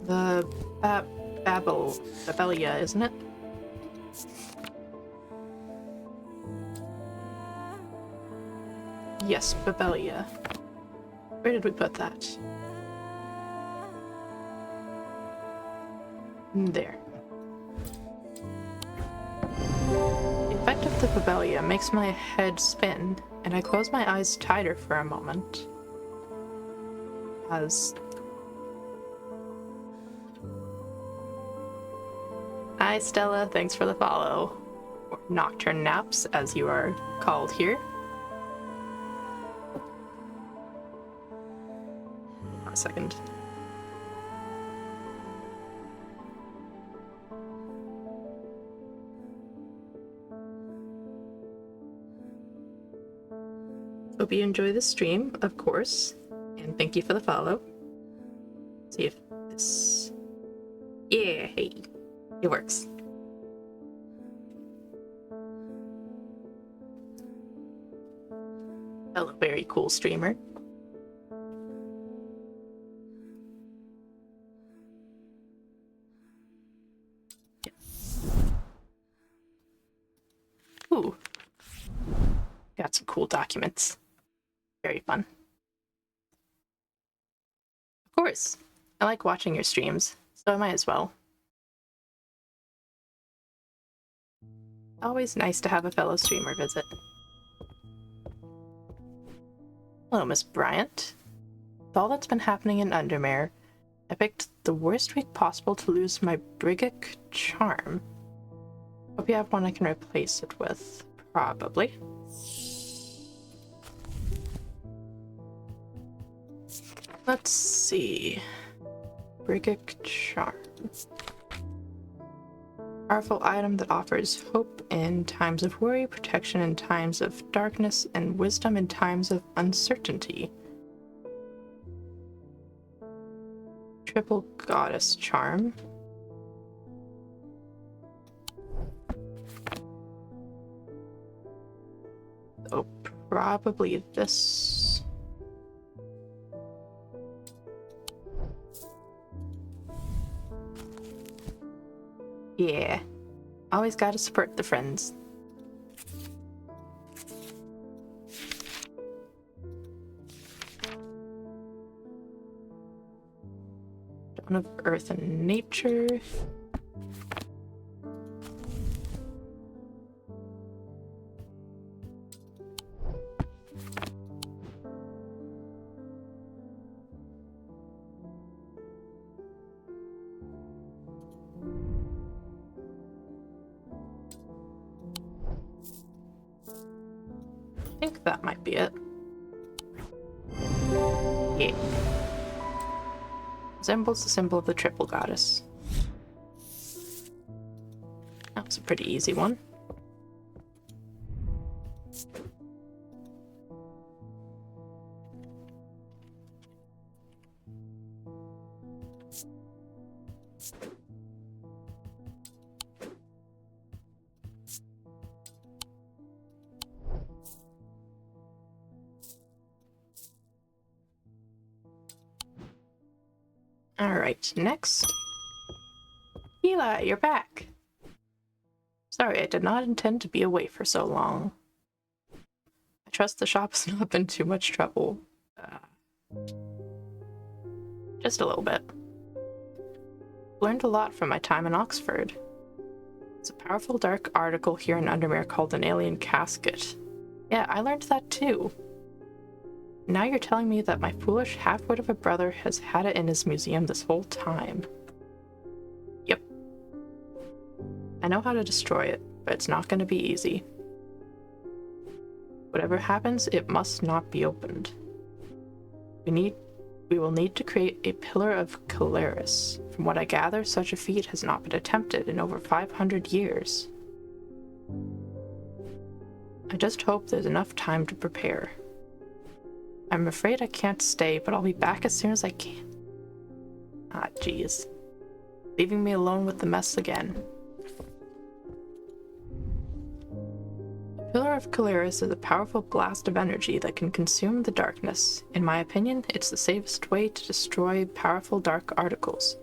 The Babelia, isn't it? Yes, Babelia. Where did we put that? There. The effect of the Babelia makes my head spin, and I close my eyes tighter for a moment. As... Hi Stella, thanks for the follow. Or nocturne naps, as you are called here. A second. Hope you enjoy the stream, of course, and thank you for the follow. See if this... Yeah, hey, it works. Hello, very cool streamer. Yeah. Ooh. Got some cool documents. Very fun. Of course. I like watching your streams, so I might as well. Always nice to have a fellow streamer visit. Hello, Miss Bryant. With all that's been happening in Undermere, I picked the worst week possible to lose my Brigic charm. Hope you have one I can replace it with. Probably. Let's see. Brigic charm. Powerful item that offers hope in times of worry, protection in times of darkness, and wisdom in times of uncertainty. Triple goddess charm. Oh, probably this. Yeah, always gotta support the friends. Dawn of Earth and Nature. I think that might be it. Yeah. Resembles the symbol of the triple goddess. That was a pretty easy one. Alright, next. Eli, you're back. Sorry, I did not intend to be away for so long. I trust the shop has not been too much trouble. Just a little bit. Learned a lot from my time in Oxford. There's a powerful dark article here in Undermere called an alien casket. Yeah, I learned that too. Now you're telling me that my foolish half-wit of a brother has had it in his museum this whole time. Yep. I know how to destroy it, but it's not going to be easy. Whatever happens, it must not be opened. We will need to create a pillar of Caleris. From what I gather, such a feat has not been attempted in over 500 years. I just hope there's enough time to prepare. I'm afraid I can't stay, but I'll be back as soon as I can. Ah, jeez. Leaving me alone with the mess again. The Pillar of Caleris is a powerful blast of energy that can consume the darkness. In my opinion, it's the safest way to destroy powerful dark articles.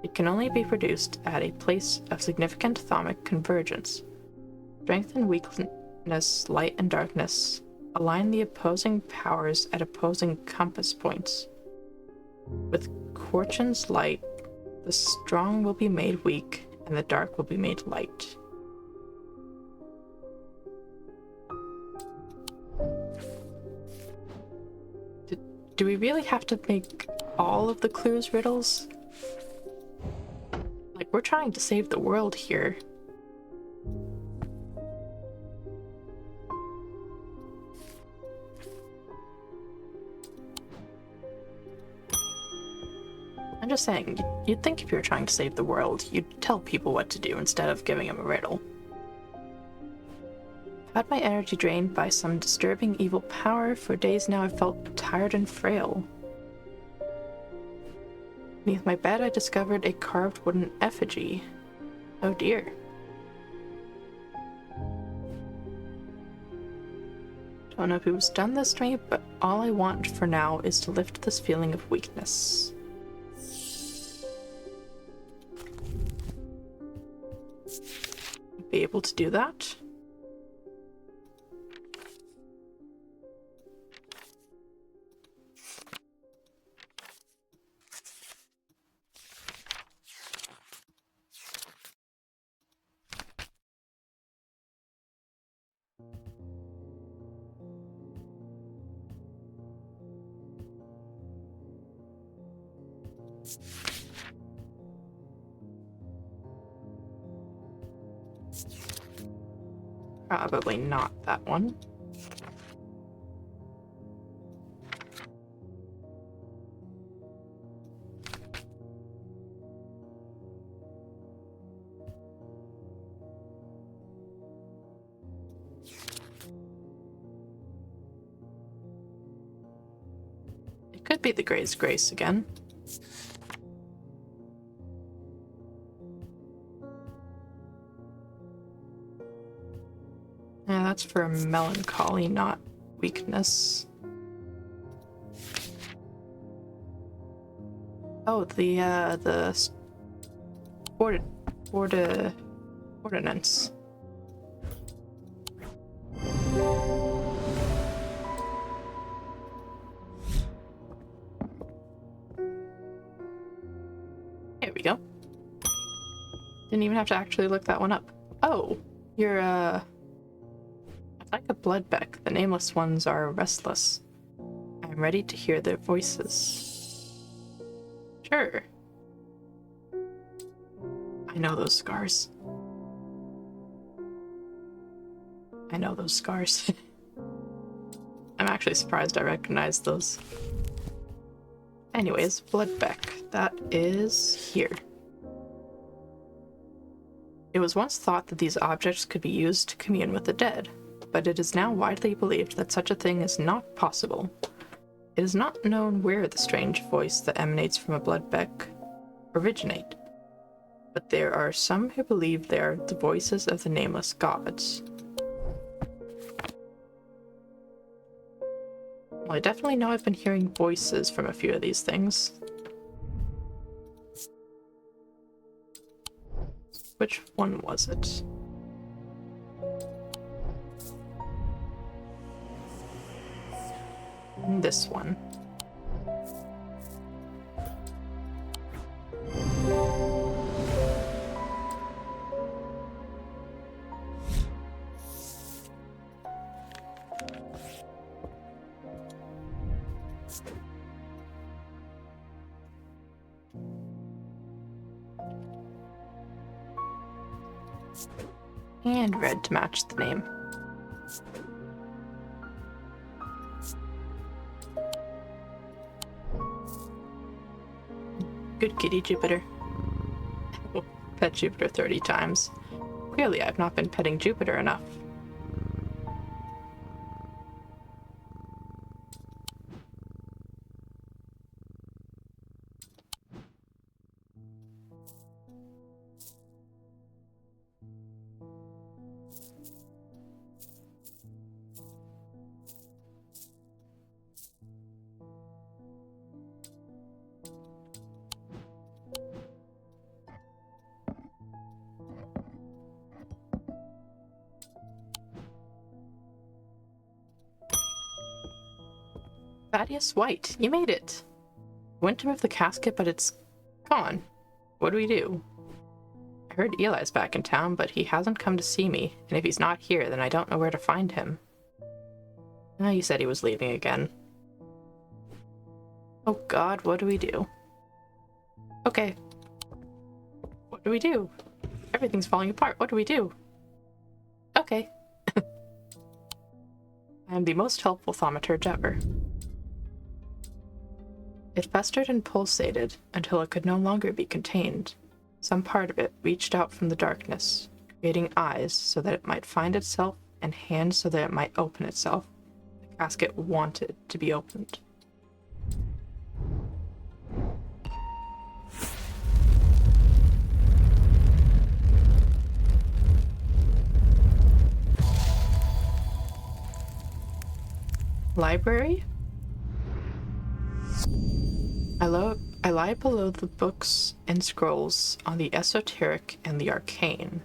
It can only be produced at a place of significant atomic convergence. Strength and weakness, light and darkness, align the opposing powers at opposing compass points. With Korchin's light, the strong will be made weak, and the dark will be made light. Do we really have to make all of the clues riddles? Like, we're trying to save the world here. I'm just saying, you'd think if you were trying to save the world, you'd tell people what to do instead of giving them a riddle. I've had my energy drained by some disturbing evil power. For days now I've felt tired and frail. Beneath my bed I discovered a carved wooden effigy. Oh dear. Don't know who's done this to me, but all I want for now is to lift this feeling of weakness. Be able to do that. Probably not that one. It could be the Gray's Grace again. Yeah, that's for melancholy, not weakness. Oh, the ordinance. There we go. Didn't even have to actually look that one up. Oh, you're like a bloodbeck. The nameless ones are restless. I'm ready to hear their voices. Sure. I know those scars. I know those scars. I'm actually surprised I recognize those. Anyways, bloodbeck. That is here. It was once thought that these objects could be used to commune with the dead, but it is now widely believed that such a thing is not possible. It is not known where the strange voice that emanates from a bloodbeck originate, but there are some who believe they are the voices of the nameless gods. Well, I definitely know I've been hearing voices from a few of these things. Which one was it? This one. And red to match the name. Good kitty, Jupiter. Pet Jupiter 30 times. Clearly, I've not been petting Jupiter enough. Thaddeus White, you made it! I went to move the casket, but it's gone. What do we do? I heard Eli's back in town, but he hasn't come to see me, and if he's not here, then I don't know where to find him. Oh, you said he was leaving again. Oh god, what do we do? Okay. What do we do? Everything's falling apart. What do we do? Okay. I am the most helpful thaumaturge ever. It festered and pulsated until it could no longer be contained. Some part of it reached out from the darkness, creating eyes so that it might find itself and hands so that it might open itself. The casket wanted to be opened. Library? I lie below the books and scrolls on the esoteric and the arcane.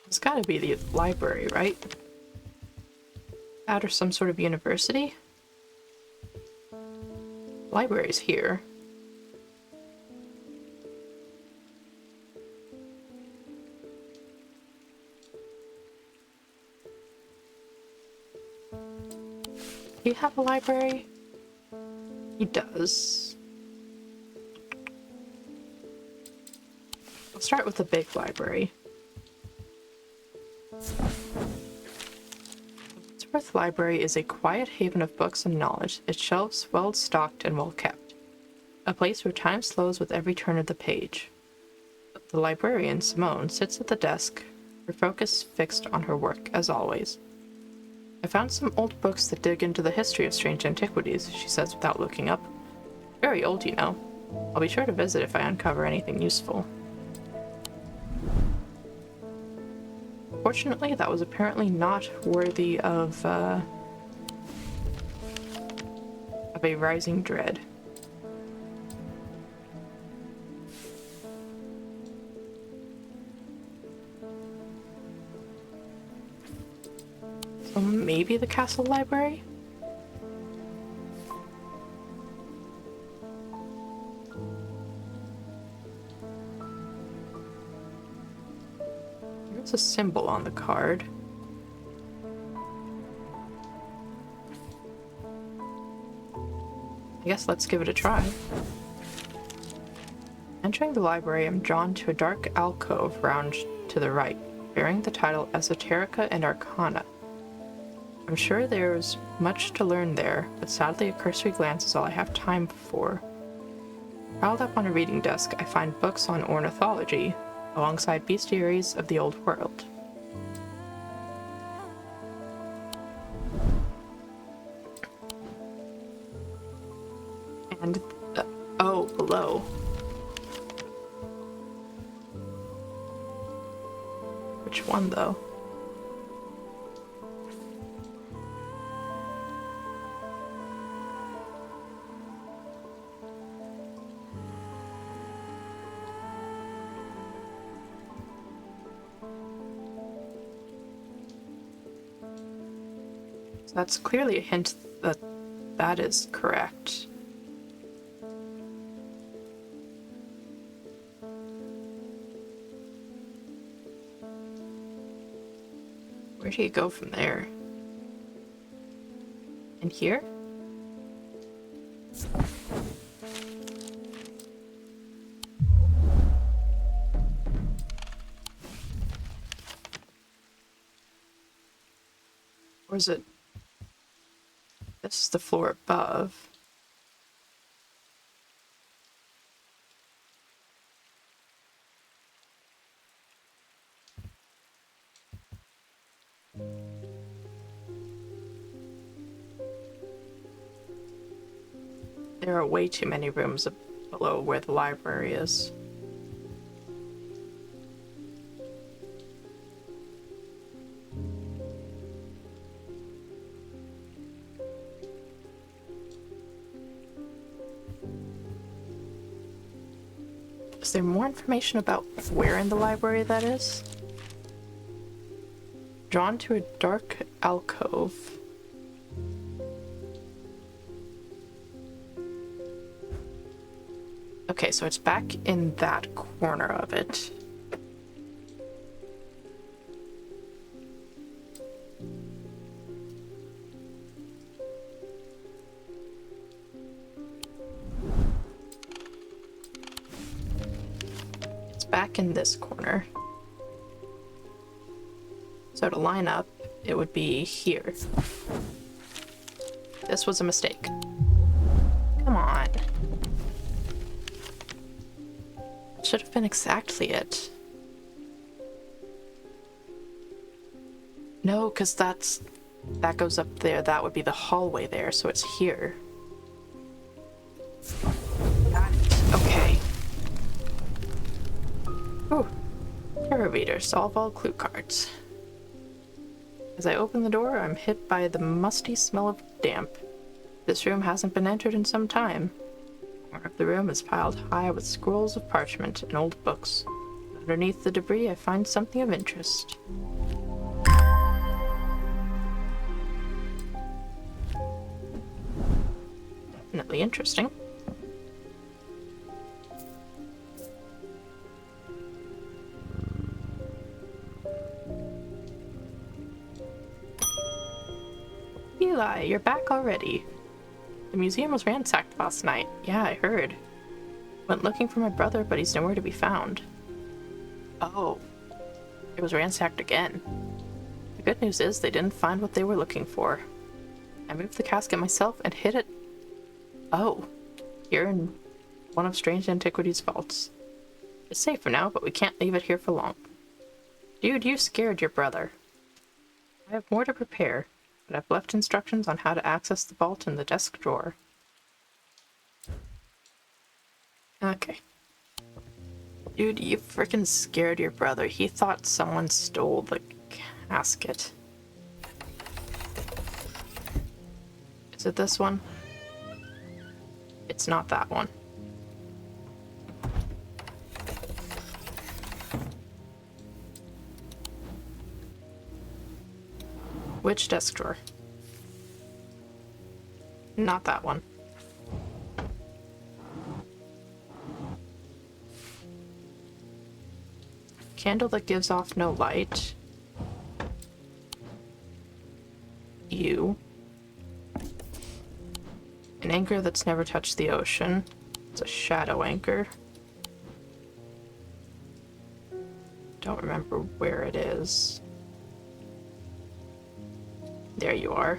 It's gotta be the library, right? That or some sort of university? Library's here. Do you have a library? He does. I'll start with the big library. Worth Library is a quiet haven of books and knowledge, its shelves well stocked and well kept. A place where time slows with every turn of the page. The librarian, Simone, sits at the desk, her focus fixed on her work, as always. I found some old books that dig into the history of Strange Antiquities, she says without looking up. Very old, you know. I'll be sure to visit if I uncover anything useful. Fortunately, that was apparently not worthy of a rising dread. So maybe the castle library? There's a symbol on the card. I guess let's give it a try. Entering the library, I'm drawn to a dark alcove round to the right, bearing the title Esoterica and Arcana. I'm sure there's much to learn there, but sadly a cursory glance is all I have time for. Piled up on a reading desk, I find books on ornithology, alongside bestiaries of the old world. And, oh, below. Which one, though? So that's clearly a hint that that is correct. Where do you go from there? In here? Or is it? This is the floor above. There are way too many rooms below where the library is. Is there more information about where in the library that is? Drawn to a dark alcove. Okay, so it's back in that corner of it. It's back in this corner. So to line up, it would be here. This was a mistake. Come on. That should have been exactly it. No, because that goes up there. That would be the hallway there, so it's here. Got it. Okay. Ooh. Tarot reader. Solve all clue cards. As I open the door, I'm hit by the musty smell of damp. This room hasn't been entered in some time. The corner of the room is piled high with scrolls of parchment and old books. Underneath the debris, I find something of interest. Definitely interesting. Eli, you're back already. The museum was ransacked last night. Yeah, I heard. Went looking for my brother, but he's nowhere to be found. Oh. It was ransacked again. The good news is they didn't find what they were looking for. I moved the casket myself and hid it. Oh. Here in one of Strange Antiquities' vaults. It's safe for now, but we can't leave it here for long. Dude, you scared your brother. I have more to prepare, but I've left instructions on how to access the vault in the desk drawer. Okay. Dude, you frickin' scared your brother. He thought someone stole the casket. Is it this one? It's not that one. Which desk drawer? Not that one. Candle that gives off no light. You. An anchor that's never touched the ocean. It's a shadow anchor. Don't remember where it is. There you are.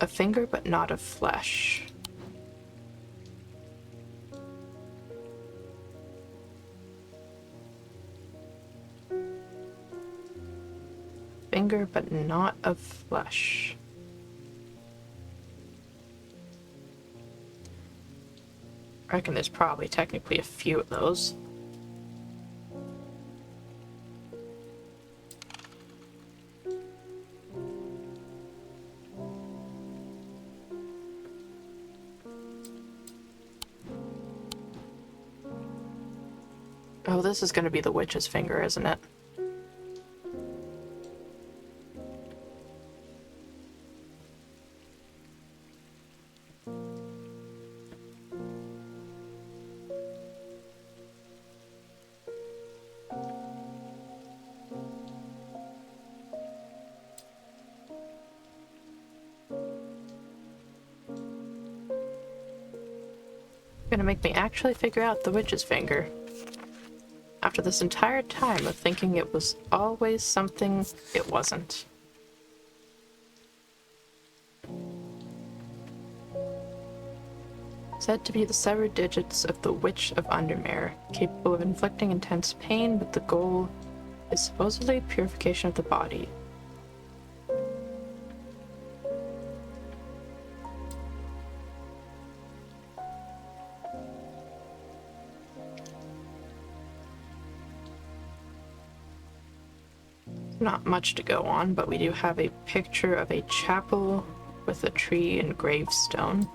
A finger, but not of flesh. Finger, but not of flesh. I reckon there's probably technically a few of those. Oh, this is going to be the witch's finger, isn't it? Gonna make me actually figure out the witch's finger. After this entire time of thinking it was always something it wasn't. Said to be the severed digits of the Witch of Undermere, capable of inflicting intense pain, but the goal is supposedly purification of the body. Not much to go on, but we do have a picture of a chapel with a tree and gravestone.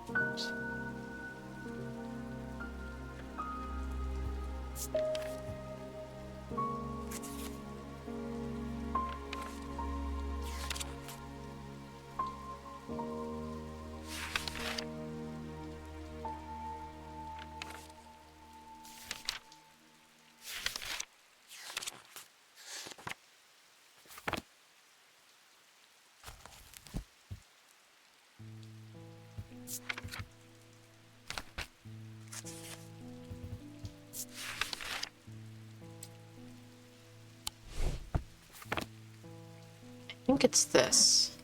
I think it's this.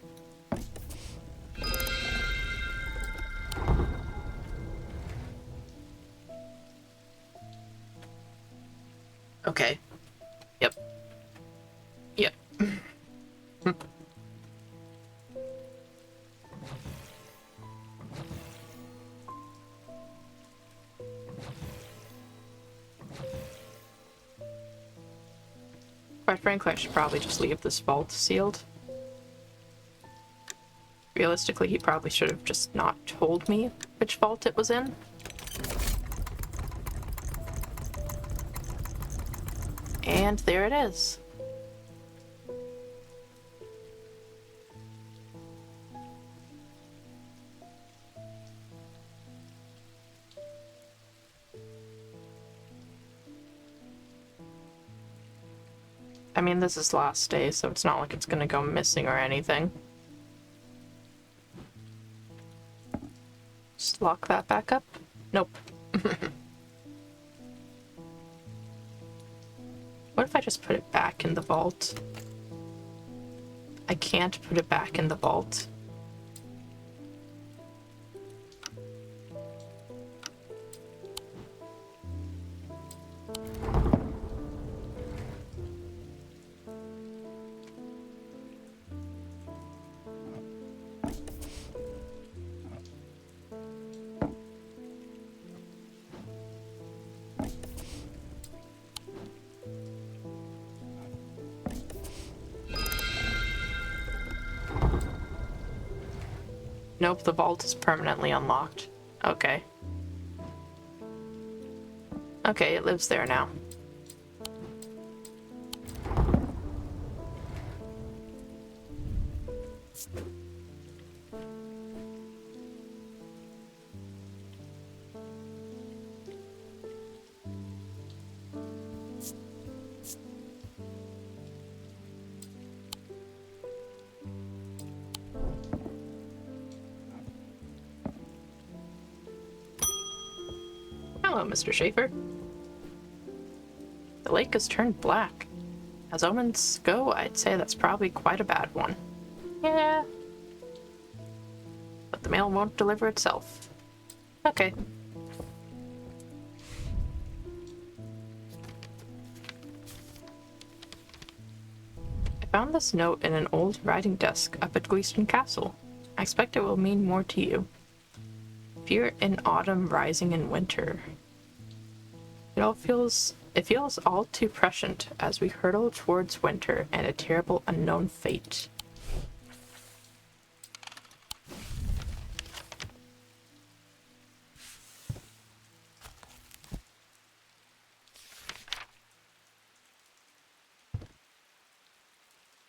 Okay. Yep. Yep. Quite frankly, I should probably just leave this vault sealed. Realistically, he probably should have just not told me which vault it was in. And there it is. I mean, this is last day, so it's not like it's gonna go missing or anything. Just lock that back up? Nope. What if I just put it back in the vault? I can't put it back in the vault. Nope, the vault is permanently unlocked. Okay. Okay, it lives there now. Hello, Mr. Schaefer. The lake has turned black. As omens go, I'd say that's probably quite a bad one. Yeah. But the mail won't deliver itself. Okay. I found this note in an old writing desk up at Gleeston Castle. I expect it will mean more to you. Fear in autumn rising in winter. It feels all too prescient as we hurtle towards winter and a terrible unknown fate.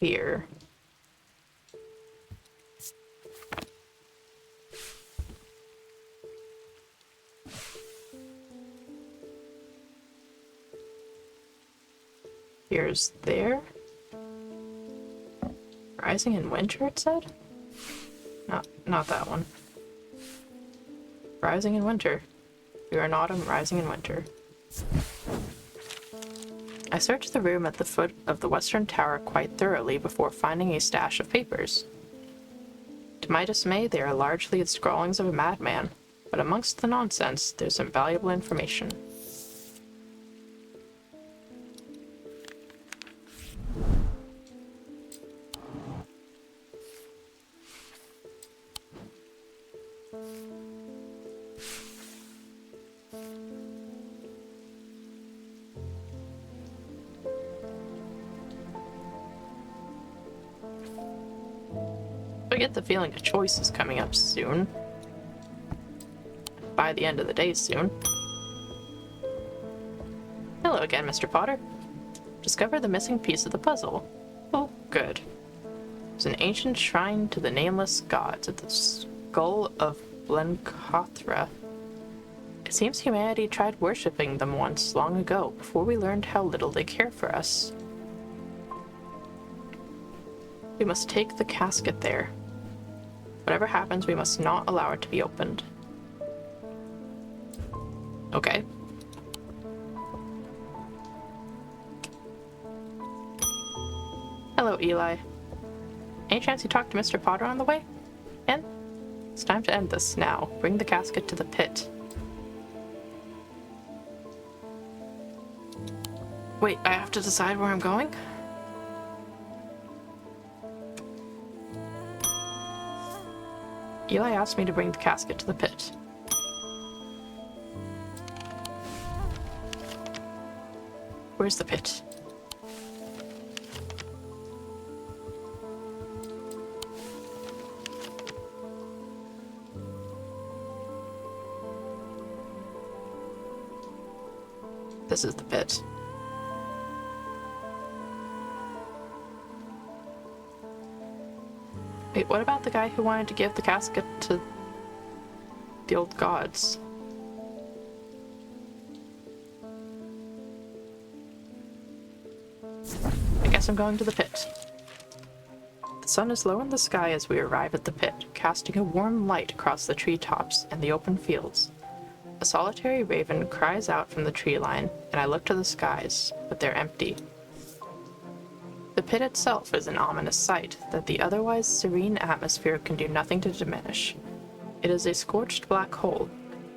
Fear. Here's there. Rising in winter, it said? Not that one. Rising in winter. We are in autumn, rising in winter. I searched the room at the foot of the western tower quite thoroughly before finding a stash of papers. To my dismay, they are largely the scrawlings of a madman, but amongst the nonsense, there's some valuable information. I get the feeling a choice is coming up soon. By the end of the day soon. Hello again, Mr. Potter. Discover the missing piece of the puzzle. Oh, good. There's an ancient shrine to the nameless gods at the skull of Blencothra. It seems humanity tried worshipping them once long ago, before we learned how little they care for us. We must take the casket there. Whatever happens, we must not allow it to be opened. Okay. Hello, Eli. Any chance you talked to Mr. Potter on the way? And it's time to end this now. Bring the casket to the pit. Wait, I have to decide where I'm going? Eli asked me to bring the casket to the pit. Where's the pit? This is the pit. Wait, what about the guy who wanted to give the casket to the old gods? I guess I'm going to the pit. The sun is low in the sky as we arrive at the pit, casting a warm light across the treetops and the open fields. A solitary raven cries out from the tree line, and I look to the skies, but they're empty. The pit itself is an ominous sight that the otherwise serene atmosphere can do nothing to diminish. It is a scorched black hole,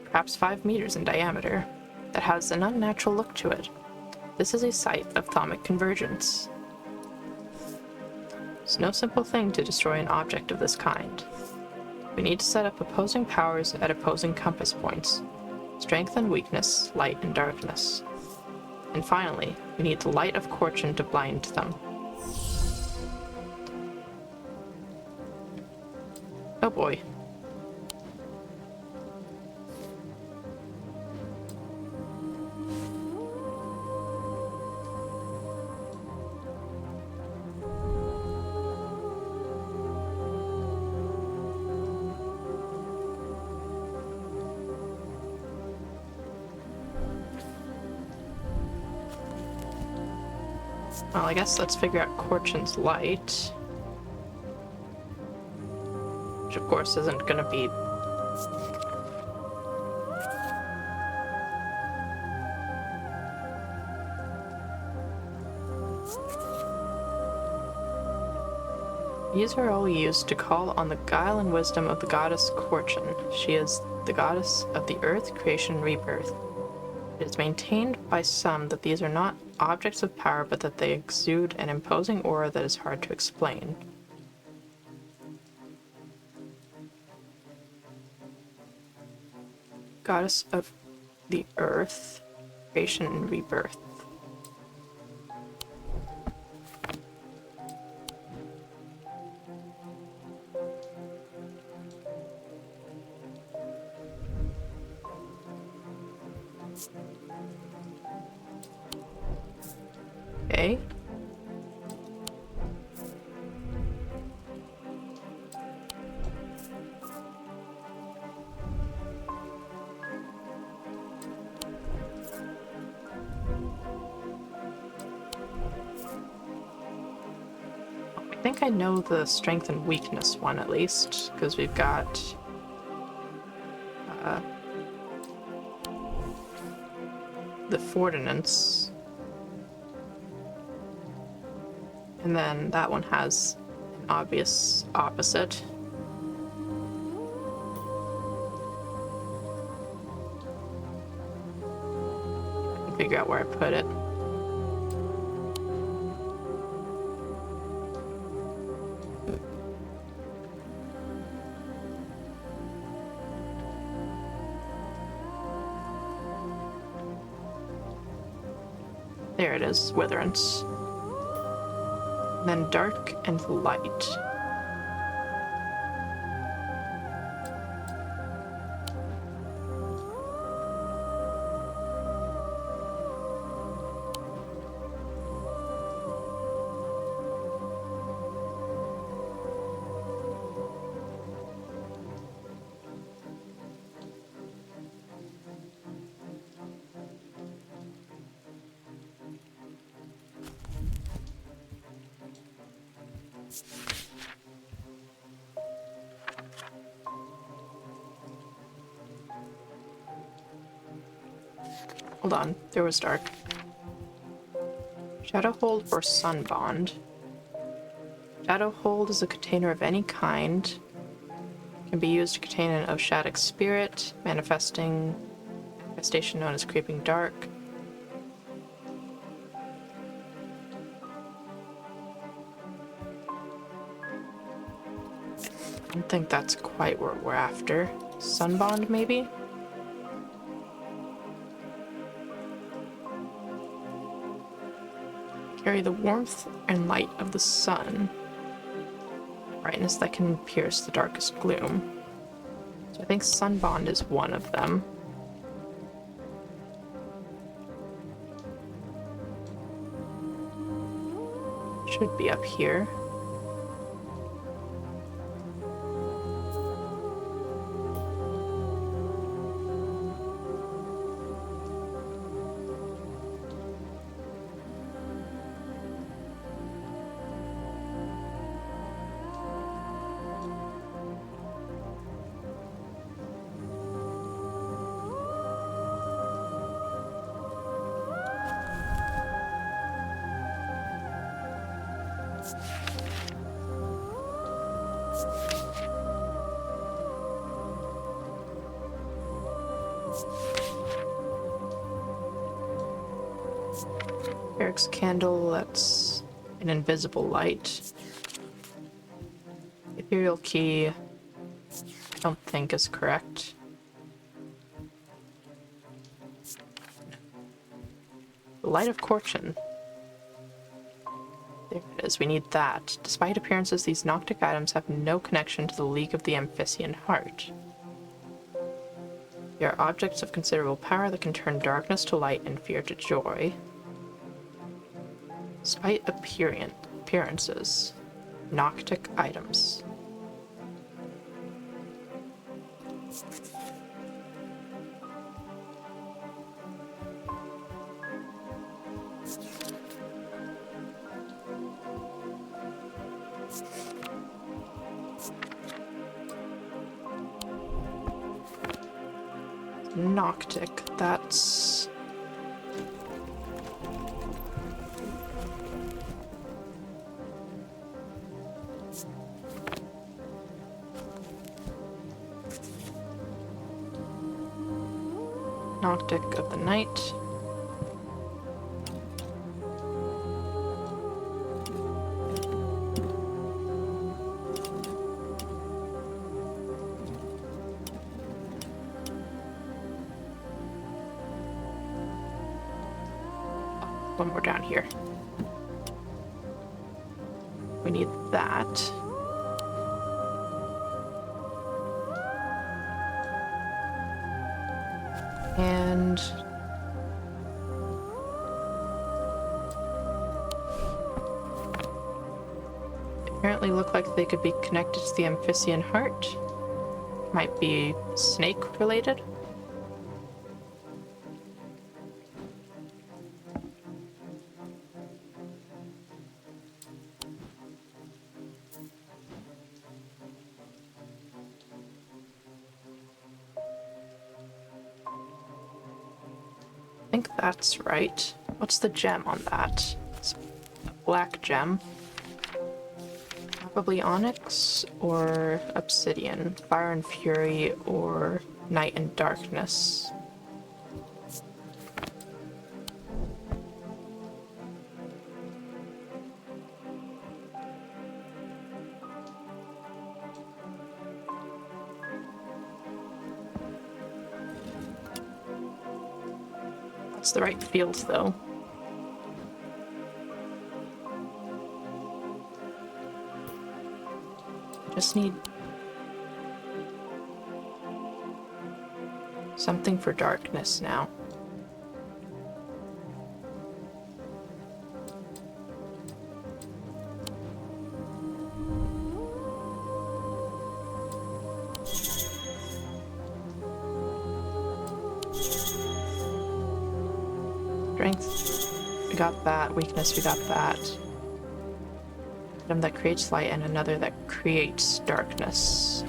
perhaps 5 meters in diameter, that has an unnatural look to it. This is a site of thaumic convergence. It's no simple thing to destroy an object of this kind. We need to set up opposing powers at opposing compass points, strength and weakness, light and darkness. And finally, we need the light of Fortune to blind them. Oh boy. Well, I guess let's figure out Corchin's light. Which, of course, isn't gonna be... These are all used to call on the guile and wisdom of the goddess Corchin. She is the goddess of the earth, creation, and rebirth. It is maintained by some that these are not objects of power, but that they exude an imposing aura that is hard to explain. Goddess of the earth, creation, and rebirth. Okay. I think I know the strength and weakness one at least, because we've got the ordnance. And then that one has an obvious opposite. I can figure out where I put it. There it is, Witherance. And then dark and light. Hold on, there was dark. Shadowhold or Sunbond. Shadowhold is a container of any kind. Can be used to contain an oshadic spirit, manifestation known as Creeping Dark. I don't think that's quite what we're after. Sunbond, maybe? Carry the warmth and light of the sun. Brightness that can pierce the darkest gloom. So I think Sunbond is one of them. Should be up here. Eric's candle, that's an invisible light. Ethereal key, I don't think is correct. The light of Corchin. There it is, we need that. Despite appearances, these Noctic items have no connection to the League of the Amphician Heart. They are objects of considerable power that can turn darkness to light and fear to joy. Despite appearances, Noctic items. Noctic, that's... Noctic of the Night. One more down here. We need that. And apparently look like they could be connected to the Amphician Heart. Might be snake related. I think that's right. What's the gem on that? It's a black gem. Probably onyx or obsidian. Fire and fury or night and darkness. That's the right field, though. Just need something for darkness now. Strength, we got that. Weakness, we got that. Item that creates light and another that creates darkness.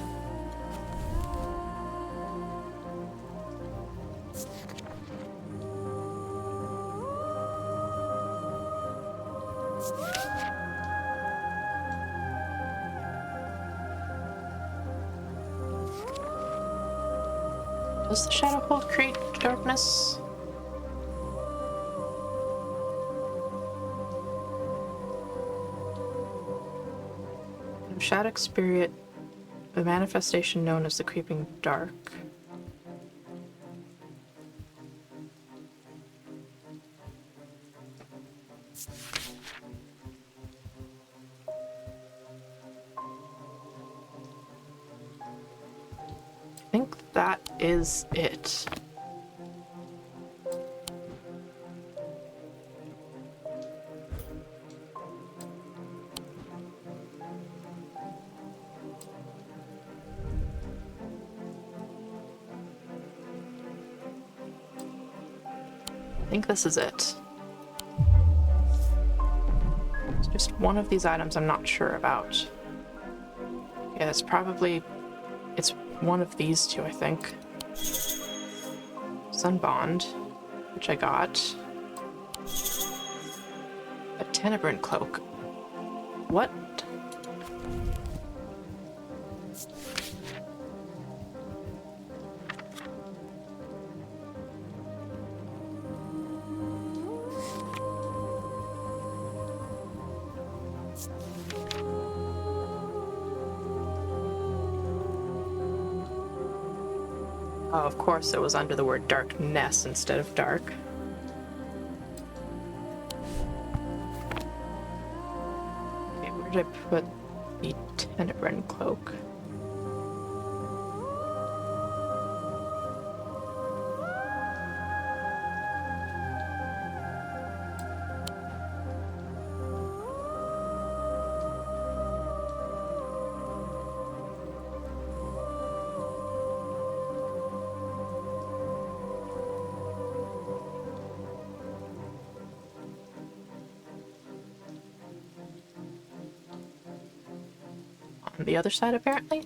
Does the shadow hold create darkness? Shadow spirit, the manifestation known as the creeping dark. I think that is it. I think this is it. It's just one of these items I'm not sure about. Yeah, it's probably... it's one of these two, I think. Sunbond, which I got. A Tenebrant cloak. What? Oh, of course it was under the word darkness instead of dark. Okay, where did I put the Tenebrant cloak? On the other side, apparently?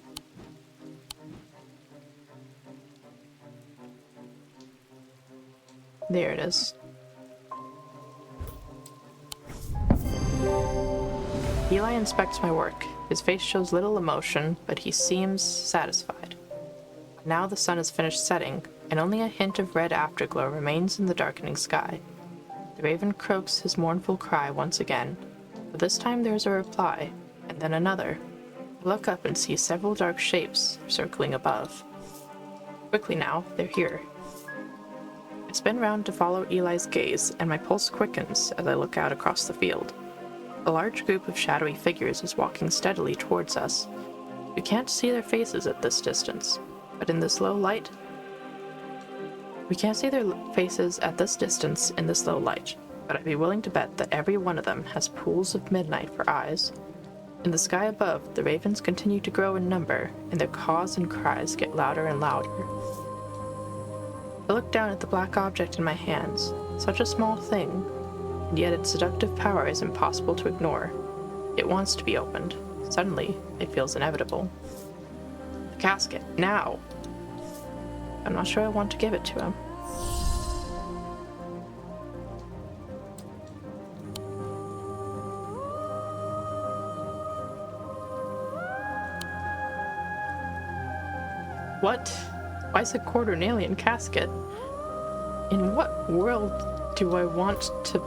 There it is. Eli inspects my work. His face shows little emotion, but he seems satisfied. Now the sun has finished setting, and only a hint of red afterglow remains in the darkening sky. The raven croaks his mournful cry once again, but this time there is a reply, and then another. I look up and see several dark shapes circling above. Quickly now, they're here. I spin round to follow Eli's gaze, and my pulse quickens as I look out across the field. A large group of shadowy figures is walking steadily towards us. We can't see their faces at this distance, but in this low light... We can't see their faces at this distance in this low light, but I'd be willing to bet that every one of them has pools of midnight for eyes. In the sky above, the ravens continue to grow in number, and their caws and cries get louder and louder. I look down at the black object in my hands, such a small thing, and yet its seductive power is impossible to ignore. It wants to be opened. Suddenly, it feels inevitable. The casket, now! I'm not sure I want to give it to him. What? Why is a quaternarian casket? In what world do I want to...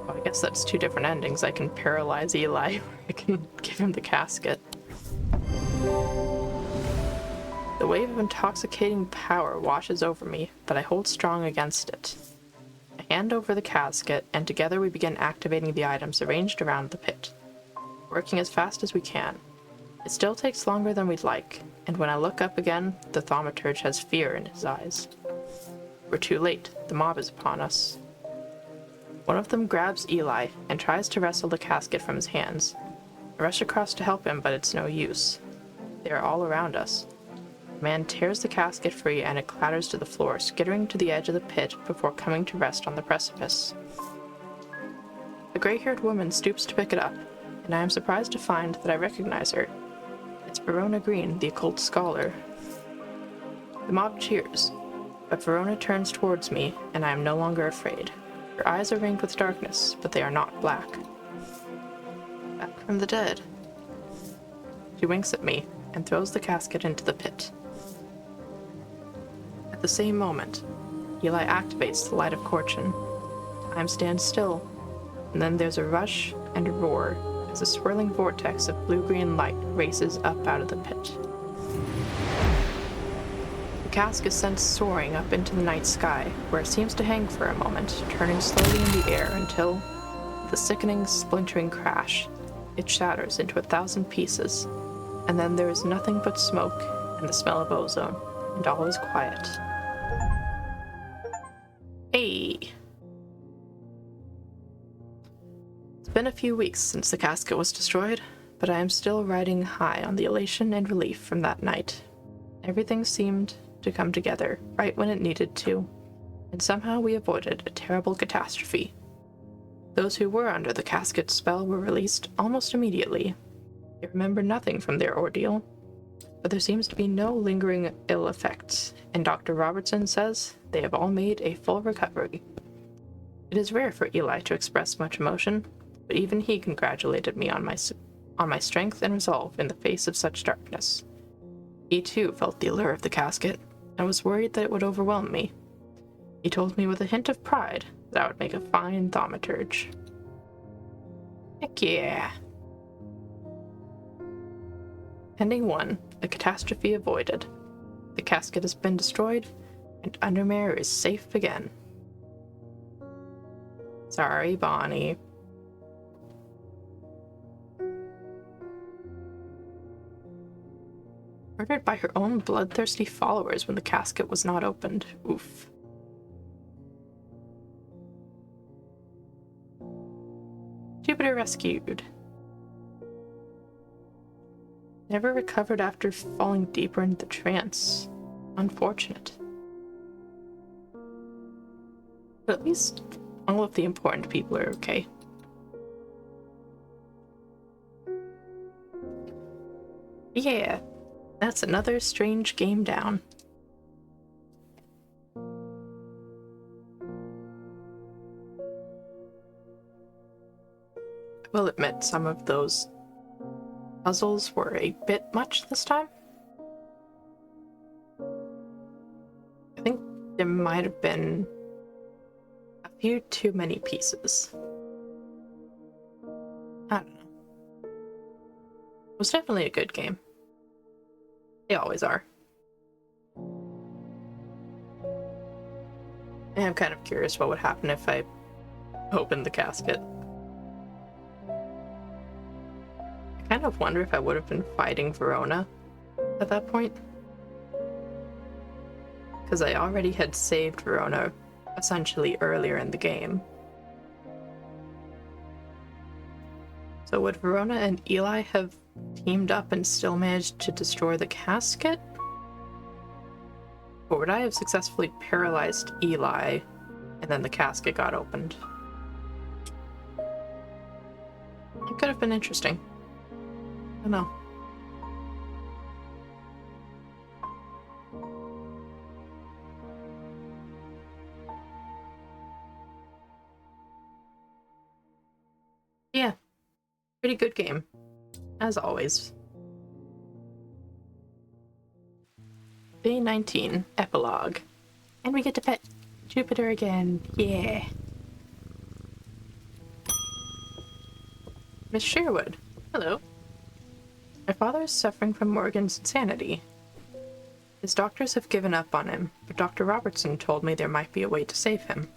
Oh, I guess that's two different endings. I can paralyze Eli, or I can give him the casket. The wave of intoxicating power washes over me, but I hold strong against it. I hand over the casket, and together we begin activating the items arranged around the pit, working as fast as we can. It still takes longer than we'd like, and when I look up again, the thaumaturge has fear in his eyes. We're too late. The mob is upon us. One of them grabs Eli and tries to wrestle the casket from his hands. I rush across to help him, but it's no use. They are all around us. The man tears the casket free and it clatters to the floor, skittering to the edge of the pit before coming to rest on the precipice. The gray-haired woman stoops to pick it up, and I am surprised to find that I recognize her. It's Verona Green, the occult scholar. The mob cheers, but Verona turns towards me, and I am no longer afraid. Her eyes are ringed with darkness, but they are not black. Back from the dead. She winks at me and throws the casket into the pit. At the same moment, Eli activates the Light of Fortune. Time stands still, and then there's a rush and a roar as a swirling vortex of blue-green light races up out of the pit. The cask is sent soaring up into the night sky, where it seems to hang for a moment, turning slowly in the air until, with a sickening, splintering crash, it shatters into 1,000 pieces, and then there is nothing but smoke and the smell of ozone, and all is quiet. Hey! It's been a few weeks since the casket was destroyed, but I am still riding high on the elation and relief from that night. Everything seemed to come together right when it needed to, and somehow we avoided a terrible catastrophe. Those who were under the casket spell were released almost immediately. They remember nothing from their ordeal, but there seems to be no lingering ill effects, and Dr. Robertson says they have all made a full recovery. It is rare for Eli to express much emotion, but even he congratulated me on my strength and resolve in the face of such darkness. He too felt the allure of the casket, and was worried that it would overwhelm me. He told me with a hint of pride that I would make a fine thaumaturge. Heck yeah! Ending 1, a catastrophe avoided. The casket has been destroyed, and Undermere is safe again. Sorry, Bonnie. Murdered by her own bloodthirsty followers when the casket was not opened. Oof. Jupiter rescued. Never recovered after falling deeper into the trance. Unfortunate. But at least all of the important people are okay. Yeah, that's another strange game down. I will admit some of those puzzles were a bit much this time. I think there might have been a few too many pieces. I don't know. It was definitely a good game. They always are. And I'm kind of curious what would happen if I opened the casket. I kind of wonder if I would have been fighting Verona at that point. Because I already had saved Verona essentially earlier in the game. So would Verona and Eli have teamed up and still managed to destroy the casket? Or would I have successfully paralyzed Eli and then the casket got opened? It could have been interesting. I don't know. Yeah, pretty good game. as always. Day 19, Epilogue. And we get to pet Jupiter again. Yeah. Miss Sherwood. Hello. My father is suffering from Morgan's insanity. His doctors have given up on him, but Dr. Robertson told me there might be a way to save him.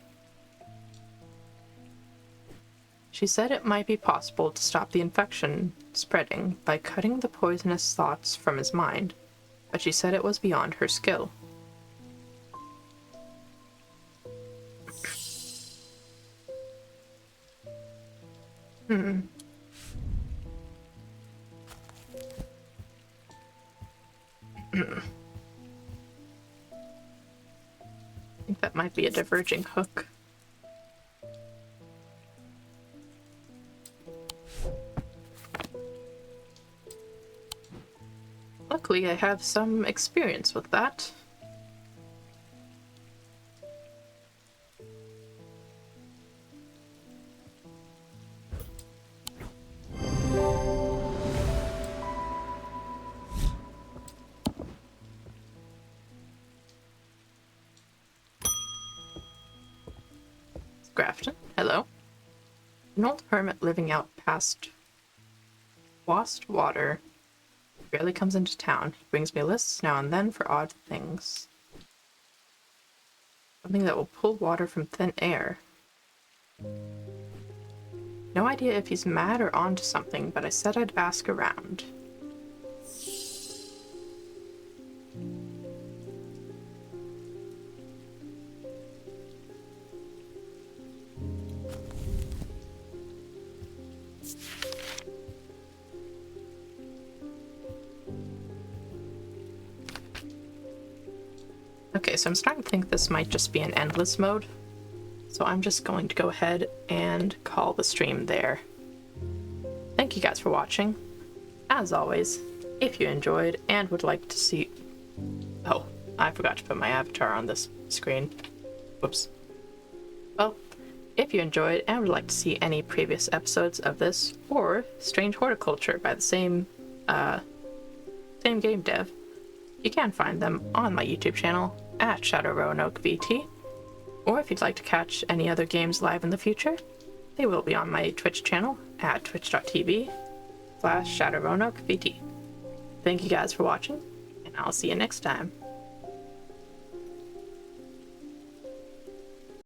She said it might be possible to stop the infection spreading by cutting the poisonous thoughts from his mind, but she said it was beyond her skill. I think that might be a diverging hook. Luckily, I have some experience with that. Grafton, hello. An old hermit living out past Wast Water. Rarely comes into town. He brings me lists now and then for odd things. Something that will pull water from thin air. No idea if he's mad or onto something, but I said I'd ask around. Okay, so I'm starting to think this might just be an endless mode. So I'm just going to go ahead and call the stream there. Thank you guys for watching. As always, if you enjoyed and would like to see... Oh, I forgot to put my avatar on this screen. Whoops. Well, if you enjoyed and would like to see any previous episodes of this, or Strange Horticulture by the same game dev, you can find them on my YouTube channel at Roanoke VT. Or if you'd like to catch any other games live in the future, they will be on my Twitch channel at twitch.tv/Roanoke VT. Thank you guys for watching, and I'll see you next time.